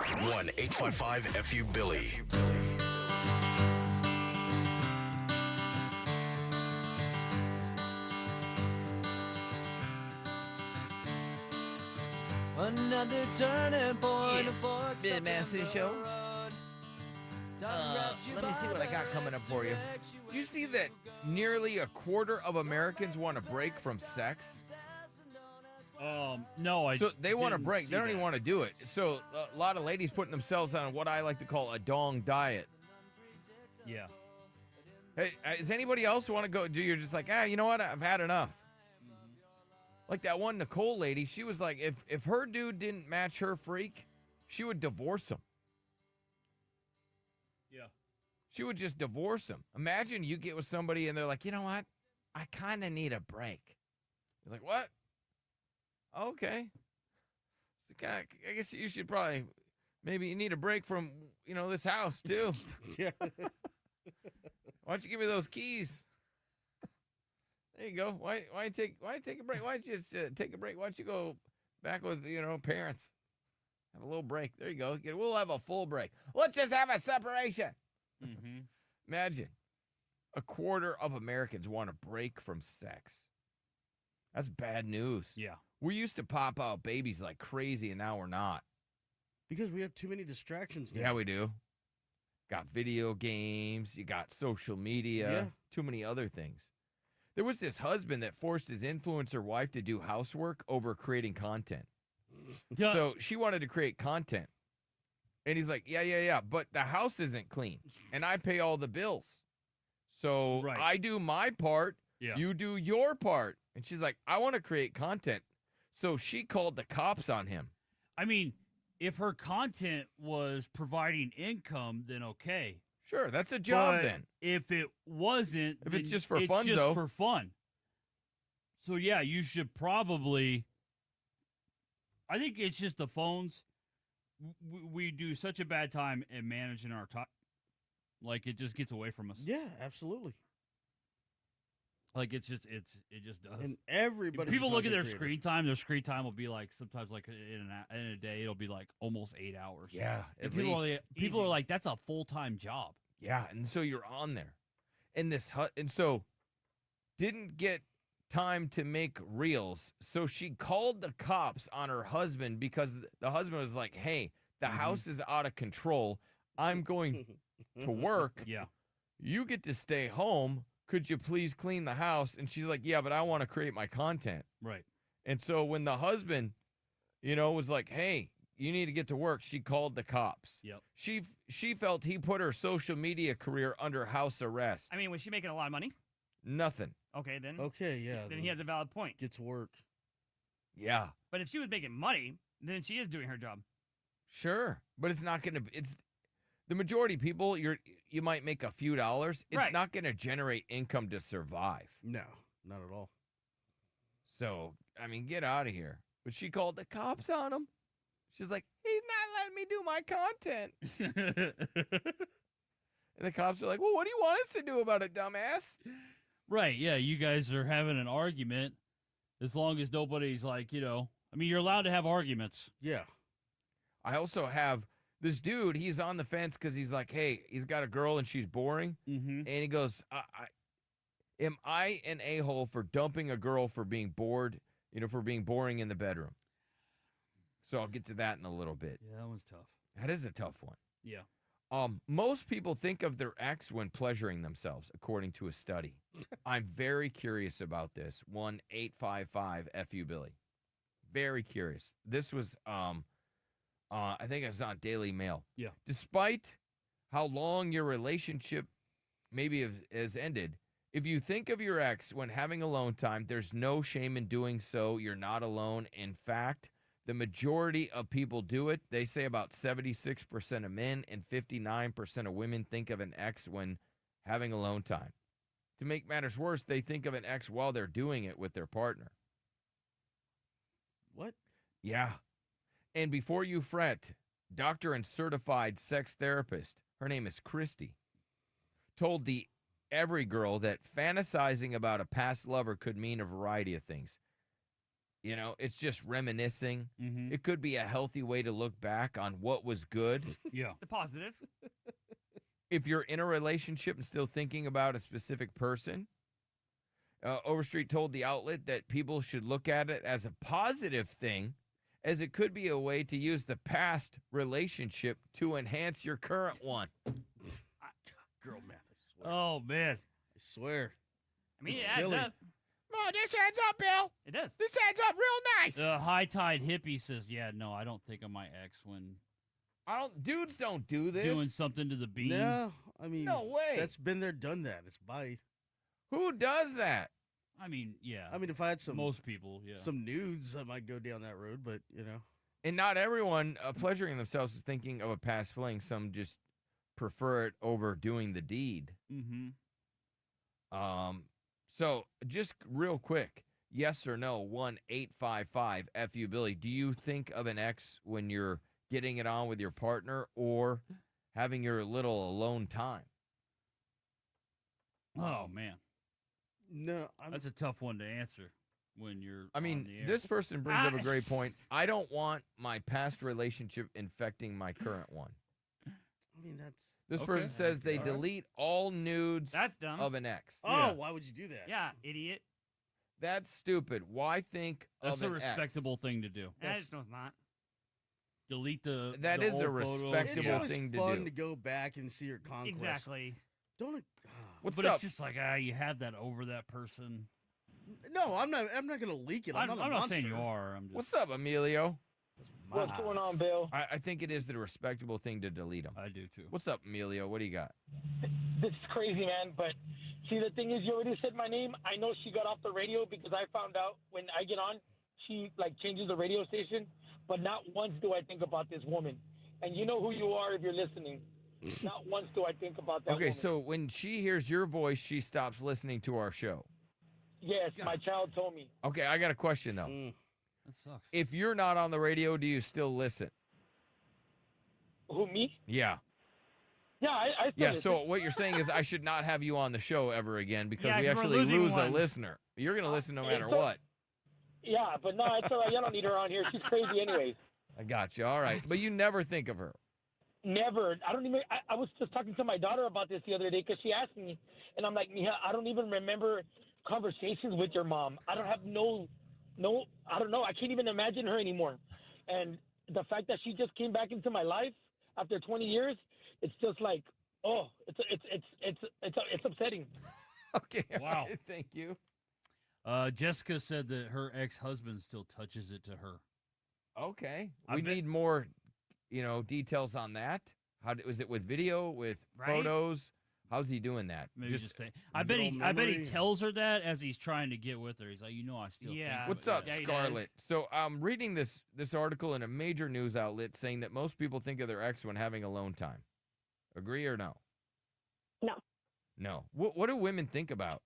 1-855-FU-BILLY. Another turning point. Billy Madison Show. Let me see what I got coming up for you. Do you see that nearly a quarter of Americans want a break from sex? No, I. So they want a didn't break. see They don't even that. want to do it. So a lot of ladies putting themselves on what I like to call a dong diet. Yeah. Hey, does anybody else want to go? You're just like, you know what? I've had enough. Like that one Nicole lady, she was like, if her dude didn't match her freak, she would divorce him. Yeah. She would just divorce him. Imagine you get with somebody and they're like, you know what? I kind of need a break. You're like, what? Okay. So I guess you should probably, maybe you need a break from, this house too. Yeah. Why don't you give me those keys? There you go. Why take a break? Why don't you just take a break? Why don't you go back with, parents? Have a little break. There you go. We'll have a full break. Let's just have a separation. Mm-hmm. Imagine a quarter of Americans want a break from sex. That's bad news. Yeah. We used to pop out babies like crazy, and now we're not. Because we have too many distractions now. Yeah, we do. Got video games. You got social media. Yeah. Too many other things. There was this husband that forced his influencer wife to do housework over creating content. Yeah. So she wanted to create content. And he's like, yeah, but the house isn't clean. And I pay all the bills. So Right. I do my part. Yeah. You do your part. And she's like, I want to create content. So she called the cops on him. I mean, if her content was providing income, then okay. Sure, that's a job But then. if it wasn't, If it's then just for it's fun, just though. for fun. So yeah, you should probably. I think it's just the phones. We do such a bad time in managing our time. Like it just gets away from us. Yeah, absolutely. Like it just does. And everybody. If people look at their screen time will be like sometimes like in a day it'll be like almost 8 hours. Yeah, And at people least. people are like, that's a full-time job. Yeah, and so you're on there. And so didn't get time to make reels. So she called the cops on her husband because the husband was like, "Hey, the house is out of control. I'm going to work. Yeah. You get to stay home. Could you please clean the house?" And she's like, "Yeah, but I want to create my content." Right. And so when the husband, was like, "Hey, you need to get to work," she called the cops. Yep. She felt he put her social media career under house arrest. I mean, was she making a lot of money? Nothing. Okay, then. Okay, yeah. Then he has a valid point. Gets work. Yeah. But if she was making money, then she is doing her job. Sure, but it's not going to. It's the majority of people. You might make a few dollars. It's Right. not going to generate income to survive. No, not at all. So I mean, get out of here. But she called the cops on him. She's like, "He's not letting me do my content." And the cops are like, "Well, what do you want us to do about it, dumbass?" Right. Yeah. You guys are having an argument as long as nobody's like, I mean, you're allowed to have arguments. Yeah. I also have this dude. He's on the fence because he's like, "Hey, he's got a girl and she's boring," Mm-hmm. and he goes, "Am I an a-hole for dumping a girl for being bored? For being boring in the bedroom?" So I'll get to that in a little bit. Yeah, that one's tough. That is a tough one. Yeah. Most people think of their ex when pleasuring themselves, according to a study. I'm very curious about this. 1-855-FU-BILLY. Very curious. This was, I think it was on Daily Mail. Yeah. Despite how long your relationship maybe has ended, if you think of your ex when having alone time, there's no shame in doing so. You're not alone. In fact, the majority of people do it. They say about 76% of men and 59% of women think of an ex when having alone time. To make matters worse, they think of an ex while they're doing it with their partner. What? Yeah. And before you fret, doctor and certified sex therapist, her name is Christy, told every girl that fantasizing about a past lover could mean a variety of things. You know, it's just reminiscing. Mm-hmm. It could be a healthy way to look back on what was good. Yeah. The positive. If you're in a relationship and still thinking about a specific person, Overstreet told the outlet that people should look at it as a positive thing, as it could be a way to use the past relationship to enhance your current one. Girl math, I swear. Oh, man. I swear. I mean, It's it adds silly. up. Oh, this adds up, Bill. It does. This adds up real nice. The high tide hippie says, "Yeah, no, I don't think of my ex when Dudes don't do this. doing something to the bean." No, I mean, No way. That's been there, done that. It's bye. Who does that? I mean, yeah. I mean, if I had most people, yeah. some nudes, I might go down that road. But And not everyone pleasuring themselves is thinking of a past fling. Some just prefer it over doing the deed. Mm-hmm. So just real quick, yes or no, 1-855-FU Billy. Do you think of an ex when you're getting it on with your partner or having your little alone time? Oh man, no, that's a tough one to answer when you're. I mean, on the air. this person brings up a great point. I don't want my past relationship infecting my current one. I mean, that's This Okay. person says they All right. delete all nudes That's dumb. of an ex. Oh, why would you do that? Yeah, idiot. That's stupid. Why think That's of the an ex? respectable thing to do. That is not. Delete the. That the is a old photos. respectable It's always thing to fun do. to go back and see your conquest. Exactly. Don't. What's but up? it's just like you have that over that person. No, I'm not. I'm not gonna leak it. I'm not a I'm not monster. saying you are. I'm just. What's up, Emilio? My What's going house. on, Bill? I think it is the respectable thing to delete them. I do too. What's up, Emilio? What do you got? This is crazy, man. But see, the thing is, you already said my name. I know she got off the radio because I found out when I get on, she like changes the radio station. But not once do I think about this woman. And you know who you are if you're listening. Not once do I think about that Okay, woman. so when she hears your voice, she stops listening to our show. Yes, my child told me. Okay, I got a question though. That sucks. If you're not on the radio, do you still listen? Who, me? Yeah. Yeah, I still Yeah, listen. so what you're saying is I should not have you on the show ever again because Yeah, we we're actually losing lose a one. listener. You're going to listen no matter so- what. Yeah, but no, it's all right. I don't need her on here. She's crazy anyways. I got you. All right. But you never think of her. Never. I don't even. I was just talking to my daughter about this the other day because she asked me, and I'm like, Mija, I don't even remember conversations with your mom. I don't have no. I don't know. I can't even imagine her anymore. And the fact that she just came back into my life after 20 years, it's just like, oh, it's upsetting. Okay. all Wow. right, thank you. Jessica said that her ex-husband still touches it to her. Okay. I We bet- need more, details on that. Was it with video, with Right? photos? How's he doing that? Maybe just I bet he. little I bet he memory. tells her that as he's trying to get with her. He's like, I still. Yeah. Think What's about up, you." Yeah, he Scarlett? does. So I'm reading this article in a major news outlet saying that most people think of their ex when having alone time. Agree or no? No. No. What do women think about?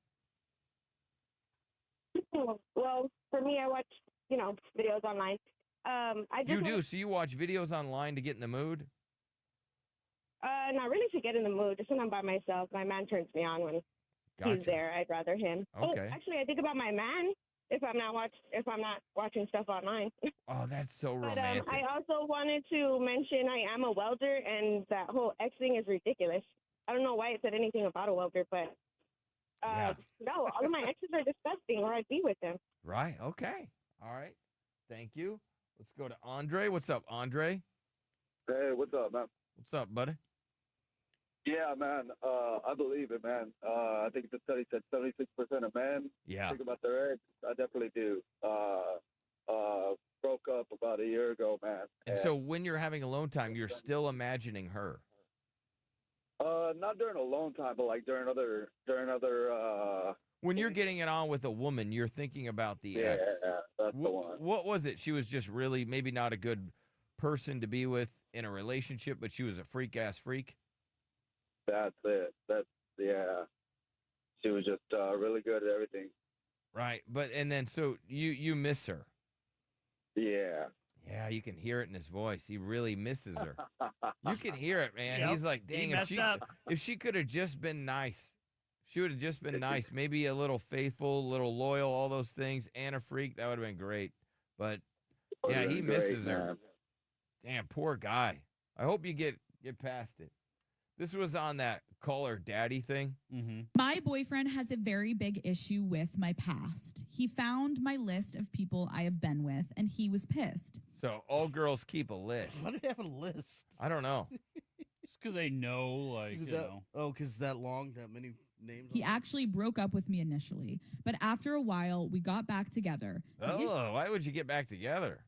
Well, for me, I watch, videos online. I just You do. So you watch videos online to get in the mood? Not really to get in the mood. Just when I'm by myself, my man turns me on when Gotcha. he's there. I'd rather him. Okay. Oh, actually, I think about my man if I'm not watching stuff online. Oh, that's so But romantic. I also wanted to mention I am a welder, and that whole X thing is ridiculous. I don't know why it said anything about a welder, but Yeah. no, all of my exes are disgusting, or I'd be with them. Right. Okay. All right. Thank you. Let's go to Andre. What's up, Andre? Hey, what's up, man? What's up, buddy? Yeah, man. I believe it, man. I think the study said 76% of men Yeah. think about their ex. I definitely do. Broke up about a year ago, man. And so when you're having alone time, you're still imagining her. Not during alone time, but like during other. When you're getting it on with a woman, you're thinking about the Yeah, ex. that's the one. What was it? She was just really maybe not a good person to be with in a relationship, but she was a freak-ass freak? That's it. Yeah. She was just really good at everything. Right. And then so you miss her. Yeah. Yeah, you can hear it in his voice. He really misses her. You can hear it, man. Yep. He's like, He dang, messed up. if she could have just been nice. She would have just been nice. Maybe a little faithful, a little loyal, all those things, and a freak. That would have been great. But Oh, yeah, that's he great, misses her. man. Damn, poor guy. I hope you get past it. This was on that call her daddy thing. Mm-hmm. My boyfriend has a very big issue with my past. He found my list of people I have been with, and he was pissed. So all girls keep a list. Why do they have a list? I don't know. It's because they know, like, Is it you that, know. Oh, because that long, that many names? He actually broke up with me initially, but after a while, we got back together. The Oh, why would you get back together?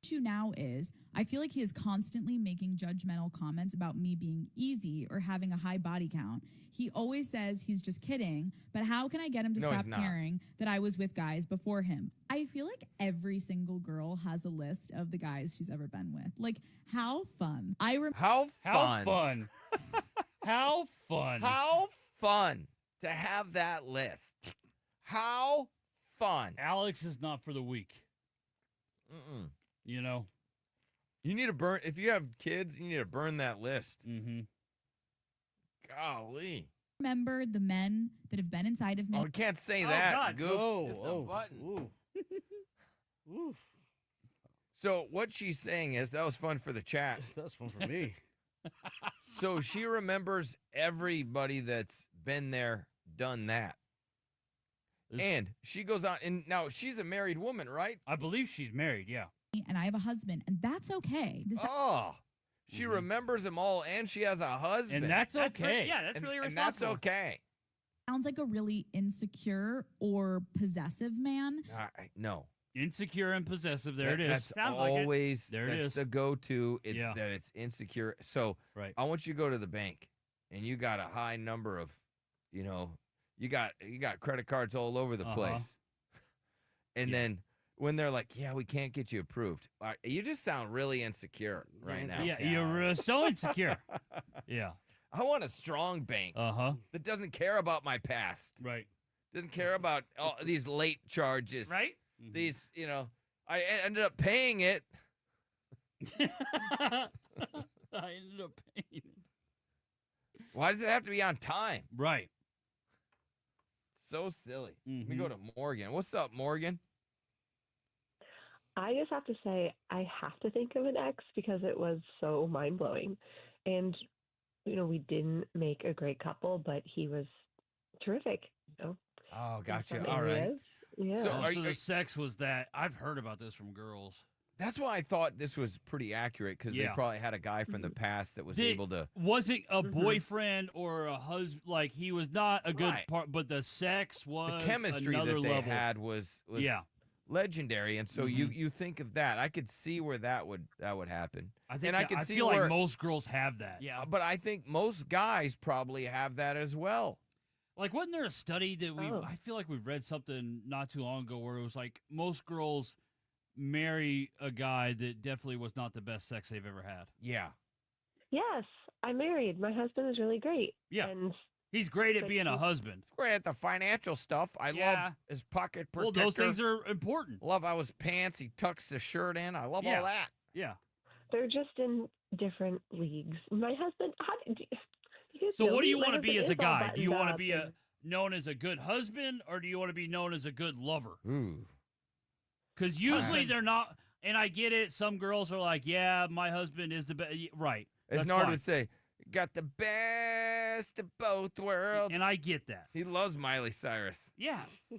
issue now is I feel like he is constantly making judgmental comments about me being easy or having a high body count. He always says he's just kidding, but how can I get him to No, he's stop not. caring that I was with guys before him? I feel like every single girl has a list of the guys she's ever been with. Like, how fun. How fun. How fun. How fun. How fun to have that list. How fun. Alex is not for the weak. Mm-mm. You know? You need to burn, if you have kids, you need to burn that list. Mm-hmm. Golly. remember the men that have been inside of me. Oh, I can't say Oh, that. God. Goof. Hit the button. Ooh. So what she's saying is that was fun for the chat. That was fun for me. So she remembers everybody that's been there, done that. And she goes on, and now she's a married woman, right? I believe she's married, yeah. And I have a husband, and that's okay. Oh, she remembers them all, and she has a husband. And that's okay. Yeah, that's really and that's responsible. okay. Sounds like a really insecure or possessive man. No. Insecure and possessive. There it is. That's Sounds like always it. There it that's is. the go-to. It's Yeah. that it's insecure. So right. I want you to go to the bank, and you got a high number of, you got credit cards all over the place, and then when they're like, "Yeah, we can't get you approved," you just sound really insecure right now. Yeah, you're so insecure. Yeah. I want a strong bank that doesn't care about my past. Right. Doesn't care about all these late charges. Right. These, I ended up paying it. I ended up paying it. Why does it have to be on time? Right. So silly. Let me go to Morgan. What's up, Morgan? I just have to say, I have to think of an ex because it was so mind blowing. And, we didn't make a great couple, but he was terrific. Oh, gotcha. some All right. areas. Yeah. So the sex was that. I've heard about this from girls. That's why I thought this was pretty accurate because they Yeah. probably had a guy from the past that was able to. Was it a boyfriend or a husband? Like, he was not a good Right. part, but the sex was The chemistry another that they level. had was Yeah. legendary, and so you think of that. I could see where that would happen. I think and I could see feel where like most girls have that. Yeah. but I think most guys probably have that as well. Like, wasn't there a study that Oh. I feel like we've read something not too long ago where it was like most girls marry a guy that definitely was not the best sex they've ever had. Yeah. Yes, I'm married. My husband is really great. Yeah. And He's great at But being a he's- husband. Great at the financial stuff. I Yeah. love his pocket Well, protector. those things are important. Love how his pants, he tucks the shirt in. I love Yeah. all that. Yeah. they're just in different leagues. My husband, you guys So know what do me? you My want to be husband as a is all guy? Do you buttoned want to up be and- known as a good husband, or do you want to be known as a good lover? Ooh. Because usually they're not. And I get it. Some girls are like, "Yeah, my husband is the best." Right. As That's Nard fine. would say, got the best of both worlds. And I get that. He loves Miley Cyrus. Yes.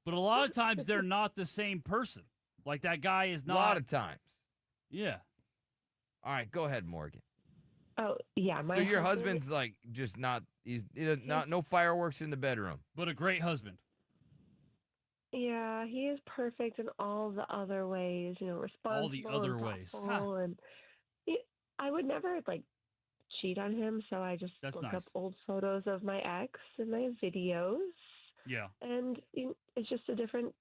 But a lot of times they're not the same person. Like, that guy is A not. lot of times. Yeah. All right, go ahead, Morgan. Oh, yeah. So your husband's like just not. He's not no fireworks in the bedroom. But a great husband. Yeah, he is perfect in all the other ways, responsible. other and ways. thoughtful, and I would never cheat on him, so I just That's look up nice. old photos of my ex and my videos, Yeah. and it's just a different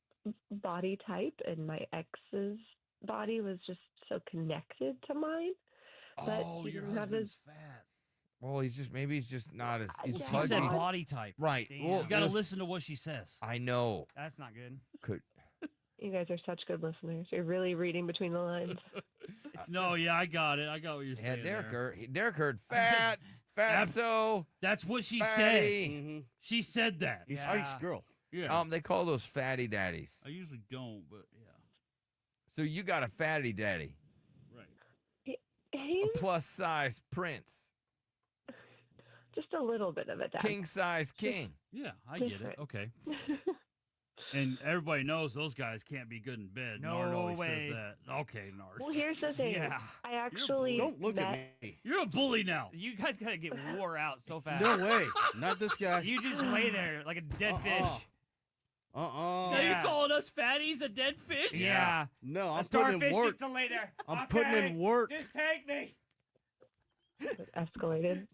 body type, and my ex's body was just so connected to mine. But Oh, he your didn't have husband's his fat. Well, he's just not as. He's She pudgy. said body type. Right. Damn. Well, You got to there's- listen to what she says. I know. That's not good. Could. You guys are such good listeners. You're really reading between the lines. No, yeah, I got it. I got what you're Yeah, saying. Derek heard fat, fatso. That's what she fatty. said. She said that. He's Spike's girl. Yeah. They call those fatty daddies. I usually don't, but yeah. So you got a fatty daddy, a plus size prince, Just a little bit of it, Dad. king size king. Yeah, I get it. Okay. And everybody knows those guys can't be good in bed. No Nard always way. says that. Okay, Nard. Well, here's the thing. Yeah. I actually Don't look met, at me. You're a bully now. You guys gotta get wore out so fast. No way. Not this guy. You just lay there like a dead fish. Uh-uh. Now you're calling us fatties a dead fish? Yeah. No, A I'm putting starfish in work. just to lay there. I'm putting in Okay, work. Just take me. it escalated.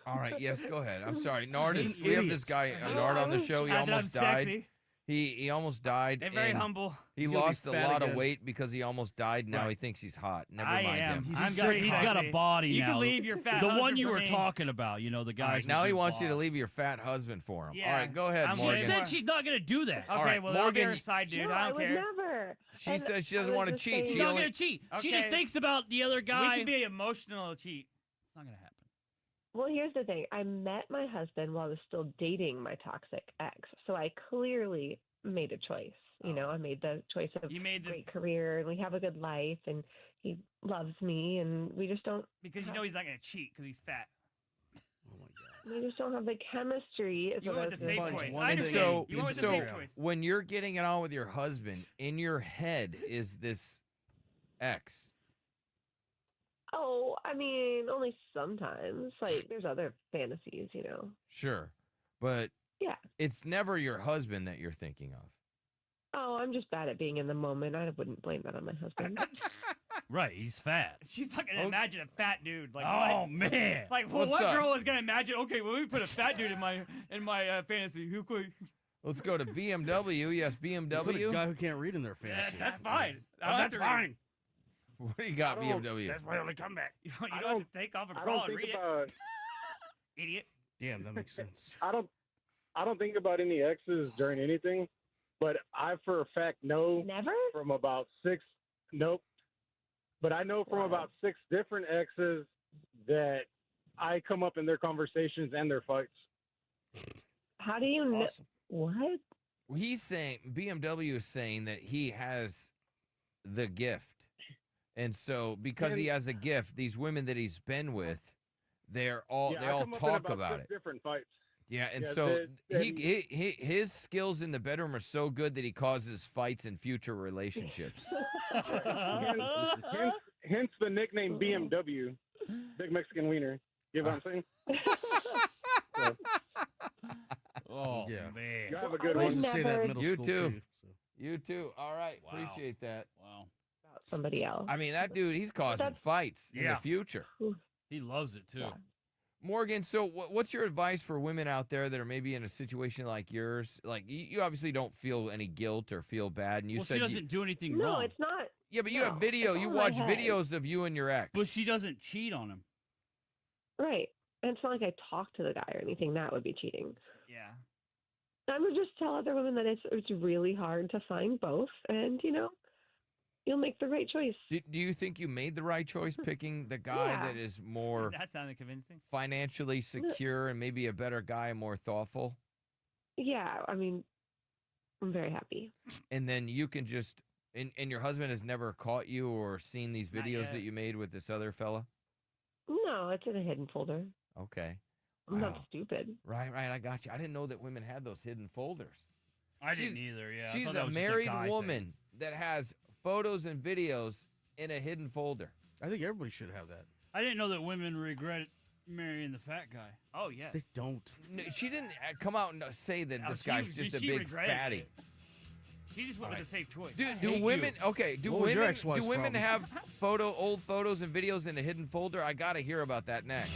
All right, yes, go ahead. I'm sorry. Nard He's is, an we have idiot. this guy, Nard, on the show. He And I'm almost died. sexy. He almost died. They're very and humble. He He's gonna be lost a fat lot of again. weight because he almost died. Now Right. he thinks he's hot. Never I mind am. him. He's I'm sick. very He's got a sexy. body You now. can leave your fat The one husband you for were me. talking about, you know, the All guys. right, now with he big wants you to balls. leave your fat husband for him. Yeah, All right, go ahead, I'm She Morgan. said she's not going to do that. Okay, right, well, I'll be her Morgan, side dude. no, I I don't would care. never. She And says she I doesn't was want to just cheat. saying- She's She not only, going to cheat. She Okay. just thinks about the other We guy. can be emotional cheat. It's not going to happen. Well, here's the thing. I met my husband while I was still dating my toxic ex. So I clearly made a choice. You know, I made the choice of You made the great career and we have a good life and he loves me and we just don't because you know he's not gonna cheat because he's fat. Oh my God. we just don't have the chemistry. You went with the safe Fudge choice. one I thing. understand. so, You went with the so safe choice. when you're getting it on with your husband, in your head is this ex. Oh, I mean, only sometimes. Like, there's other fantasies, you know. Sure, but Yeah. it's never your husband that you're thinking of. Oh, I'm just bad at being in the moment. I wouldn't blame that on my husband. Right, he's fat. She's not gonna imagine a fat dude. Like, Oh, what? man. Like, well, What's what up? girl is gonna imagine? Okay, well, we put a fat dude in my fantasy. Who could? Let's go to BMW. Yes, Put a BMW. guy who can't read in their Yeah, fantasy. that's fine. I don't have That's to read. fine. What do you got, BMW? That's my only comeback. You don't have to take off a bra and read it. Idiot. Damn, that makes sense. I don't think about any exes during anything, but I for a fact know Never? from about six. Nope. But I know from about 6 different exes that I come up in their conversations and their fights. How do you know? Awesome. What? He's saying BMW is saying that he has the gift, and so because he has a gift, these women that he's been with, they're all Yeah, they I all come up in talk about about 6 it. different fights. Yeah, and Yeah, so that his skills in the bedroom are so good that he causes fights in future relationships. Hence the nickname BMW, Big Mexican Wiener. You know what I'm saying? So, Oh, Yeah. man. you have a good I one. used to say that in middle You school too. so. You too. All right, Wow. appreciate that. Wow. About somebody else. I mean, that dude, he's causing That's- fights in the Yeah. future. He loves it, too. Yeah. Morgan, so what's your advice for women out there that are maybe in a situation like yours? Like, you obviously don't feel any guilt or feel bad, and you Well, said she doesn't do anything No, wrong. it's not. yeah, but you no, have video. it's You all in my watch head. videos of you and your ex. But she doesn't cheat on him. Right. And it's not like I talk to the guy or anything. That would be cheating. Yeah. I would just tell other women that it's really hard to find both, and you know, you'll make the right choice. Do you think you made the right choice picking the guy Yeah. that is more That sounded convincing. financially secure and maybe a better guy and more thoughtful? Yeah, I mean, I'm very happy. And then you can just and your husband has never caught you or seen these Not videos yet. that you made with this other fella? No, it's in a hidden folder. Okay. I'm Wow. not stupid. Right, I got you. I didn't know that women had those hidden folders. I She's- didn't either, yeah. I She's thought that a was just married guy woman thing. that has photos and videos in a hidden folder. I think everybody should have that. I didn't know that women regret marrying the fat guy. Oh yes. They don't. No, she didn't come out and say that No, this she- guy's just a she big regretted fatty. it. She just went with the safe choice. Do hate women you. okay? Do What was your women ex-wife's do women problem? have old photos and videos in a hidden folder? I got to hear about that next.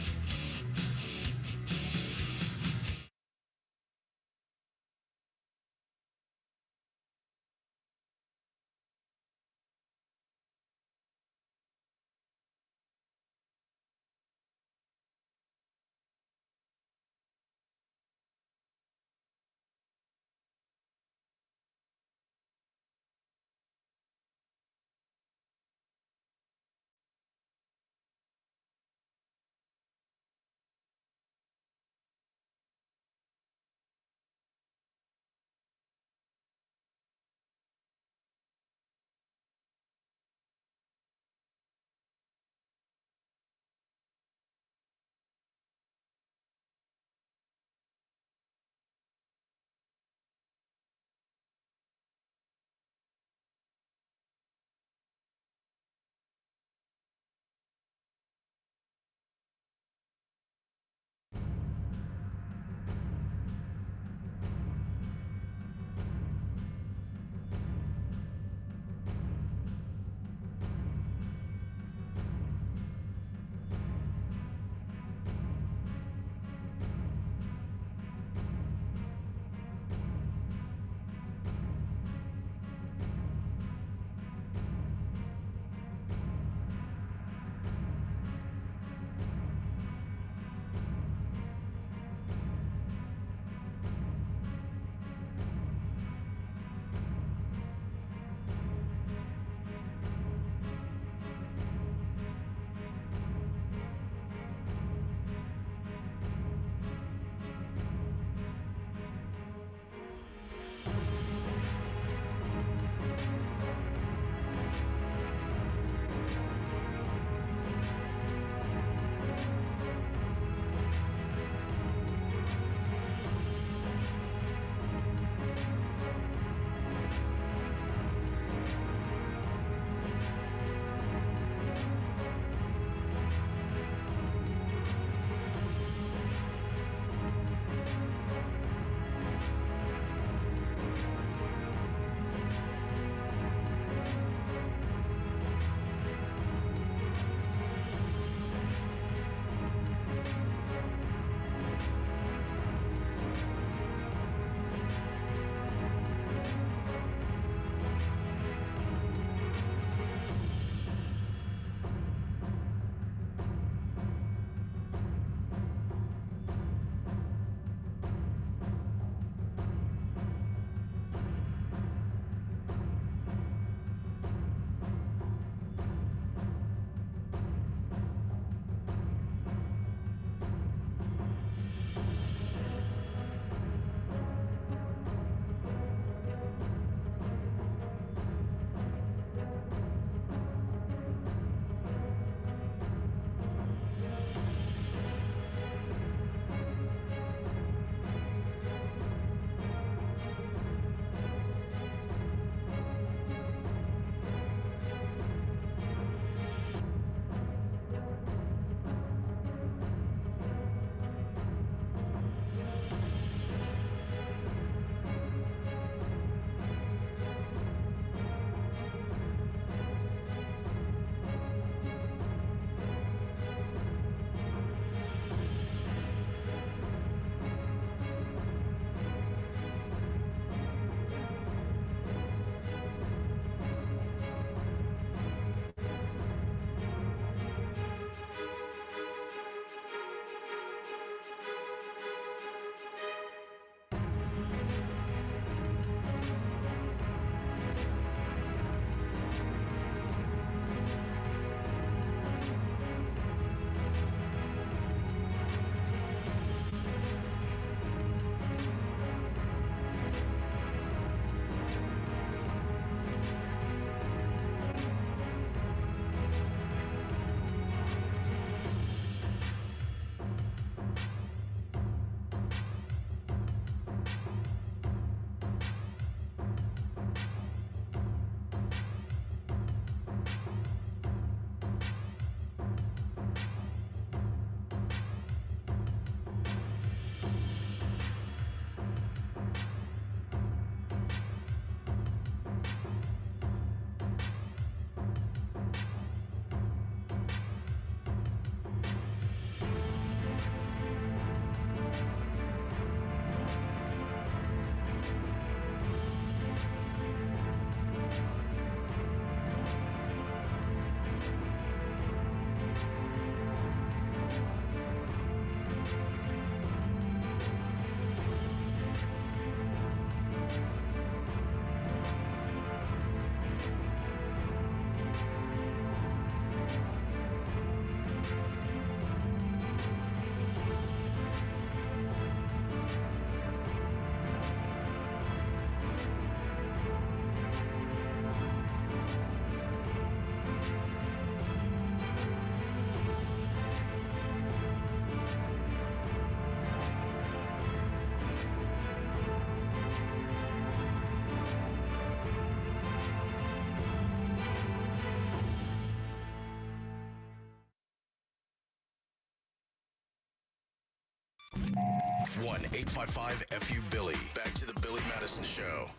1-855-FU-BILLY. Back to the Billy Madison Show.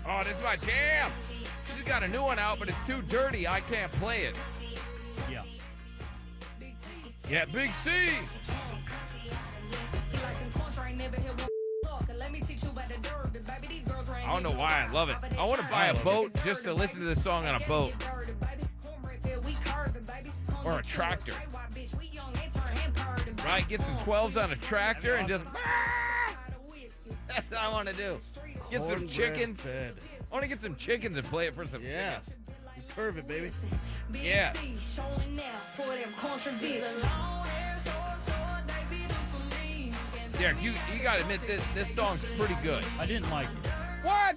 Oh, this is my jam. She's got a new one out, but it's too dirty. I can't play it. Yeah. Yeah, Big C. I don't know why I love it. I want to buy a boat just to listen to this song on a boat. Or a tractor. Right? Get some 12s on a tractor and just... That's what I want to do. Get some Cornbread chickens. fed. I want to get some chickens and play it for some chickens. Curve it, baby. Yeah. Derek, you got to admit this song's pretty good. I didn't like it. What?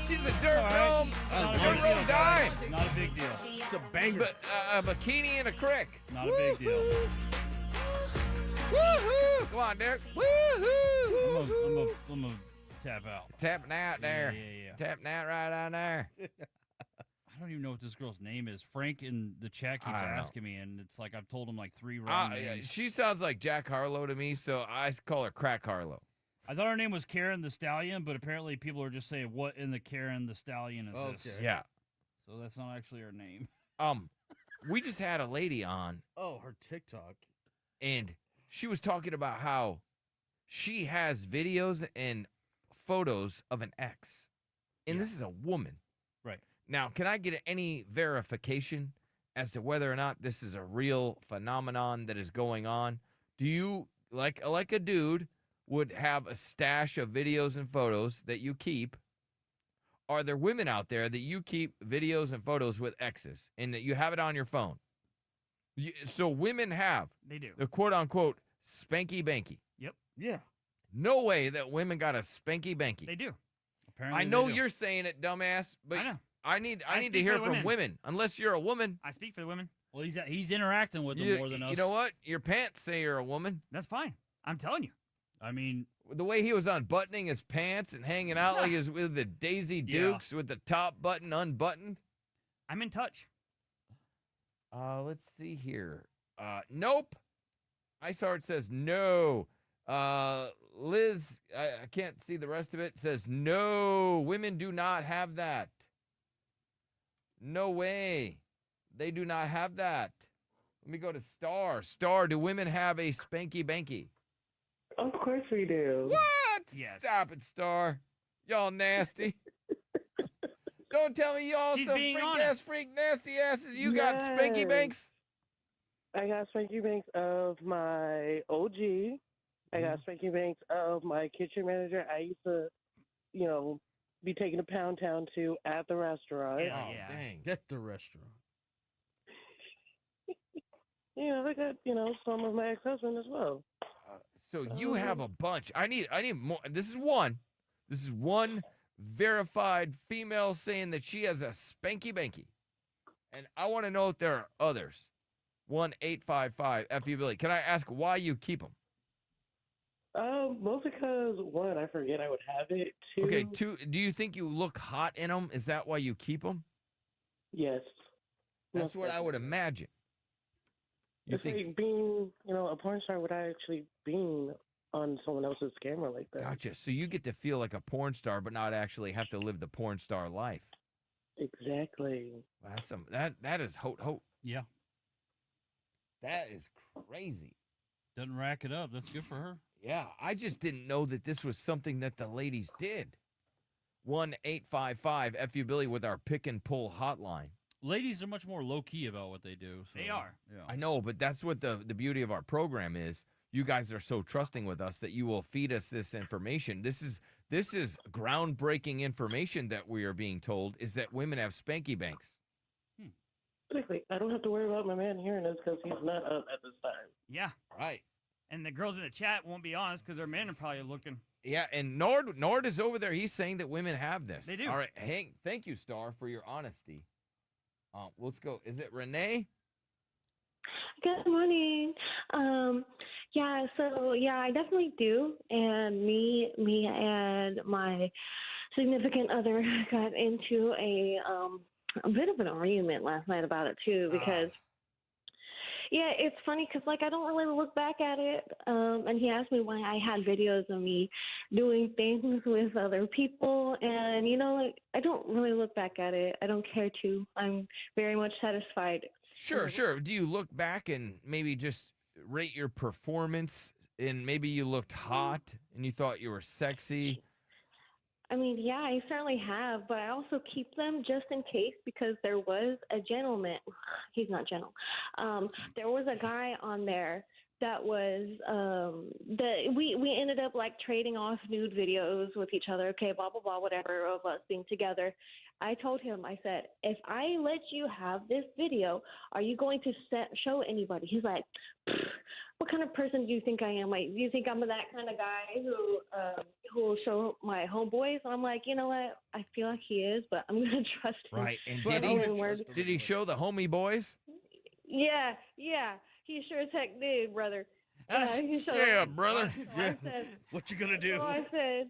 She's a dirt gnome. Not a Dirt big gnome deal, dime. guys. Not a big deal. It's a banger. But a bikini in a crick. Not a big deal. Woohoo! Come on, Derek. Woohoo! I'm gonna tap out. Tapping out there. Yeah. Tapping out right on there. I don't even know what this girl's name is. Frank in the chat keeps I don't know. asking me, and it's like I've told him like 3 wrong names. She sounds like Jack Harlow to me, so I call her Crack Harlow. I thought her name was Karen the Stallion, but apparently people are just saying, "What in the Karen the Stallion is this?" Yeah. So that's not actually her name. We just had a lady on, Oh, her TikTok. and she was talking about how she has videos and photos of an ex, and this is a woman. Right. Now, can I get any verification as to whether or not this is a real phenomenon that is going on? Do you, like a dude would have a stash of videos and photos that you keep? Are there women out there that you keep videos and photos with exes and that you have it on your phone? So women have They do. the quote-unquote spanky banky. Yep. Yeah. No way that women got a spanky banky. They do. Apparently I know they do. you're saying it, dumbass, but I know. I need I to speak hear for from women. women. Unless you're a woman. I speak for the women. Well, he's interacting with them You, more than us. you know what? Your pants say you're a woman. That's fine. I'm telling you. I mean, The way he was unbuttoning his pants and hanging out like his with the Daisy Dukes with the top button unbuttoned. I'm in touch. Let's see here. Nope. Iceheart says no. Liz, I can't see the rest of it. Says no. Women do not have that. No way. They do not have that. Let me go to Star. Star, do women have a spanky banky? Of course we do. What? Yes. Stop it, Star. Y'all nasty. Don't tell me y'all She's some being freak honest. ass, freak nasty asses. You got spanky Yes. banks? I got spanky banks of my OG. I got spanky banks of my kitchen manager. I used to, be taking to Pound Town to at the restaurant. Dang. Get the restaurant. I got, some of my ex-husband as well. So you have a bunch. I need more. This is one. This is one verified female saying that she has a spanky banky. And I want to know if there are others. 1-855-FU Billy. Can I ask why you keep them? Mostly because, one, I forget I would have it. Two, Okay, two. Do you think you look hot in them? Is that why you keep them? yes. That's Most what I would imagine. You It's think? like being, a porn star without actually being on someone else's camera like that. Gotcha. So you get to feel like a porn star, but not actually have to live the porn star life. Exactly. That's that is hot. yeah, That is crazy. doesn't rack it up. That's good for her. Yeah, I just didn't know that this was something that the ladies did. 1-855-FU Billy with our pick and pull hotline. Ladies are much more low key about what they do. So, They are. Yeah. I know, but that's what the beauty of our program is. You guys are so trusting with us that you will feed us this information. This is groundbreaking information that we are being told is that women have spanky banks. Exactly. I don't have to worry about my man hearing this because he's not up at this time. Yeah. Right. And the girls in the chat won't be honest because their men are probably looking. Yeah, and Nord is over there. He's saying that women have this. They do. All right. Hey, thank you, Star, for your honesty. Let's go. Is it Renee? Good morning. I definitely do. And me and my significant other got into a bit of an argument last night about it too, because Yeah, it's funny because like I don't really look back at it. And he asked me why I had videos of me doing things with other people, and like I don't really look back at it. I don't care to. I'm very much satisfied. Sure, sure. Do you look back and maybe just rate your performance and maybe you looked hot and you thought you were sexy? I mean, yeah, I certainly have, but I also keep them just in case because there was a gentleman. He's not gentle. There was a guy on there that was that we ended up like trading off nude videos with each other. Okay, blah blah blah, whatever of us being together. I told him, I said, if I let you have this video, are you going to show anybody? He's like, what kind of person do you think I am? Like, do you think I'm that kind of guy who will show my homeboys? And I'm like, you know what? I feel like he is, but I'm gonna trust him. Right. And But did he show the homie boys? Yeah, he sure as heck did, brother. He showed Yeah, brother. So I said, what you gonna do? So I said,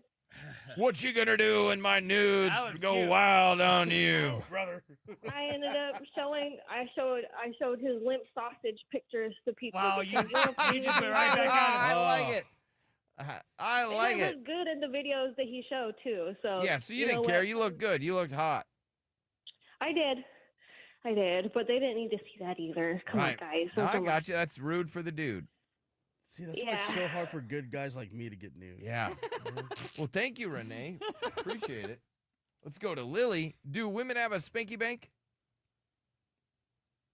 What you gonna do when my nudes go wild on you? brother. I ended up showing. I showed his limp sausage pictures to people. Wow, because, you just went right back at I him. like it. I like and it. looked good in the videos that he showed too. So Yeah, so you know didn't care. what? You looked good. You looked hot. I did, but they didn't need to see that either. Come Right. on, guys. No, I Don't got you. That's rude for the dude. See, that's why it's so hard for good guys like me to get news. Yeah. Well, thank you, Renee. Appreciate it. Let's go to Lily. Do women have a spanky bank?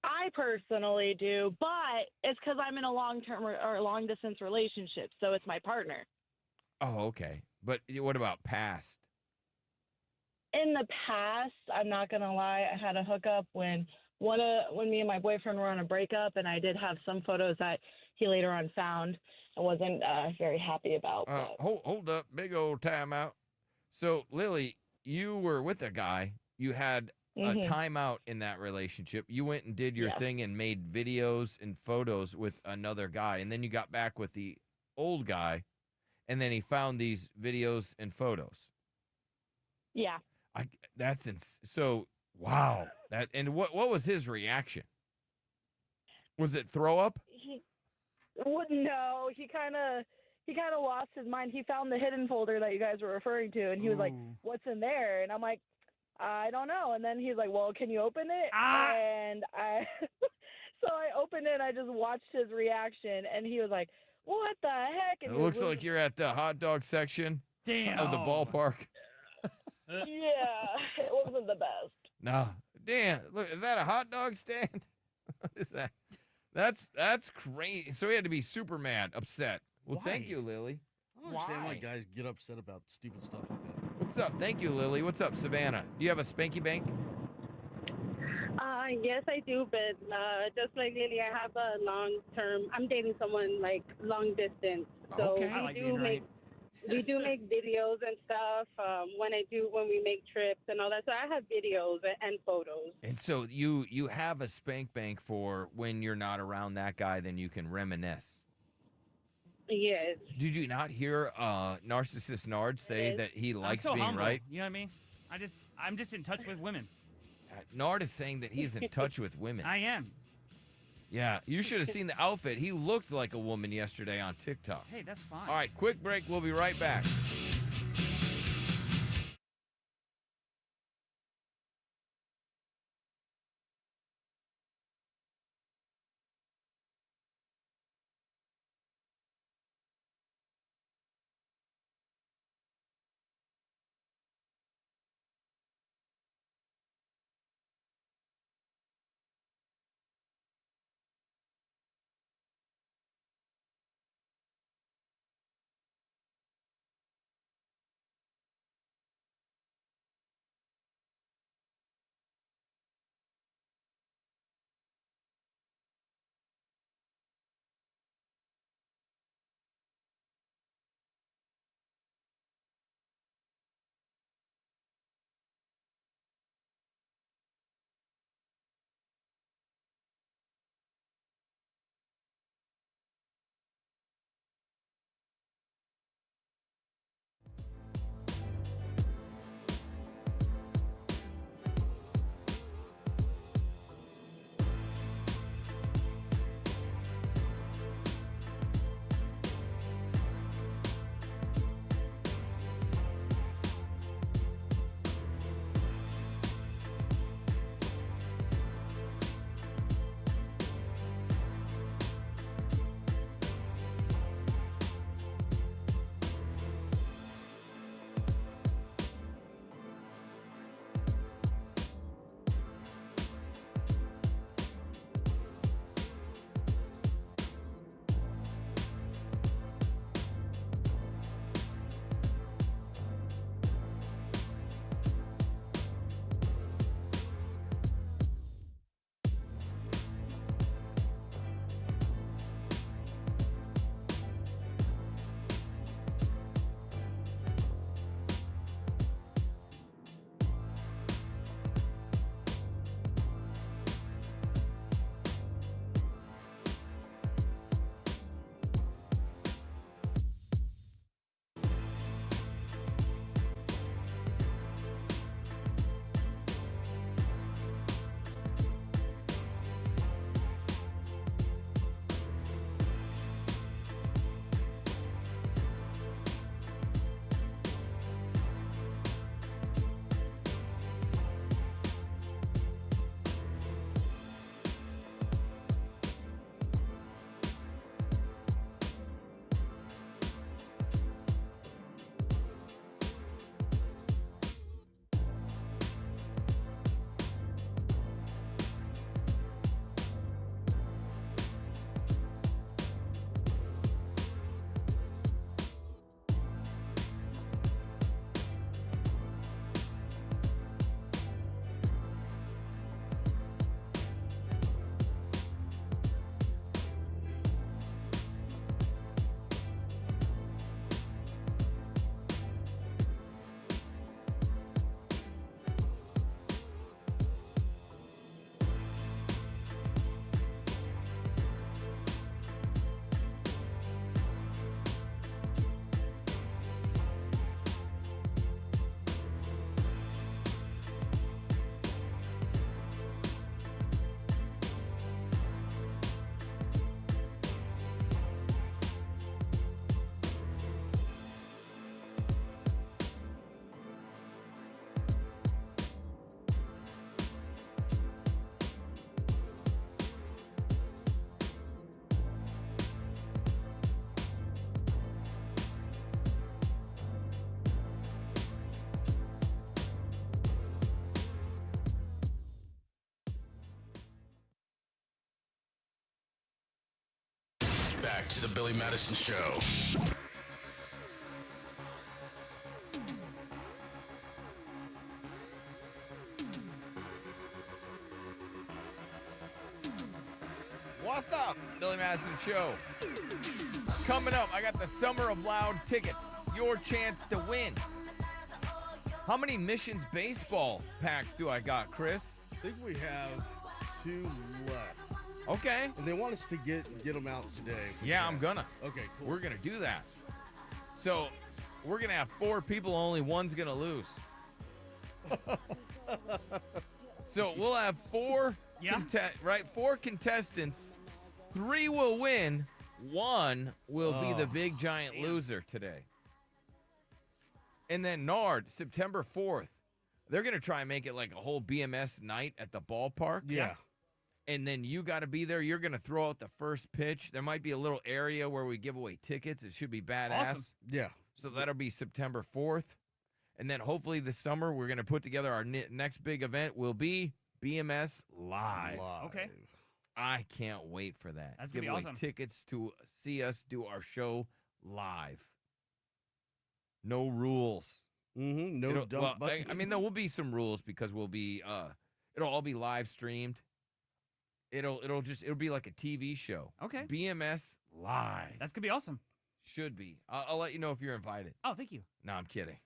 I personally do, but it's because I'm in a long-term or long-distance relationship, so it's my partner. Oh, okay. But what about past? In the past, I'm not gonna lie, I had a hookup when me and my boyfriend were on a breakup, and I did have some photos that he later on found and wasn't very happy about. Hold up. Big old timeout. So, Lily, you were with a guy. You had a Mhm. timeout in that relationship. You went and did your Yeah. thing and made videos and photos with another guy. And then you got back with the old guy. And then he found these videos and photos. Yeah. So, wow. And what was his reaction? Was it throw up? No, he kind of lost his mind. He found the hidden folder that you guys were referring to, and he was like, "What's in there?" And I'm like, "I don't know." And then he's like, "Well, can you open it?" And I, so I opened it. And I just watched his reaction, and he was like, "What the heck?" And It he was looks like you're at the hot dog section of the ballpark. yeah, it wasn't the best. No. Damn. Look, is that a hot dog stand? What is that? That's crazy. So he had to be super mad, upset. Well, thank Why? you, Lily. I don't understand why guys get upset about stupid stuff like that. What's up? Thank you, Lily. What's up, Savannah? Do you have a spanky bank? Yes, I do, but just like Lily, I have a long term. I'm dating someone like long distance, so Okay. I like being right. we do make videos and stuff. When we make trips and all that. So I have videos and photos. And so you have a spank bank for when you're not around that guy, then you can reminisce. Yes. Did you not hear Narcissist Nard say that he likes I'm so being humble, right? You know what I mean? I'm just in touch with women. Nard is saying that he's in touch with women. I am. Yeah, you should have seen the outfit. He looked like a woman yesterday on TikTok. Hey, that's fine. All right, quick break. We'll be right back. Back to the Billy Madison Show. What's up, Billy Madison Show? Coming up, I got the Summer of Loud tickets. Your chance to win. How many Missions baseball packs do I got, Chris? I think we have 2 left. Okay. And they want us to get them out today. Yeah, I'm gonna. Okay, cool. We're gonna do that. So we're gonna have 4 people, only one's gonna lose. So we'll have 4 4 contestants. 3 will win. 1 will be the big giant loser today. And then Nard, September 4th, they're going to try and make it like a whole BMS night at the ballpark. Yeah. And then you got to be there. You're going to throw out the first pitch. There might be a little area where we give away tickets. It should be badass. Awesome. Yeah. So that'll be September 4th. And then hopefully this summer, we're going to put together our next big event will be BMS Live. Okay. I can't wait for that. That's Give gonna be away awesome. tickets to see us do our show live. No rules. Mm-hmm. No dump button. I mean, there will be some rules because we'll be it'll all be live streamed. It'll be like a TV show. Okay. BMS Live. That's gonna be awesome. Should be. I'll let you know if you're invited. Oh, thank you. No, I'm kidding.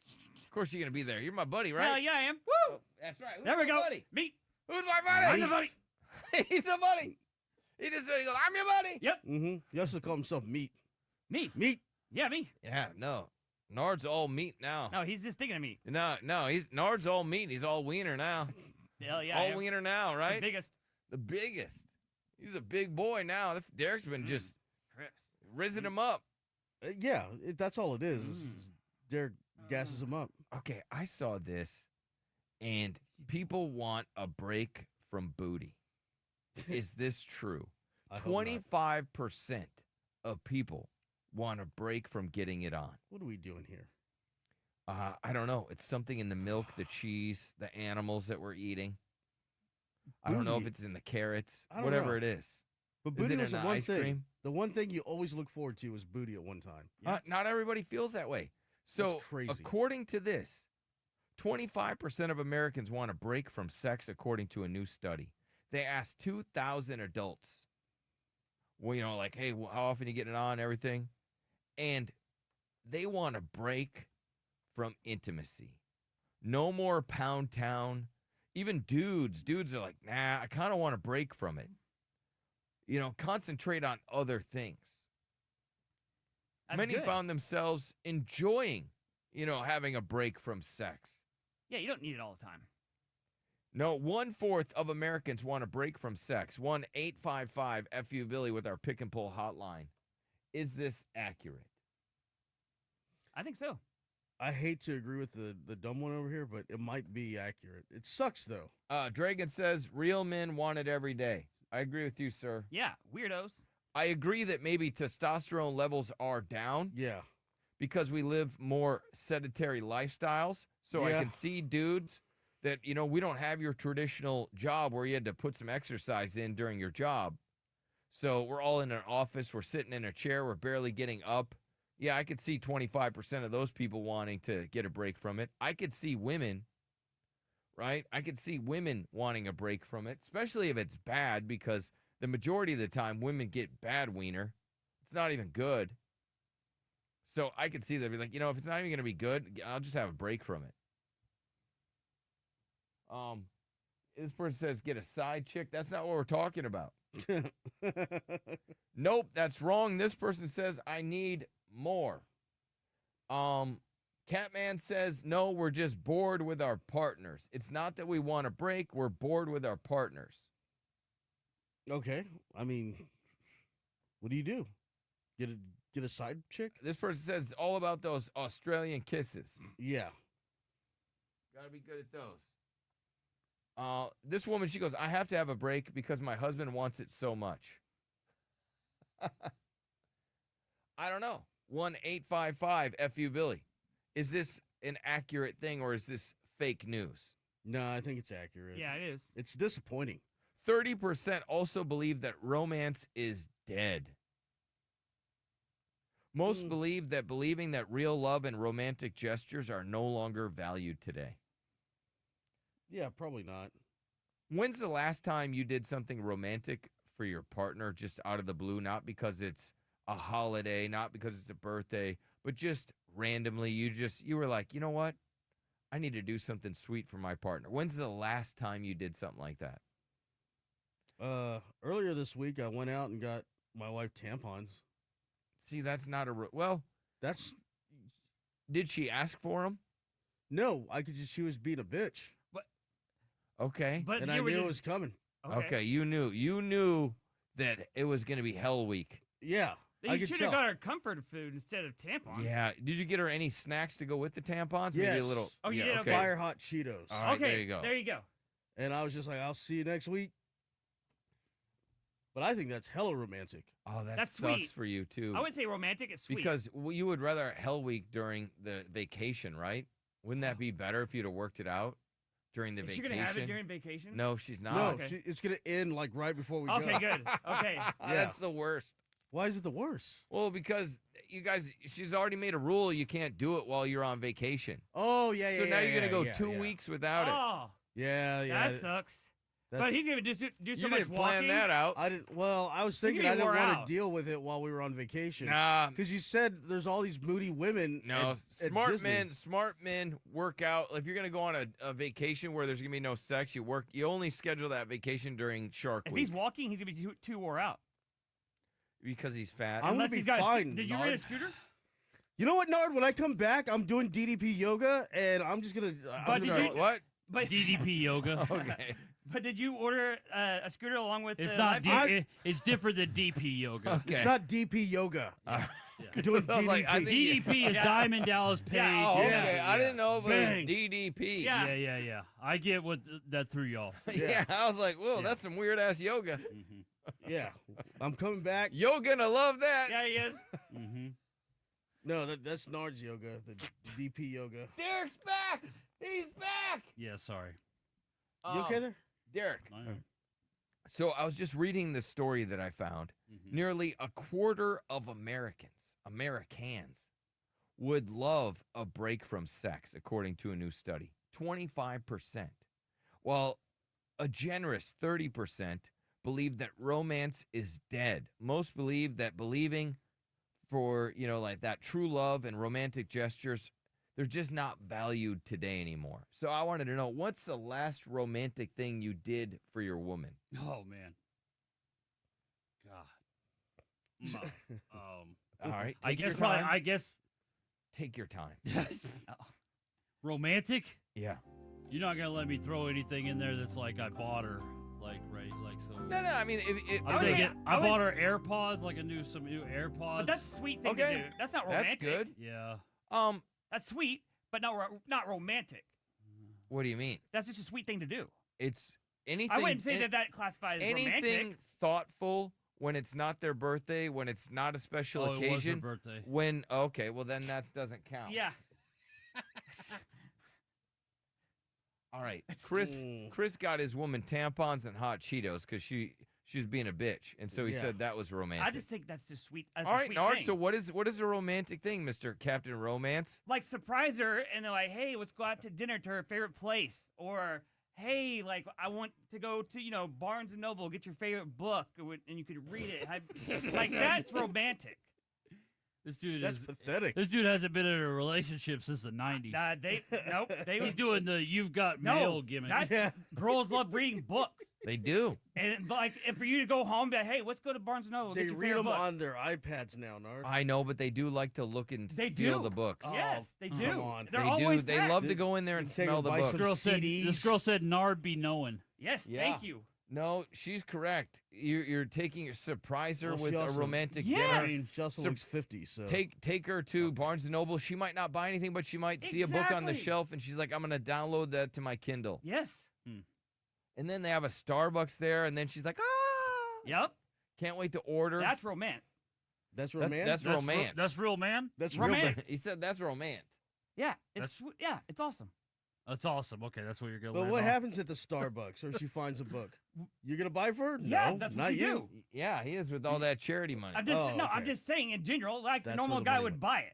Of course you're gonna be there. You're my buddy, right? Hell yeah, I am. Woo! That's right. Who's There we my go. buddy? Meet. Who's my buddy? I'm the buddy. He's a buddy. He just said, he goes, I'm your buddy. Yep. Mm-hmm. He also called himself Meat. Me. Meat. Yeah, me. Yeah, no. Nard's all meat now. No, he's just thinking of me. No, Nard's all meat. He's all wiener now. Hell yeah. I all am. wiener now, right? The biggest. The biggest. He's a big boy now. Derek's been just Chris. risen him up. Yeah, that's all it is. Derek gasses him up. Okay, I saw this, and people want a break from booty. Is this true? I hope not. 25% of people want a break from getting it on. What are we doing here? I don't know. It's something in the milk, the cheese, the animals that we're eating. I don't know if Booty. it's in the carrots, I don't whatever know. it is. But Is booty it was in the the one ice thing. cream? The one thing you always look forward to was booty at one time. Not everybody feels that way. So, That's crazy. according to this, 25% of Americans want a break from sex, according to a new study. They asked 2,000 adults, well, like, hey, how often you getting it on, everything? And they want a break from intimacy. No more pound town. Even dudes are like, nah, I kind of want a break from it. Concentrate on other things. That's Many good. found themselves enjoying, having a break from sex. Yeah, you don't need it all the time. No, 1/4 of Americans want a break from sex. 1-855-FU-Billy with our pick and pull hotline. Is this accurate? I think so. I hate to agree with the dumb one over here, but it might be accurate. It sucks, though. Dragon says real men want it every day. I agree with you, sir. Yeah, weirdos. I agree that maybe testosterone levels are down. Yeah. Because we live more sedentary lifestyles. So I Yeah. can see dudes that, we don't have your traditional job where you had to put some exercise in during your job. So we're all in an office. We're sitting in a chair. We're barely getting up. Yeah, I could see 25% of those people wanting to get a break from it. I could see women, right? I could see women wanting a break from it, especially if it's bad, because the majority of the time women get bad wiener. It's not even good. So I could see them be like, if it's not even going to be good, I'll just have a break from it. This person says get a side chick. That's not what we're talking about. Nope, that's wrong. This person says I need more. Catman says no, we're just bored with our partners. It's not that we want a break, we're bored with our partners. Okay. I mean, what do you do? Get a side chick? This person says it's all about those Australian kisses. Yeah. Gotta be good at those. This woman, she goes, I have to have a break because my husband wants it so much. I don't know. 1-855-FU-Billy. Is this an accurate thing or is this fake news? No, I think it's accurate. Yeah, it is. It's disappointing. 30% also believe that romance is dead. Most believing that real love and romantic gestures are no longer valued today. Yeah, probably not. When's the last time you did something romantic for your partner just out of the blue, not because it's a holiday, not because it's a birthday, but just randomly you were like, you know what? I need to do something sweet for my partner. When's the last time you did something like that? Earlier this week, I went out and got my wife tampons. See, that's not a that's. Did she ask for them? No, she was being a bitch. Okay. But and I knew it was coming. Okay, you knew that it was going to be hell week. Yeah. You should have got her comfort food instead of tampons. Yeah. Did you get her any snacks to go with the tampons? Yes. Maybe a little. Oh, you did? Okay. Fire hot Cheetos. All right, okay, there you go. There you go. And I was just like, I'll see you next week. But I think that's hella romantic. Oh, That's sucks sweet. for you too. I wouldn't say romantic. It's sweet. Because you would rather hell week during the vacation, right? Wouldn't that be better if you'd have worked it out during the Is vacation? she gonna have it during vacation? No, she's not. No, Okay. it's going to end like right before we go. Okay, good. Okay. That's the worst. Why is it the worst? Well, because you guys, she's already made a rule you can't do it while you're on vacation. Oh, yeah, So now you're going to go 2 weeks without it. Oh, Yeah, that sucks. But he's gonna do so You much didn't walking. plan that out. I didn't. Well, I was You're thinking gonna I be didn't wore want out. to deal with it while we were on vacation. Nah. Because you said there's all these moody women. No, at smart men work out. If you're going to go on a vacation where there's going to be no sex, you only schedule that vacation during Shark If Week. he's walking, he's gonna be too wore out. Because he's fat. I'm gonna Unless be he's got fine. Did you Nard. rent a scooter? You know what, Nard? When I come back, I'm doing DDP yoga, and I'm just gonna. But did you- What? But DDP yoga. Okay. But did you order a scooter along with? It's the not. live- It's different than DP yoga. Okay. It's not DP yoga. Yeah. You're doing So I was DDP. like, I think DDP is Yeah. Diamond Dallas Page. Yeah. Oh, okay. Yeah. I didn't know if it Bang. was DDP. Yeah. Yeah. I get what that threw y'all. Yeah, I was like, whoa, Yeah. that's some weird ass yoga. Yeah, I'm coming back. You're gonna love that. Yeah, he is. Mm-hmm. No, that's Nard's yoga, the DP yoga. Derek's back. He's back. Yeah, sorry. You okay there? Derek. I am. So I was just reading the story that I found. Mhm. Nearly a quarter of Americans would love a break from sex, according to a new study. 25%. While a generous 30% believe that romance is dead. Most believe that believing for, like that true love and romantic gestures, they're just not valued today anymore. So I wanted to know, what's the last romantic thing you did for your woman? Oh man. God. All right. I Take guess your probably. time. I guess Take your time. romantic. Yeah. You're not gonna let me throw anything in there that's like I bought her, like so. No. I mean, I bought her AirPods, like some new AirPods. But that's a sweet thing Okay. to do. That's not That's romantic. good. Yeah. That's sweet, but not romantic. What do you mean? That's just a sweet thing to do. It's anything. I wouldn't say that classifies as anything romantic. thoughtful when it's not their birthday, when it's not a special Oh, it was her occasion. birthday. When well then that doesn't count. Yeah. All right, Chris got his woman tampons and hot Cheetos because she was being a bitch, and so he said that was romantic. I just think that's just sweet. That's All a right, sweet Nard. thing. So what is a romantic thing, Mr. Captain Romance? Like surprise her and they're like, hey, let's go out to dinner to her favorite place, or hey, like I want to go to Barnes and Noble, get your favorite book, and you could read it. Like that's romantic. This dude That's is pathetic. This dude hasn't been in a relationship since the 90s. He's doing the "you've got mail" gimmick. Girls love reading books. They do. And like, and for you to go home, and be like, hey, let's go to Barnes and Noble. They get your read favorite them book. on their iPads now, Nard. I know, but they do like to look and They feel do. the books. Yes, they do. Come on. They're They always do. They packed. love to go in there and Say smell the goodbye books. some This CDs. girl said Nard be knowing. Yes, Yeah. thank you. No, she's correct. You're taking a surprise her Well, with she a also- romantic Yes. dinner. I mean, she also looks 50, so. Take her to Barnes and Noble. She might not buy anything, but she might see a book on the Exactly. shelf, and she's like, "I'm gonna download that to my Kindle." Yes. And then they have a Starbucks there, and then she's like, "Ah, Yep. can't wait to order." That's romantic. That's romance? That's romance. That's real man. That's romantic. real. He said that's romance. Yeah. That's- It's awesome. That's awesome. Okay, that's what you're gonna. But learn what about. happens at the Starbucks or she finds a book? You're gonna buy for her? Yeah, no, that's what not you do. Yeah, he is with all that charity money. I'm just Oh, no. I'm okay. just saying in general, like the That's normal where the guy money would went. buy it.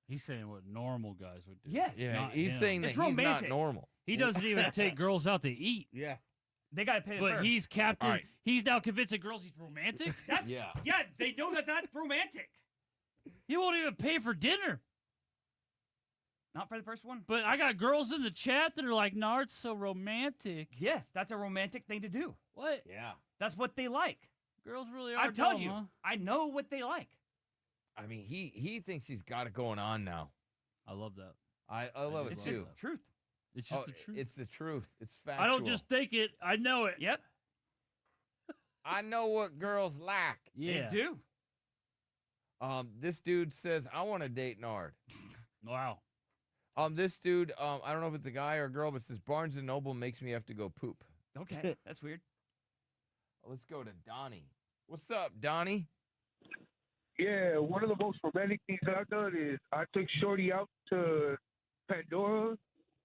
He's saying what normal guys would do. Yes. Yeah, Not he's him. saying that It's he's not romantic. normal. He doesn't even take girls out to eat. Yeah. They gotta pay. But first. he's captain. All right. He's now convincing girls he's romantic. That's, Yeah. Yeah, they know that that's romantic. He won't even pay for dinner. Not for the first one. But I got girls in the chat that are like, Nard's so romantic. Yes, that's a romantic thing to do. What? Yeah. That's what they like. Girls really are. I'm telling dumb, you, huh? I know what they like. I mean, he thinks he's got it going on now. I love that. I love it It's too. just truth. It's just Oh, the truth. It's the truth. It's factual. I don't just think it. I know it. Yep. I know what girls like. Yeah. They do. This dude says I want to date Nard. Wow. This dude, I don't know if it's a guy or a girl, but says Barnes and Noble makes me have to go poop. Okay, that's weird. Let's go to Donnie. What's up, Donnie? Yeah, one of the most romantic things I've done is I took Shorty out to Pandora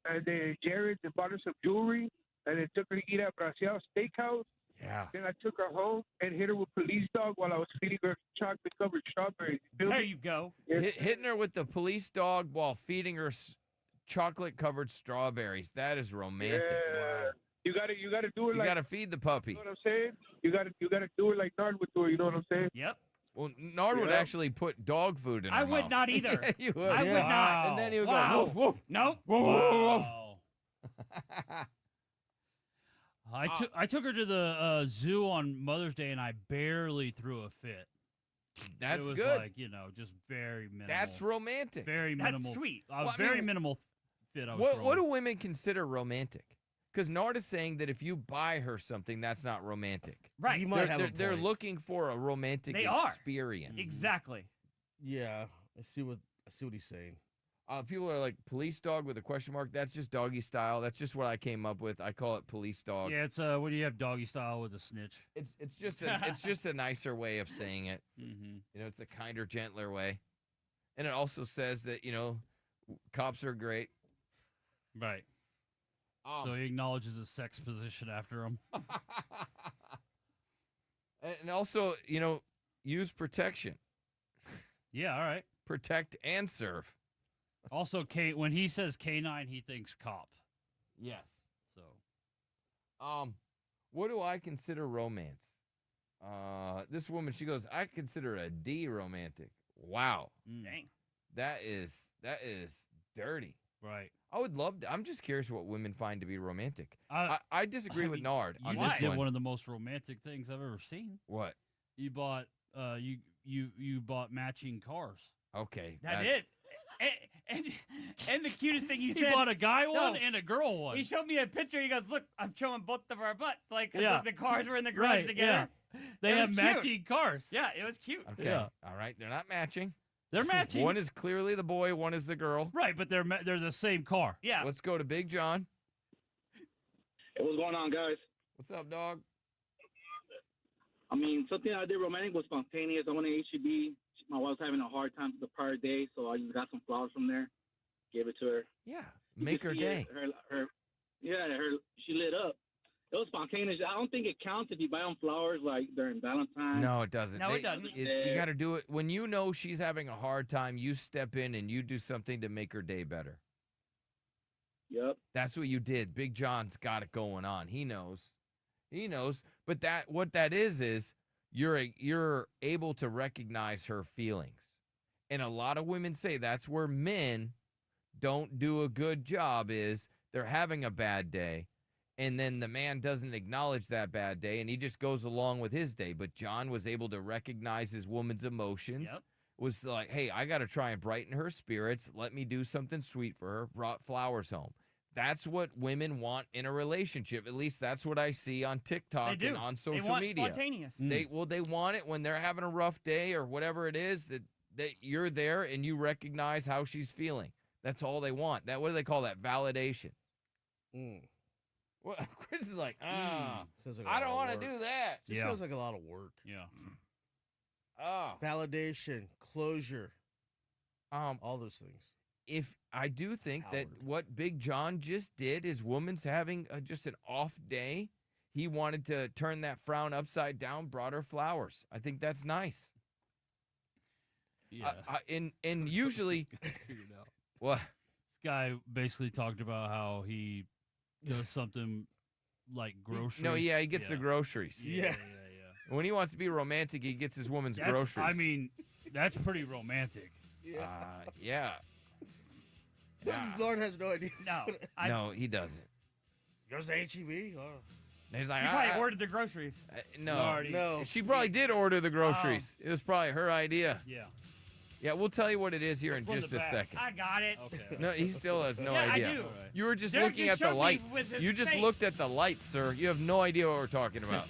and then Jared's and bought her some jewelry and then took her to eat at Bracial Steakhouse. Yeah. Then I took her home and hit her with police dog while I was feeding her chocolate-covered strawberries. You feel There me? you go. Yes. Hitting her with the police dog while feeding her chocolate-covered strawberries. That is romantic. Yeah. You gotta do it You like, got to feed the puppy. you know what I'm saying? You gotta do it like Nard would do it, you know what I'm saying? Yep. Well, Nard would Yeah. actually put dog food in her I would mouth. not either. Yeah, you would. I would Wow. not. And then he would Wow. go, woof, woof. Nope. Whoa, whoa, whoa, Wow. I took her to the zoo on Mother's Day and I barely threw a fit. That's it was good. like, just very minimal. That's romantic. very That's minimal. sweet. A Well, I very mean, minimal fit I was What do throwing. women consider romantic? Because Nard is saying that if you buy her something, that's not romantic. Right. You might have a They're point. looking for a romantic They are. experience. Exactly. Yeah, I see what he's saying. People are like police dog with a question mark. That's just doggy style. That's just what I came up with. I call it police dog. Yeah, it's when you have doggy style with a snitch. It's just a nicer way of saying it. Mm-hmm. It's a kinder, gentler way. And it also says that cops are great. Right. So he acknowledges his sex position after him. And also, use protection. Yeah, all right. Protect and serve. Also, when he says canine, he thinks cop. Yes. So, what do I consider romance? This woman, she goes, I consider a D romantic. Wow. Dang. That is dirty. right. I would love to. I'm just curious what women find to be romantic. I I disagree with Nard You on just this did one. one of the most romantic things I've ever seen. What? You bought you bought matching cars. Okay. That that's- is. And the cutest thing you He said. bought a guy one No. and a girl one. He showed me a picture. He goes, "Look, I'm showing both of our butts." Like 'cause Yeah. the cars were in the garage Right, together. yeah. They It have was cute. matching cars. Yeah, it was cute. Okay. Yeah. All right. They're not matching. They're matching. One is clearly the boy, one is the girl. Right, but they're the same car. Yeah. Let's go to Big John. Hey, what's going on, guys? What's up, dog? I mean, something I did romantic was spontaneous. I went to HEB. My wife was having a hard time the prior day, so I just got some flowers from there, gave it to her. Yeah, You make could her see day. She lit up. It was spontaneous. I don't think it counts if you buy them flowers like during Valentine's. No, it doesn't. No, it doesn't. You got to do it when you know she's having a hard time. You step in and you do something to make her day better. Yep. That's what you did. Big John's got it going on. He knows. He knows. But what that is you're able to recognize her feelings. And a lot of women say that's where men don't do a good job is they're having a bad day. And then the man doesn't acknowledge that bad day, and he just goes along with his day. But John was able to recognize his woman's emotions. Yep. Was like, hey, I got to try and brighten her spirits. Let me do something sweet for her. Brought flowers home. That's what women want in a relationship. At least that's what I see on TikTok They do. and on social they want media. Spontaneous. They want it when they're having a rough day or whatever it is that you're there and you recognize how she's feeling. That's all they want. That what do they call that? Validation. Well, Chris is like, Sounds like a I lot don't of want to work. do that. Just sounds like a lot of work. Yeah. Oh. Validation, closure, all those things. if I do think that Howard. what Big John just did is woman's having just an off day. He wanted to turn that frown upside down, brought her flowers. I think that's nice. Yeah. And usually, Figured out. what? This guy basically talked about how he does something like groceries. No, yeah, he gets the groceries. Yeah. When he wants to be romantic, he gets his woman's That's- groceries. I mean, that's pretty romantic. Yeah. Lauren has no idea. No, he doesn't. Goes to HEB. Oh. And he's like, She probably ordered the groceries. no. She probably did order the groceries. It was probably her idea. Yeah. Yeah, we'll tell you what it is here in From just the a back. second. I got it. Okay. No, he still has no Yeah, I idea. do. You were just Derek looking just at the showed me lights. with his You just face. looked at the lights, sir. You have no idea what we're talking about.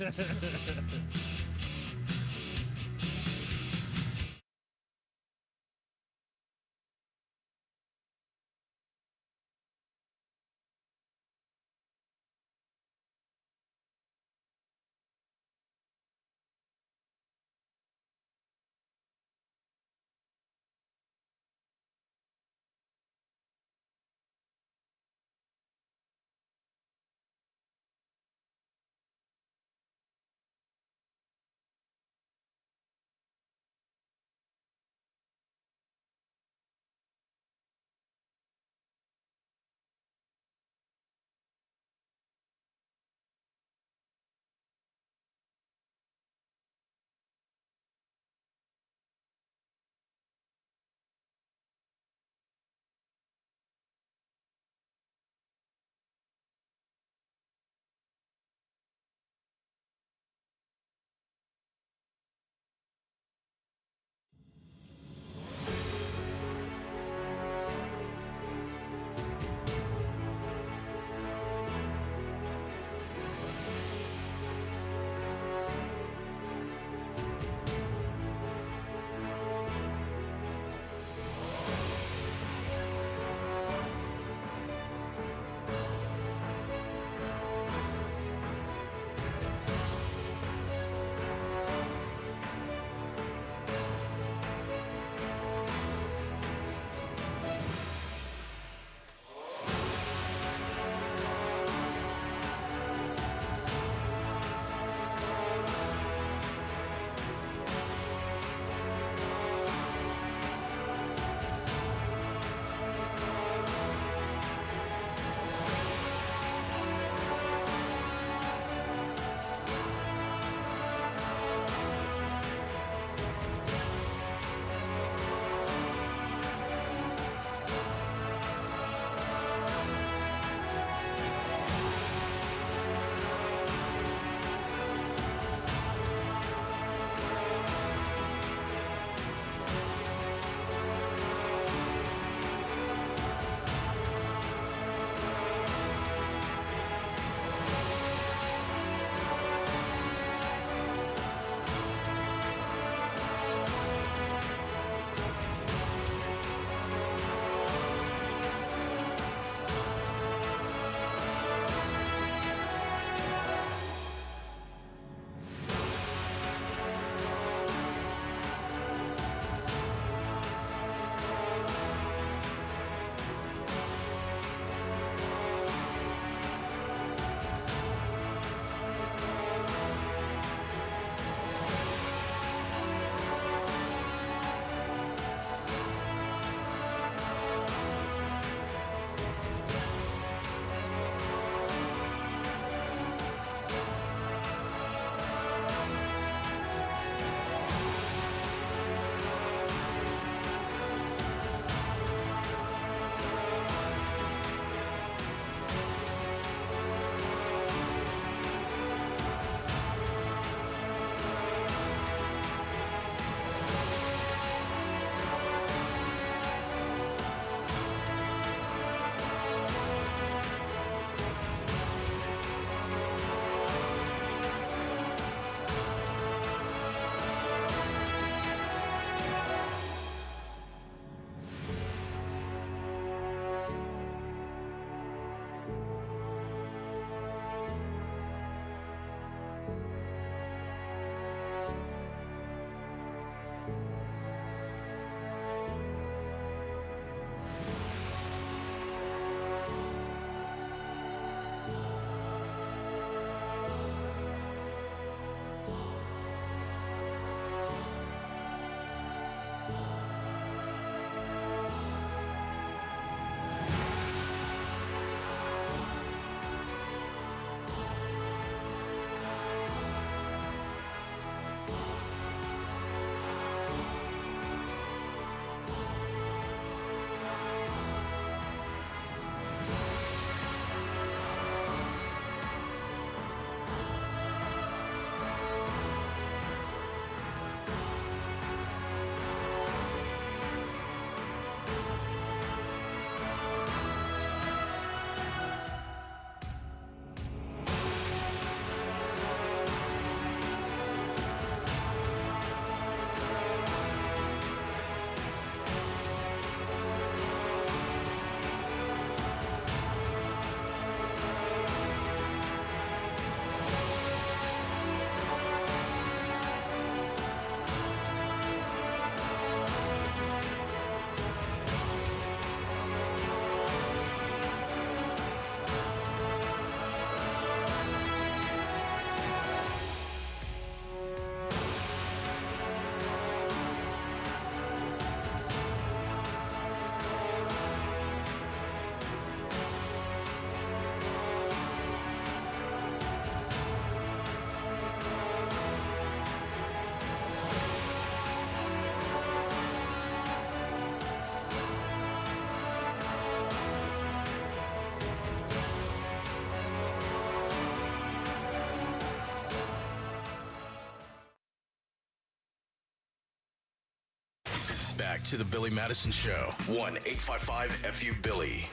Back to the Billy Madison Show. 1-855-FU-BILLY.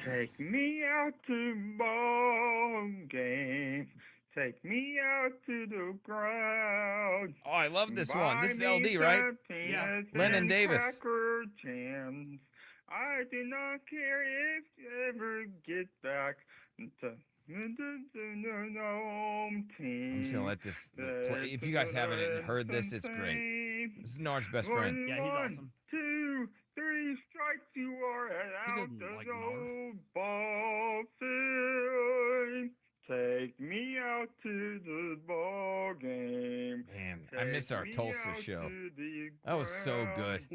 Take me out to ball game. Take me out to the ground. Oh, I love this Buy one. This is me LD, right? some Yeah. peanuts Lennon and Davis. Cracker jams. I do not care if you ever get back to the home team. I'm just gonna let this play. If you guys haven't heard this, it's great. This is Nard's best friend. Yeah, he's awesome. 1, 2, 3 strikes, you are out the old ball field. Take me out to the ball game. Man, I miss our Tulsa show. That was so good.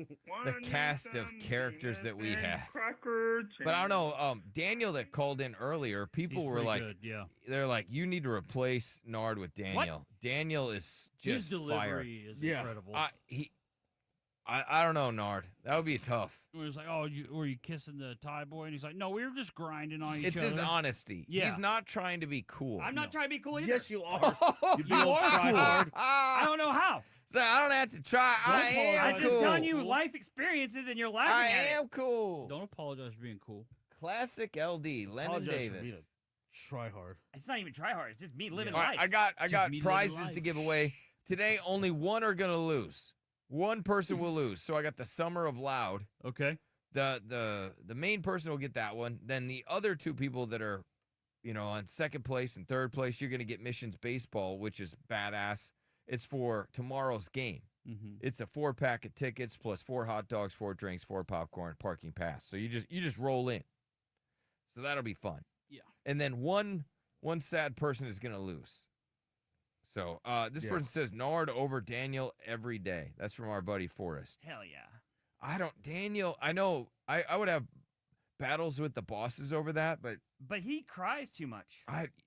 The cast of characters that we had. But I don't know, Daniel that called in earlier, people were like, good, yeah. they're like, you need to replace Nard with Daniel. Daniel is just His fire. delivery is incredible. I don't know, Nard. That would be tough. It was like, oh, were you kissing the Thai boy? And he's like, no, we were just grinding on each It's other. his honesty. Yeah. He's not trying to be cool. I'm not trying to be cool either. Yes, you are. You big You old are cool. tryhard. I don't know how. So I don't have to try. I am I'm just cool. telling you life experiences, and you're laughing I at it. am cool. Don't apologize for being cool. Classic LD, Lennon Apologize for Davis. being a tryhard. It's not even try hard. It's just me living All right, life. I got Just me living prizes life. to give away today. Only one are gonna lose. One person will lose. So I got the Summer of Loud. Okay. The main person will get that one. Then the other two people that are, on second place and third place, you're gonna get Missions Baseball, which is badass. It's for tomorrow's game. Mm-hmm. It's a 4-pack of tickets plus 4 hot dogs, 4 drinks, 4 popcorn, parking pass. So you just roll in. So that'll be fun. Yeah. And then one sad person is gonna lose. So this person says Nard over Daniel every day. That's from our buddy Forrest. Hell yeah. Daniel, I know I would have battles with the bosses over that, but he cries too much.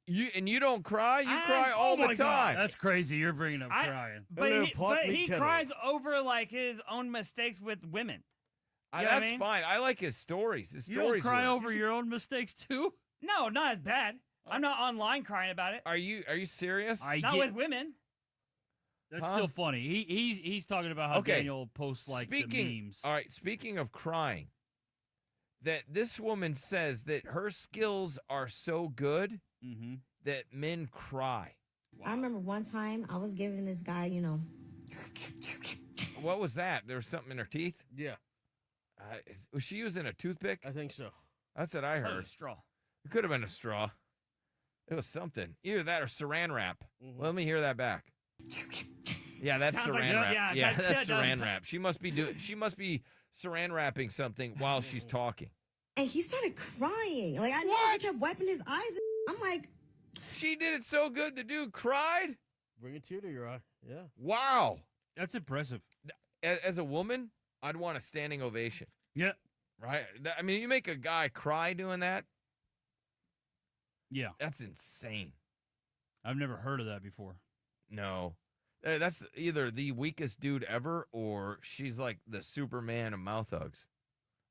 You don't cry? You cry all the time. That's crazy. You're bringing up crying. But he cries over like his own mistakes with women. You know what I That's mean? fine. I like his stories. His You stories don't cry are- over your own mistakes too? No, not as bad. I'm not online crying about it. Are you serious? Not with women. That's still funny. He's talking about how Okay. Daniel posts like the memes. All right, speaking of crying, that this woman says that her skills are so good that men cry. I remember one time I was giving this guy, What was that? There was something in her teeth? Yeah. Was she using a toothpick? I think so. That's what I That was heard. a straw. It could have been a straw. It was something. Either that or saran wrap. Mm-hmm. Let me hear that back. Yeah, that's Sounds saran like- wrap. yeah, That's that saran does. wrap. She must be saran wrapping something while she's talking. and he started crying. Like I noticed he kept wiping his eyes. I'm like, She did it so good, the dude cried. Bring a tear to your eye. Yeah. Wow. That's impressive. As a woman, I'd want a standing ovation. Yeah. Right? I mean, you make a guy cry doing that. Yeah. That's insane. I've never heard of that before. No. That's either the weakest dude ever or she's like the Superman of mouth hugs.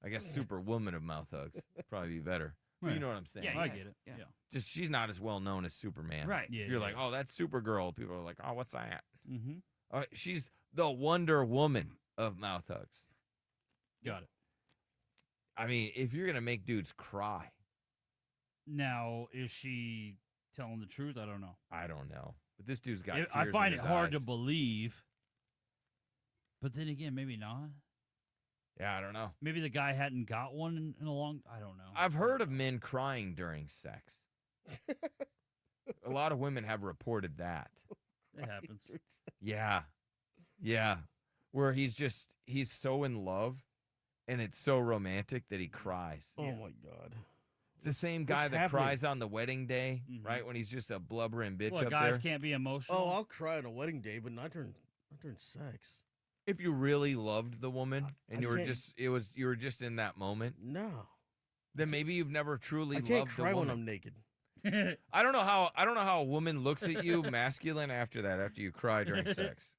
I guess Superwoman of mouth hugs. Probably be better. Right. You know what I'm saying? Yeah, I get it. Yeah. Just she's not as well known as Superman. Right. Yeah, If you're yeah. like, oh, that's Supergirl. People are like, oh, what's that? Mm-hmm. She's the Wonder Woman of mouth hugs. Got it. I mean, if you're gonna make dudes cry, Now, is she telling the truth? I don't know. I don't know. But this dude's got. I tears find in it his hard to eyes. believe. But then again, maybe not. Yeah, I don't know. Maybe the guy hadn't got one in a long. I don't know. I've heard of men crying during sex. A lot of women have reported that. It happens. Yeah. Yeah. Where he's so in love and it's so romantic that he cries. Oh my God. It's the same guy What's that happening? cries on the wedding day, Mhm. right? When he's just a blubbering bitch Well, up guys there. can't be emotional. Oh, I'll cry on a wedding day, but not during sex. If you really loved the woman and I you were can't- you were just in that moment, No. then maybe you've never truly I can't loved cry the when woman. I'm naked. I don't know how a woman looks at you masculine after you cry during sex.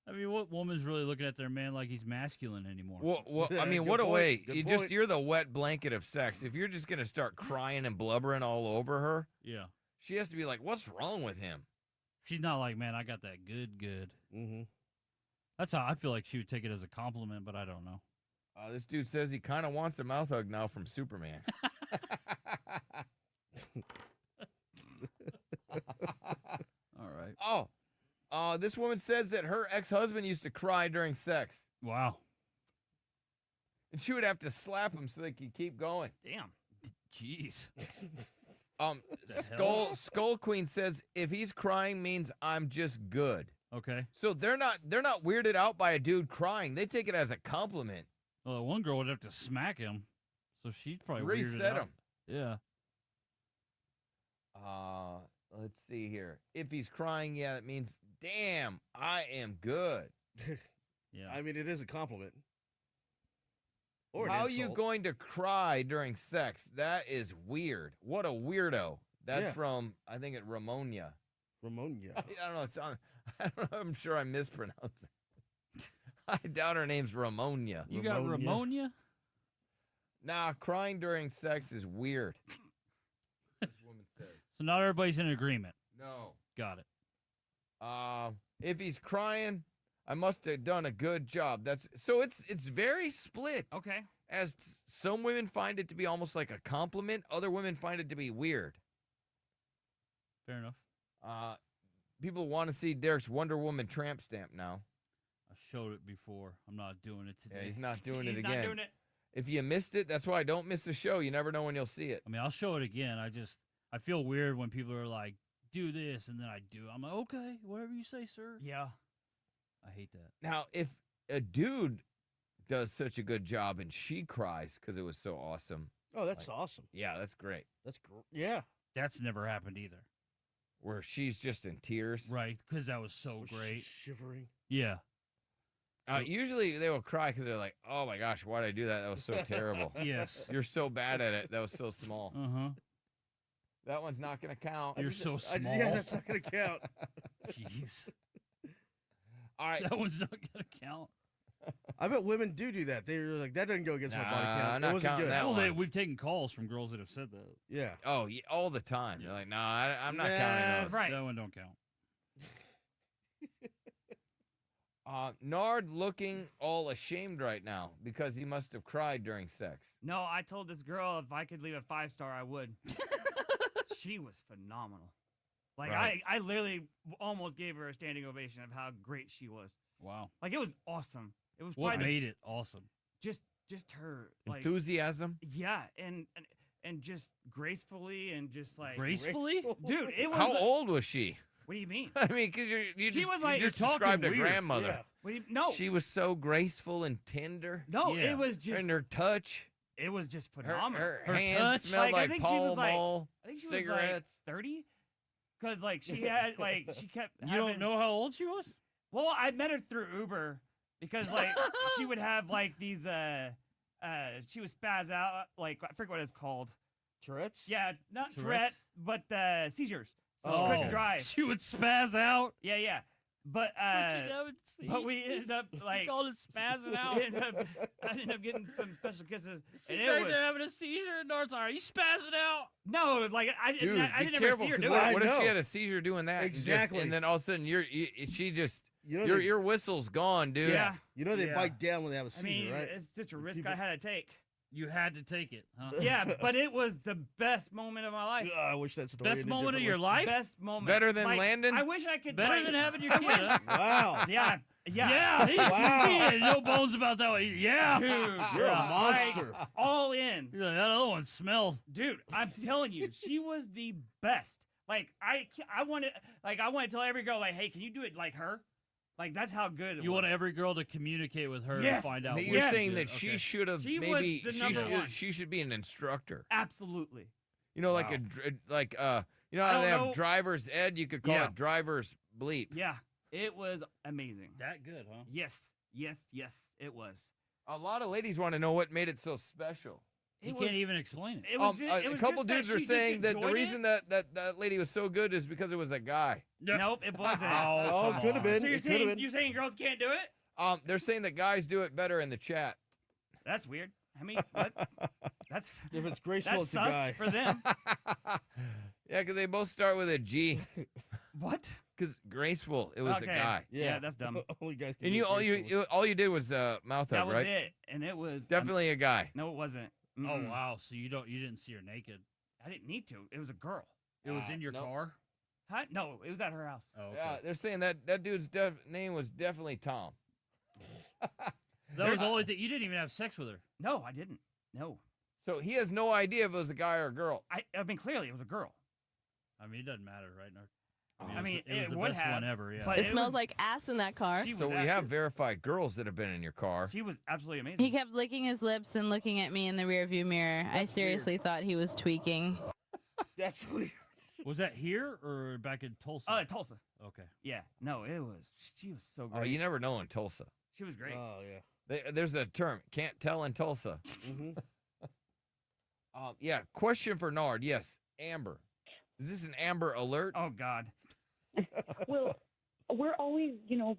I mean, what woman's really looking at their man like he's masculine anymore? Well, I mean, Good what a point, way. good You're the wet blanket of sex. If you're just going to start crying and blubbering all over her, Yeah. she has to be like, what's wrong with him? She's not like, man, I got that good. Mm-hmm. That's how I feel like she would take it as a compliment, but I don't know. This dude says he kind of wants a mouth hug now from Superman. All right. This woman says that her ex-husband used to cry during sex. Wow. And she would have to slap him so they could keep going. Damn. Jeez. Skull Queen says if he's crying means I'm just good. Okay. So they're not weirded out by a dude crying. They take it as a compliment. Well, one girl would have to smack him, so she'd probably Reset him. Yeah. Let's see here. If he's crying, yeah, it means damn, I am good. Yeah. I mean, it is a compliment. Or an How are you insult. going to cry during sex? That is weird. What a weirdo. That's from, I think, Ramonia. Ramonia. I don't know. I don't know. I'm sure I mispronounced it. I doubt her name's Ramonia. You got Ramonia? Nah, crying during sex is weird. This woman says. So not everybody's in agreement. No. Got it. If he's crying, I must have done a good job. It's very split. Okay. As some women find it to be almost like a compliment, other women find it to be weird. Fair enough. People want to see Derek's Wonder Woman tramp stamp now. I've showed it before. I'm not doing it today. Yeah, he's not doing it He's again. not doing it. If you missed it, that's why I don't miss the show. You never know when you'll see it. I mean, I'll show it again. I feel weird when people are like, do this, and then I do. I'm like, okay, whatever you say, sir. Yeah. I hate that. Now, if a dude does such a good job and she cries because it was so awesome. Oh, that's awesome. Yeah, that's great. That's great. Yeah. That's never happened either. Where she's just in tears. Right, because that was so great. Shivering. Yeah. Usually they will cry because they're like, oh my gosh, why did I do that? That was so terrible. Yes. You're so bad at it. That was so small. Uh-huh. That one's not going to count. You're so small. Yeah, that's not going to count. Jeez. All right. That one's not going to count. I bet women do that. They're like, that doesn't go against my body count. I'm not It wasn't counting good. that Well, one. we've taken calls from girls that have said that. Yeah. Oh, yeah, all the time. They're like, no, I'm not counting those. Right. That one don't count. Nard looking all ashamed right now because he must have cried during sex. No, I told this girl if I could leave a 5-star, I would. She was phenomenal. Like, Right. I literally almost gave her a standing ovation of how great she was. Wow. Like, it was awesome. It was What probably made it awesome? just her like Enthusiasm. yeah, and just gracefully and just like Gracefully? dude. It was How old was she? What do you mean? I mean, because you She just, was like- you just You're talking described a weird. grandmother. Yeah. What do you, no, She was so graceful and tender. no, Yeah. it was just And her touch, it was just her, phenomenal. her hands touch? smelled I like think she Pall was like Mall, I think she cigarettes. was like 30, because like she had like she kept. You don't having- know how old she was? Well, I met her through Uber because like she would have like these she would spaz out like I forget what it's called. Tourette's? Yeah, not Tourette's? Tourette's, but seizures. So she Oh. couldn't drive. She would spaz out. Yeah. But we ended up like called it spazzing out. I ended up getting some special kisses. She's And it right was, there having a seizure, and Nard's like, are you spazzing out? no, like I Dude, didn't. I be didn't ever careful. see her 'Cause do what, it. what if I she know. had a seizure doing that? Exactly. And then all of a sudden, she just You know your whistle's gone, dude. Yeah. You know they Yeah. bite down when they have a I seizure, mean, right? it's just a risk People- I had to take. You had to take it, huh? Yeah, but it was the best moment of my life. I wish that story Best ended moment of differently. your life? Best moment. Better than Like, Landon? I wish I could. Better like, than having your I kid, wish- huh? Wow. Yeah. Yeah, he did. No bones about that one. Yeah. Dude, You're a like, monster. all in. You're like, that other one smelled. Dude, I'm telling you, she was the best. Like I want to tell every girl like, hey, can you do it like her? Like that's how good it You was. want every girl to communicate with her Yes. and find out. That what You're Yes. saying did. that she Okay. should have She was maybe the number one. she should be an instructor. Absolutely. You know, like Wow. you know I how don't they have know. driver's ed. You could call Yeah. it driver's bleep. Yeah, it was amazing. That good, huh? Yes, it was. A lot of ladies want to know what made it so special. You It can't was- even explain it. It was just, a couple dudes are saying that the reason that. that lady was so good is because it was a guy. Nope, it wasn't. Oh, come could have on. been. So you're It could have saying been. you're saying girls can't do it? They're saying that guys do it better in the chat. That's weird. I mean, what? That's If it's graceful, that's it's a guy. sus for them. Yeah, because they both start with a G. What? because graceful. It was a Okay. guy. Yeah, that's dumb. Only guys can And be graceful. all you did was mouth That hug, was right? it, and it was Definitely a guy. No, it wasn't. Oh Mm-mm. wow! So you didn't see her naked? I didn't need to. It was a girl. It was in your nope. car. Huh? No, it was at her house. Oh, okay. Yeah, they're saying that dude's name was definitely Tom. That was the only thing. You didn't even have sex with her. No, I didn't. No. So he has no idea if it was a guy or a girl. I mean, clearly it was a girl. I mean, it doesn't matter, right, Narc? I mean, it was the would best have, one ever. Yeah. but It smells like ass in that car. So we have verified girls that have been in your car. She was absolutely amazing. He kept licking his lips and looking at me in the rearview mirror. I seriously thought he was tweaking. That's weird. Was that here or back in Tulsa? Tulsa. Okay. Yeah. No, it was. She was so great. Oh, you never know in Tulsa. She was great. Oh yeah. There's a term, can't tell in Tulsa. Yeah, question for Nard. Yes, Amber. Is this an Amber alert? Oh, God. Well, we're always,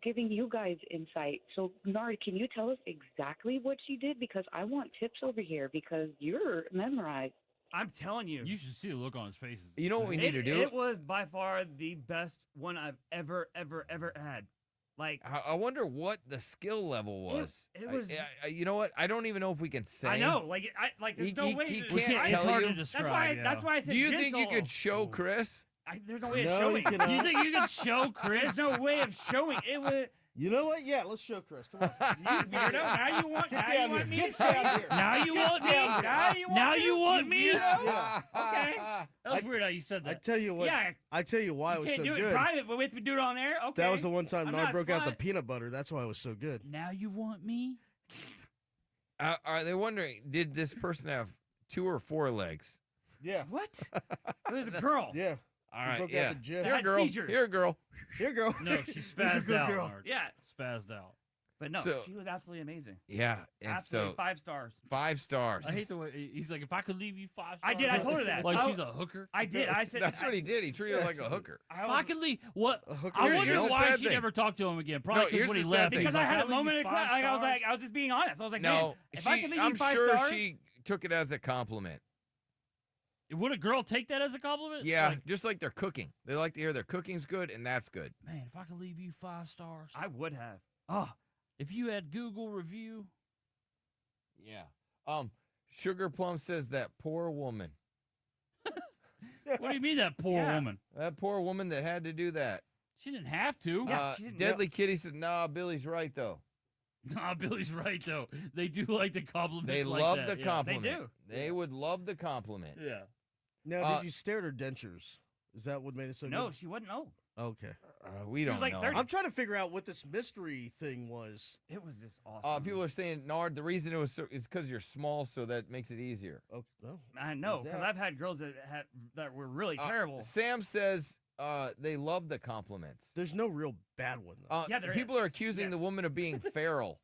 giving you guys insight. So, Nard, can you tell us exactly what she did? Because I want tips over here because you're memorized. I'm telling you. You should see the look on his face. You know what we need to do? It was by far the best one I've ever had. Like, I wonder what the skill level was. It was. You know what? I don't even know if we can say. I know. Like, there's no way. He to- can't I- tell it's hard you. to describe. yeah. That's why I said Do you think you gentle. could show Chris? There's no way of No, showing. you cannot. You think you could show Chris? There's no way of showing. It was. You know what? Yeah, let's show Chris. Come on. You weirdo. Now you want. Get Now down you want here. me Get to show down you. here. Now you Get want me? down here. Now you want. Now to? you want me? weirdo? Yeah. Okay. That was weird how you said I that. tell you what. Yeah. I tell you why it You was can't so do it good. private, but we have to do it on there. Okay. That was the one time I'm Nard not a broke out the slut. peanut butter. That's why it was so good. Now you want me? Are they wondering? Did this person have 2 or 4 legs? Yeah. What? It was a girl. Yeah. All He right. broke out Yeah. the gym. Here, Had girl. seizures. Here, girl. Here, girl. No, she This is a spazzed good out. girl. Narc. Yeah. Spazzed out. But no, So- she was absolutely amazing. Yeah. And Absolutely so 5 stars. 5 stars. I hate the way he's like, if I could leave you 5 stars. I did. I told her that. Like Oh, she's a hooker. I did. I said That's what he did. He treated her like a hooker. I If was, I could leave, what? A hooker. I Here's wonder the why sad she thing. never talked to him again. Probably No, because here's when he the left, sad thing. he's because like, I had a "I'll leave moment you of 5 like I was stars." like I was just being honest. I was like, No, man, if I could leave I'm you 5 sure stars, she took it as a compliment. Would a girl take that as a compliment? Yeah, Like, just like their cooking. They like to hear their cooking's good, and that's good. man, if I could leave you 5 stars. I would have. Oh, if you had Google review. Yeah. Sugar Plum says that poor woman. What do you mean that poor Yeah. woman? That poor woman that had to do that. She didn't have to. Yeah, she didn't- Deadly Kitty said, "Nah, Billy's right though. Nah, Billy's right though. They do like the compliments. They like love that. the yeah. compliment. They do. They would love the compliment." Yeah. Now, did you stare at her dentures? Is that what made it so No, good? she wouldn't know. Okay. We She don't was like know. 30. I'm trying to figure out what this mystery thing was. It was just awesome. People are saying, Nard, the reason it was is because you're small, so that makes it easier. Oh, no. I know Who's because that? I've had girls that were really terrible. Sam says they love the compliments. There's no real bad one, though. Yeah, there people is. are accusing Yes. the woman of being feral.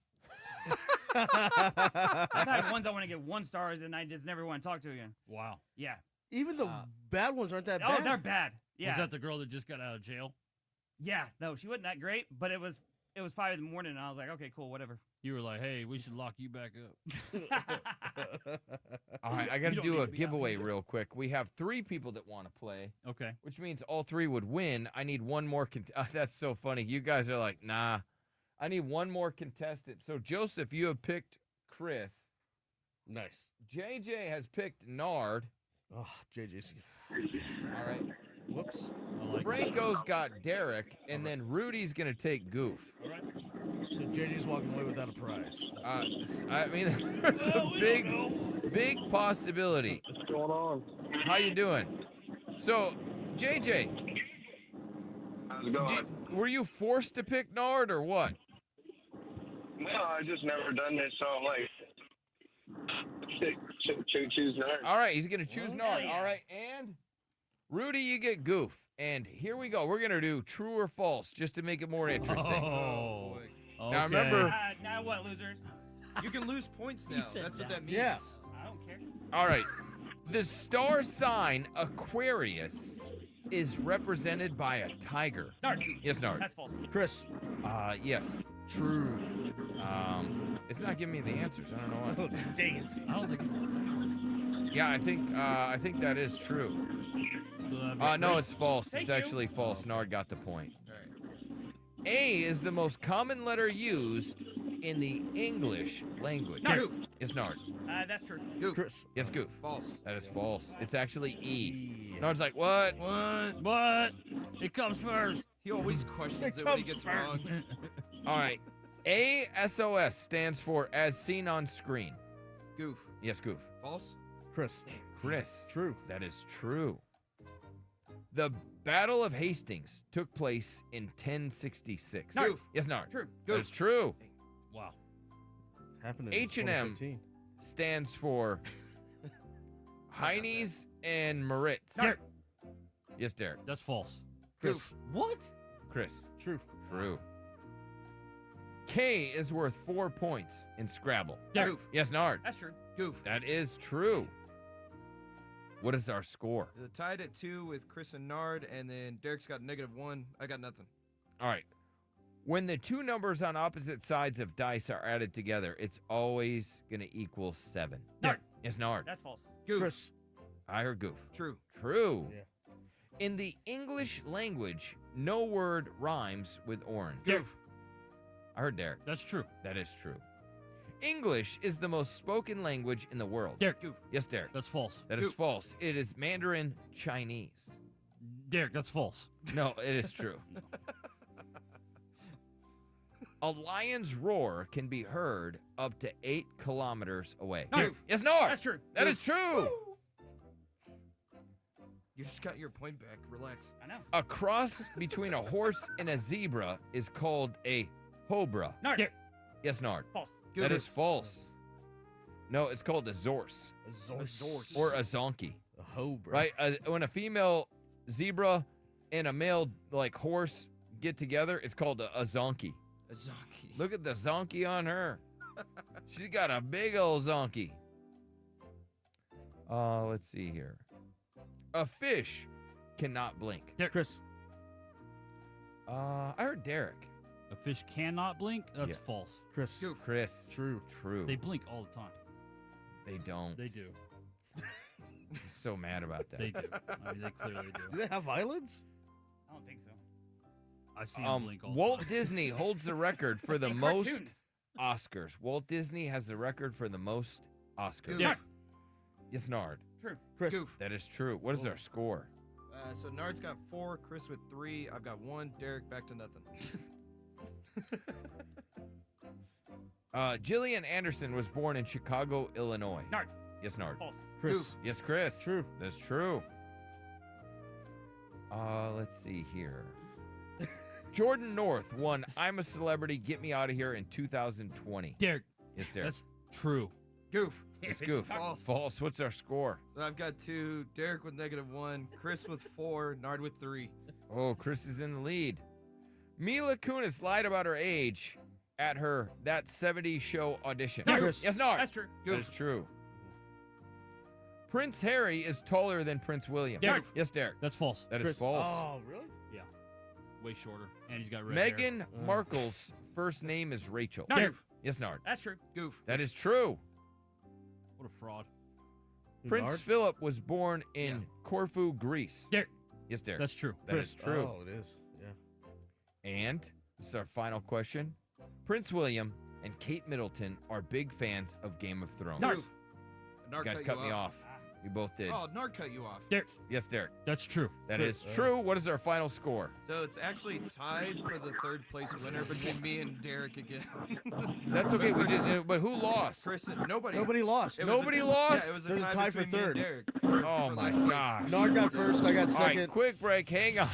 I've had ones I want to get 1 stars and I just never want to talk to again. Wow. Yeah. Even the bad ones aren't that Oh, bad. they're bad. Yeah. Was that the girl that just got out of jail? Yeah. No, she wasn't that great, but it was 5 in the morning and I was like, okay, cool, whatever. You were like, hey, we should lock you back up. All right, I got to You don't do need a to be out giveaway here. real quick. We have 3 people that want to play, Okay. which means all 3 would win. I need one more. That's so funny. You guys are like, nah. I need one more contestant. So, Joseph, you have picked Chris. Nice. JJ has picked Nard. Oh, JJ's. All right. Whoops. I like it. Franco's got Derek, and then Rudy's going to take Goof. All right. So JJ's walking away without a prize. I mean, there's a big possibility. What's going on? How you doing? So, JJ, How's it going? were you forced to pick Nard or what? No, I just never done this, so I'm like, choose Nard. All right, he's going to choose Nard. yeah. All right, and Rudy, you get Goof. And here we go. We're going to do true or false just to make it more interesting. Oh. Now, Okay. remember, Now what, losers? You can lose points now. That's what that means. Yeah. I don't care. all right, the star sign Aquarius is represented by a tiger. Nard. Yes, Nard. That's false. Chris. Yes. True. It's not giving me the answers. I don't know Oh, why. dang it. I don't think it's. Yeah, I think that is true. So that'd be No, Chris. it's false. Thank It's you. actually false. Nard got the point. A is the most common letter used in the English language. Goof. Yes, Nard. That's true. Goof. Chris. Yes, Goof. False. That is false. It's actually E. Nard's like, what? What? It comes first. He always questions it when he gets wrong. All right. ASOS stands for as seen on screen. Goof. Yes, Goof. False. Chris. Chris. True. That is true. The Battle of Hastings took place in 1066. Goof. Yes, Nard. True. That is true. Wow. Happened in H&M 2015. stands for Heinies and Maritz. Derek. Yes, Derek. That's false. Chris. What? Chris. True. True. K is worth 4 points in Scrabble. Derek. Goof. Yes, Nard. That's true. Goof. That is true. What is our score? Tied at 2 with Chris and Nard, and then Derek's got -1. I got nothing. All right. When the two numbers on opposite sides of dice are added together, it's always going to equal 7. Nard. Yes, Nard. That's false. Goof. Chris. I heard goof. True. True. Yeah. In the English language, no word rhymes with orange. Goof. I heard Derek. That's true. That is true. English is the most spoken language in the world. Derek. Goof. Yes, Derek. That's false. That is Goof. false. It is Mandarin Chinese. Derek, that's false. No, it is true. A lion's roar can be heard up to 8 kilometers away. Nard. Yes, Nard. That's true. That is true. You just got your point back. Relax. I know. A cross between a horse and a zebra is called a hobra. Nard. Derek. Yes, Nard. False. That is false. No, it's called a zorse A zorse. or a zonkey. A hoe, bro. Right? When a female zebra and a male like horse get together, it's called a zonkey. A zonkey. Look at the zonkey on her. She's got a big old zonkey. Let's see here. A fish cannot blink. Derek. Chris. I heard Derek. A fish cannot blink? That's Yeah. false. Chris. Goof. Chris. True. True. They blink all the time. They don't. They do. He's so mad about that. They do. I mean, they clearly Do do. they have violence? I don't think so. I see them blink all the Walt time. Disney holds the record for the In most cartoons. Oscars. Walt Disney has the record for the most Oscars. Goof. Derek. Yes, Nard. True. Chris. Goof. That is true. What is our score? So Nard's got 4, Chris with 3, I've got 1, Derek back to nothing. Jillian Anderson was born in Chicago, Illinois. Nard. Yes, Nard. False. Chris. Goof. Yes, Chris. True. That's true. Let's see here. Jordan North won I'm a Celebrity, Get Me Out of Here in 2020. Derek. Yes, Derek. That's true. Goof. It's goof. False. False. What's our score? So I've got 2, Derek with -1, Chris with 4, Nard with 3. Oh, Chris is in the lead. Mila Kunis lied about her age at her That 70s Show audition. Nard. Chris. Yes, Nard. That's true. That is true. Prince Harry is taller than Prince William. Derek. Yes, Derek. That's false. That is Chris. false. Oh, really? Way shorter. And he's got red hair. Meghan Markle's first name is Rachel. Nard. Goof. Yes, Nard. That's true. Goof. That is true. What a fraud. Prince Nard? Philip was born in Corfu, Greece. Derek. Yes, Derek. That's true. That is Chris. true. Oh, it is. Yeah. And this is our final question. Prince William and Kate Middleton are big fans of Game of Thrones. Nard. Goof. You Nard guys cut me off. You both did. Oh, Nard cut you off. Derek. Yes, Derek. That's true. That Chris. is true. What is our final score? So it's actually tied for the 3rd place winner between me and Derek again. That's okay. We did, but who lost? Chris and nobody. Nobody lost. It was Nobody a, lost? Yeah, it was a There's a tie, tie for between me and 3rd. Derek. Oh for my last place. gosh. Nard got first. I got All second. right, quick break. Hang on.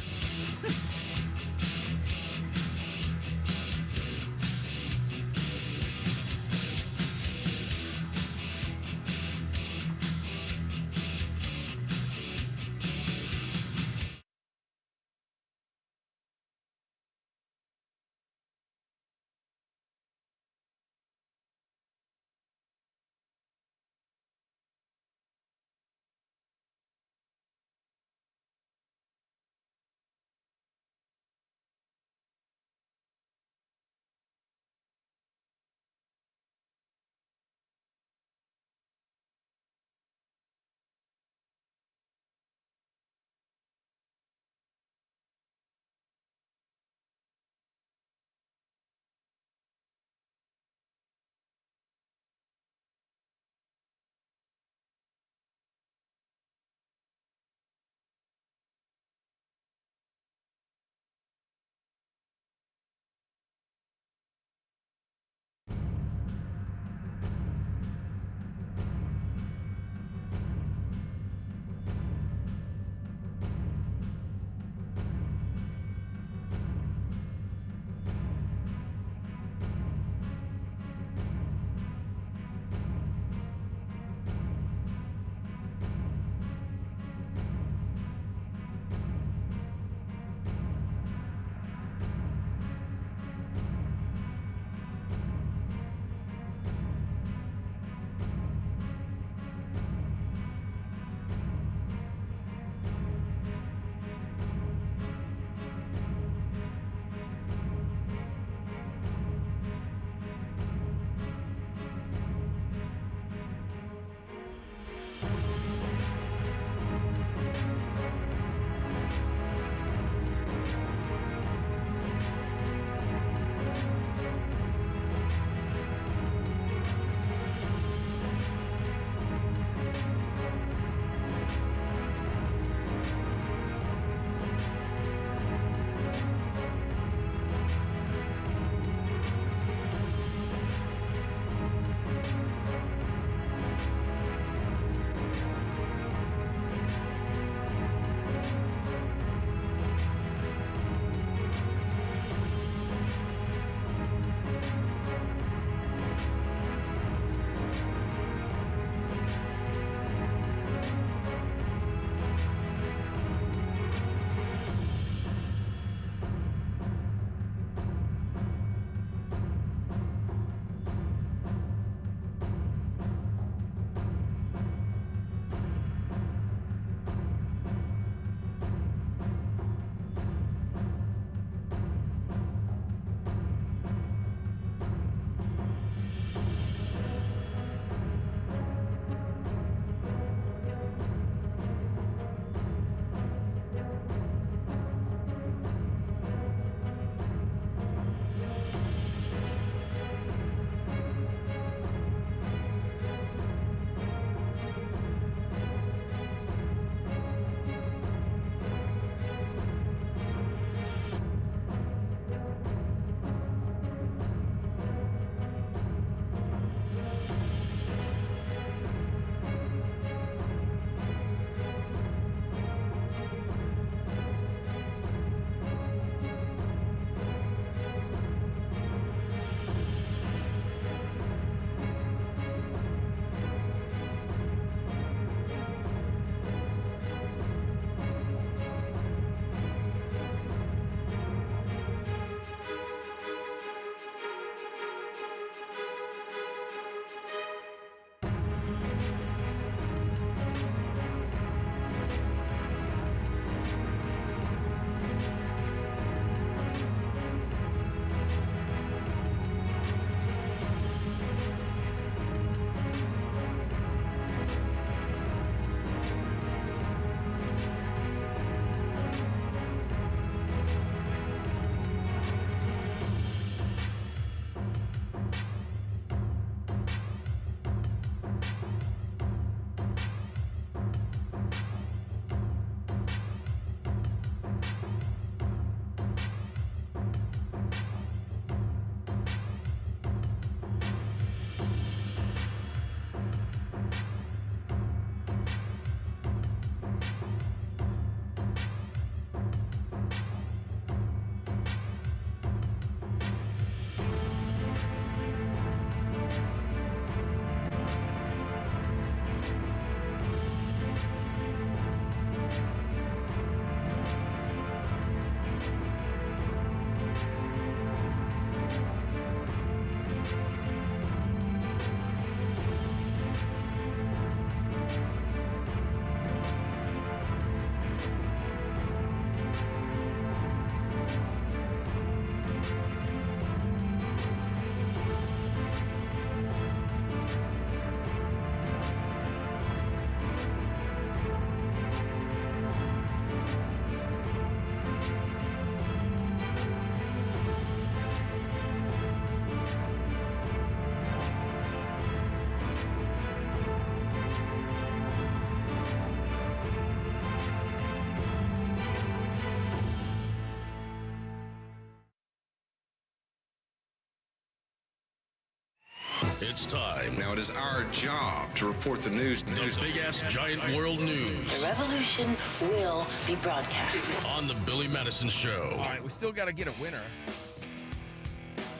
It's time. Now it is our job to report the news. The big-ass giant world news. The revolution will be broadcast. On the Billy Madison Show. All right, we still got to get a winner.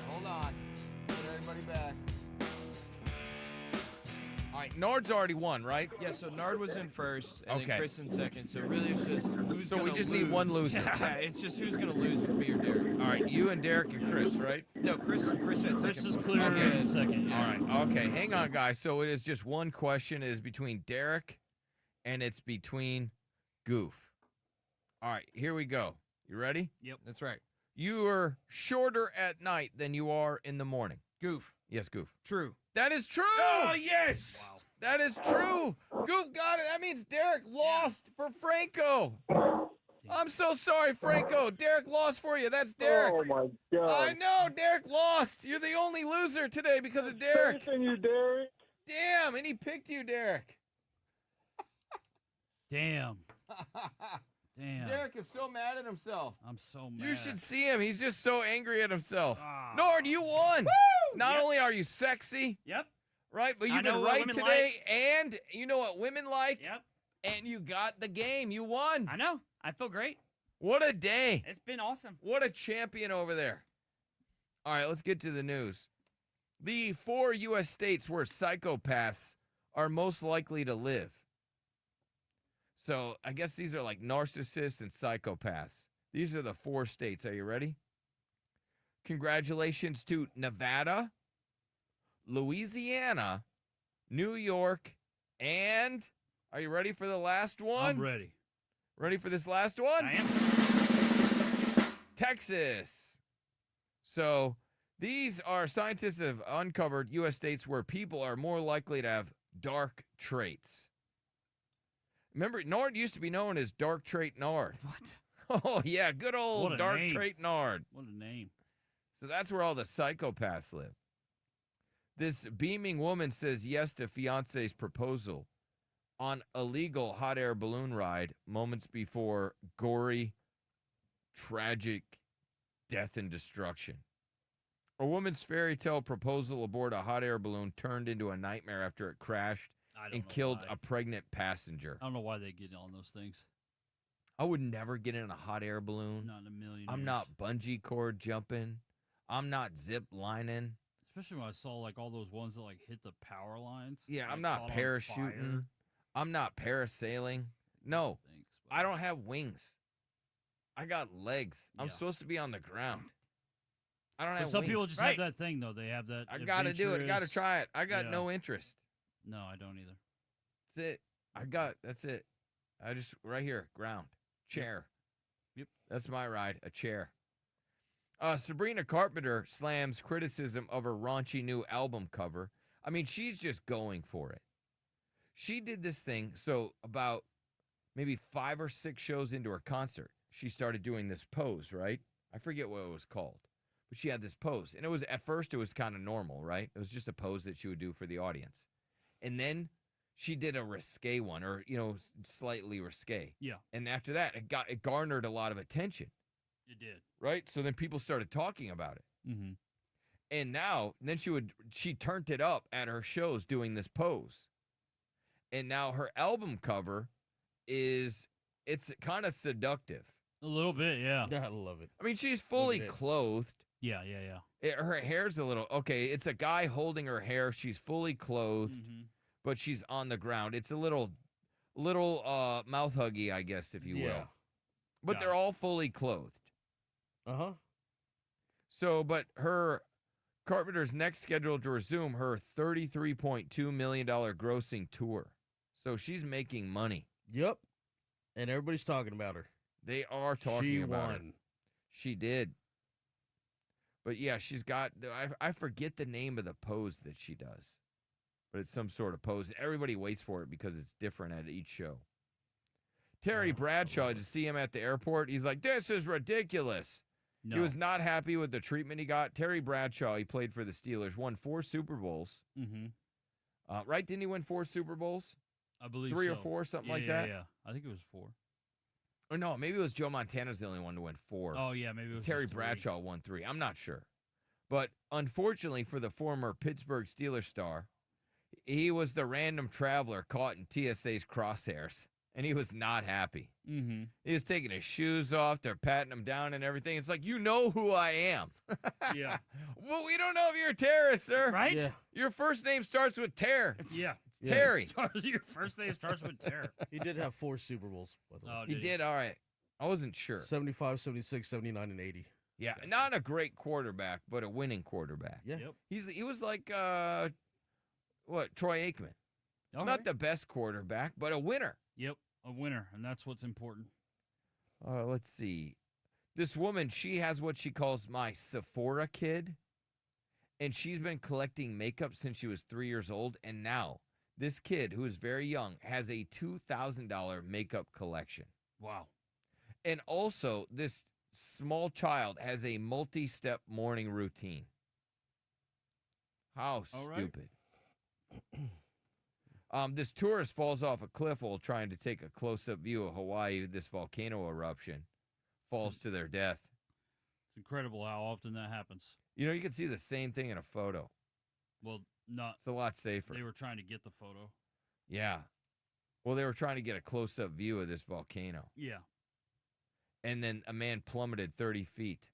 Hold on. Get everybody back. All right, Nard's already won, right? Yeah, so Nard was in first, and Okay. then Chris in second. So really, it's just who's So we gonna just lose. need one loser. Yeah, it's just who's gonna lose with me or Derek. All right, you and Derek and Chris, right? No, Chris had second. Chris is place. clear Okay. in second. All right. Okay. Hang on, guys. So it is just one question. It is between Derek and it's between Goof. All right. Here we go. You ready? Yep, that's right. You are shorter at night than you are in the morning. Goof. Yes, Goof. True. That is true. Oh, yes. Wow. That is true. Goof got it. That means Derek lost for Franco. I'm so sorry, Franco. Derek lost for you. That's Derek. Oh, my God. I know. Derek lost. You're the only loser today because of Derek. Chasing you, Derek. Damn, and he picked you, Derek. Damn. Damn. Derek is so mad at himself. I'm so mad. You should see him. He's just so angry at himself. Ah. Nord, you won. Woo! Not Yep. only are you sexy, Yep. right, but I you've know been what right women today, and you know what women like, Yep. and you got the game. You won. I know. I feel great. What a day. It's been awesome. What a champion over there. All right, let's get to the news. The 4 U.S. states where psychopaths are most likely to live. So I guess these are like narcissists and psychopaths. These are the 4 states. Are you ready? Congratulations to Nevada, Louisiana, New York, and are you ready for the last one? I'm ready. Ready for this last one? I am. Texas. So these are scientists have uncovered U.S. states where people are more likely to have dark traits. Remember, Nard used to be known as Dark Trait Nard. What? Oh, yeah, good What old a Dark name. Trait Nard. What a name. So that's where all the psychopaths live. This beaming woman says yes to fiance's proposal on illegal hot air balloon ride moments before gory, tragic death and destruction. A woman's fairy tale proposal aboard a hot air balloon turned into a nightmare after it crashed and killed a pregnant passenger. I don't know why they get on those things. I would never get in a hot air balloon. Not in a million I'm years. not bungee cord jumping. I'm not zip lining. Especially when I saw like all those ones that like hit the power lines. Yeah, like, I'm not caught on parachuting. fire. I'm not parasailing. No, Thanks, I don't have wings. I got legs. I'm Yeah. supposed to be on the ground. I don't But have some wings. people just have that thing though. They have that. I gotta do it. I gotta try it. I got Yeah. no interest. No, I don't either. That's it. That's it. I just, right here, ground, chair. Yep. That's my ride, a chair. Sabrina Carpenter slams criticism of her raunchy new album cover. I mean, she's just going for it. She did this thing, so about maybe 5 or 6 shows into her concert, she started doing this pose, right? I forget what it was called, but she had this pose. And it was, at first, it was kind of normal, right? It was just a pose that she would do for the audience. And then she did a risque one, or, slightly risque. Yeah. And after that, it garnered a lot of attention. It did. Right? So then people started talking about it. Mm-hmm. And now, then she turned it up at her shows doing this pose. And now her album cover it's kind of seductive. A little bit, yeah. I love it. I mean, she's fully clothed. Yeah. Her hair's a little, okay, it's a guy holding her hair. She's fully clothed, Mm-hmm. but she's on the ground. It's a little mouth huggy, I guess, if you will. But they're all fully clothed. Uh-huh. So, but Carpenter's next scheduled to resume her $33.2 million grossing tour. So she's making money. Yep. And everybody's talking about her. They are talking about her. won. She did. But yeah, she's got, I forget the name of the pose that she does. But it's some sort of pose. Everybody waits for it because it's different at each show. Terry Bradshaw, did you see him at the airport? He's like, this is ridiculous. No. He was not happy with the treatment he got. Terry Bradshaw, he played for the Steelers, won 4 Super Bowls. Mm-hmm. Right? Didn't he win 4 Super Bowls? I believe 3 or so. 4, something Yeah, like yeah, that? Yeah, I think it was 4. Or no, maybe it was Joe Montana's the only one to win 4. Oh, yeah, maybe it was Terry just 3. Bradshaw won 3. I'm not sure. But unfortunately for the former Pittsburgh Steelers star, he was the random traveler caught in TSA's crosshairs, and he was not happy. Mm-hmm. He was taking his shoes off. They're patting him down and everything. It's like, you know who I am. Yeah. Well, we don't know if you're a terrorist, sir. Right? Yeah. Your first name starts with Ter. Yeah. It's Terry. Your first name starts with Terror. He did have 4 Super Bowls, by the way. Oh, He did all right. I wasn't sure. 75, 76, 79, and 80. Yeah, not a great quarterback, but a winning quarterback. Yeah. Yep. He was like Troy Aikman. All Not right. the best quarterback, but a winner. Yep, a winner, and that's what's important. Let's see. This woman, she has what she calls my Sephora kid, and she's been collecting makeup since she was 3 years old, and now this kid, who is very young, has a $2,000 makeup collection. Wow. And also, this small child has a multi-step morning routine. How All right. stupid. This tourist falls off a cliff while trying to take a close-up view of Hawaii. This volcano eruption falls to their death. It's incredible how often that happens. You know, you can see the same thing in a photo. Well, not. It's a lot safer. They were trying to get the photo. Yeah. Well, they were trying to get a close-up view of this volcano. Yeah. And then a man plummeted 30 feet.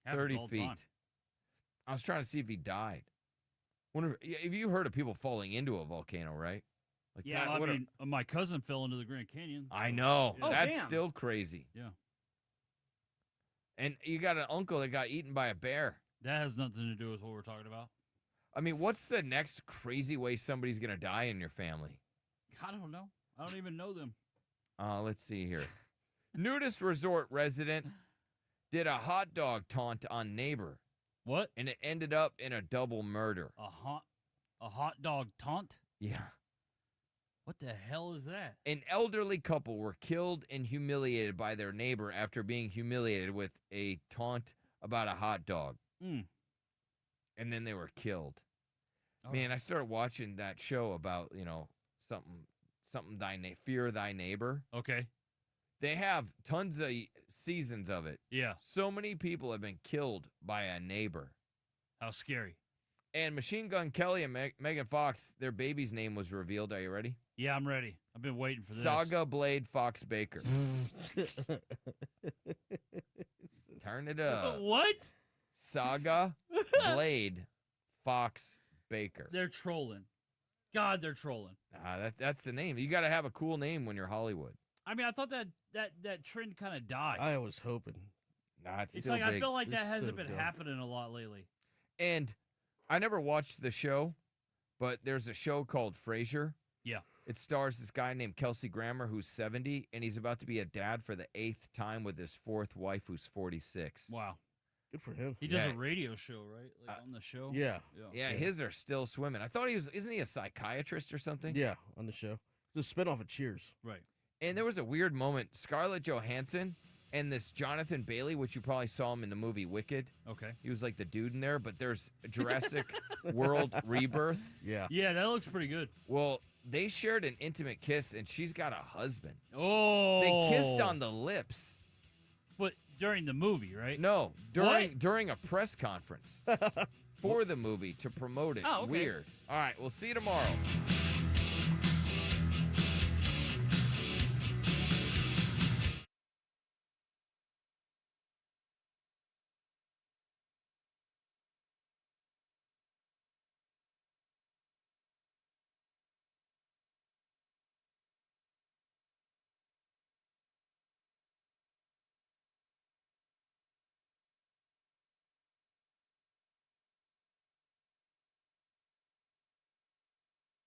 Happens 30 all the feet. time. I was trying to see if he died. Wonder if you heard of people falling into a volcano, right? Like Yeah, that, I what a- mean, my cousin fell into the Grand Canyon. I know. Yeah. That's still crazy. Yeah. And you got an uncle that got eaten by a bear. That has nothing to do with what we're talking about. I mean, what's the next crazy way somebody's going to die in your family? I don't know. I don't even know them. Let's see here. Nudist resort resident did a hot dog taunt on neighbor. What? And it ended up in a double murder. A hot dog taunt? Yeah. What the hell is that? An elderly couple were killed and humiliated by their neighbor after being humiliated with a taunt about a hot dog. Mm. And then they were killed. All Man, I started watching that show about, something fear thy neighbor. Okay. They have tons of seasons of it. Yeah. So many people have been killed by a neighbor. How scary. And Machine Gun Kelly and Megan Fox, their baby's name was revealed. Are you ready? Yeah, I'm ready. I've been waiting for this. Saga Blade Fox Baker. Turn it up. What? Saga Blade Fox Baker. They're trolling. God, they're trolling. That's the name. You got to have a cool name when you're Hollywood. I mean, I thought that trend kind of died. I was hoping. Nah, it's It's still like big. I feel like that It's hasn't so been dumb. happening a lot lately. And I never watched the show, but there's a show called Frasier. Yeah. It stars this guy named Kelsey Grammer who's 70, and he's about to be a dad for the 8th time with his 4th wife who's 46. Wow. Good for him. He does Yeah. a radio show, right? Like on the show. Yeah. Yeah, his are still swimming. I thought isn't he a psychiatrist or something? Yeah, on the show. It's a spinoff of Cheers. Right. And there was a weird moment. Scarlett Johansson and this Jonathan Bailey, which you probably saw him in the movie Wicked. Okay. He was like the dude in there, but there's Jurassic World Rebirth. Yeah. Yeah, that looks pretty good. Well, they shared an intimate kiss, and she's got a husband. Oh. They kissed on the lips. But during the movie, right? No, during a press conference for the movie to promote it. Oh, okay. Weird. All right, we'll see you tomorrow.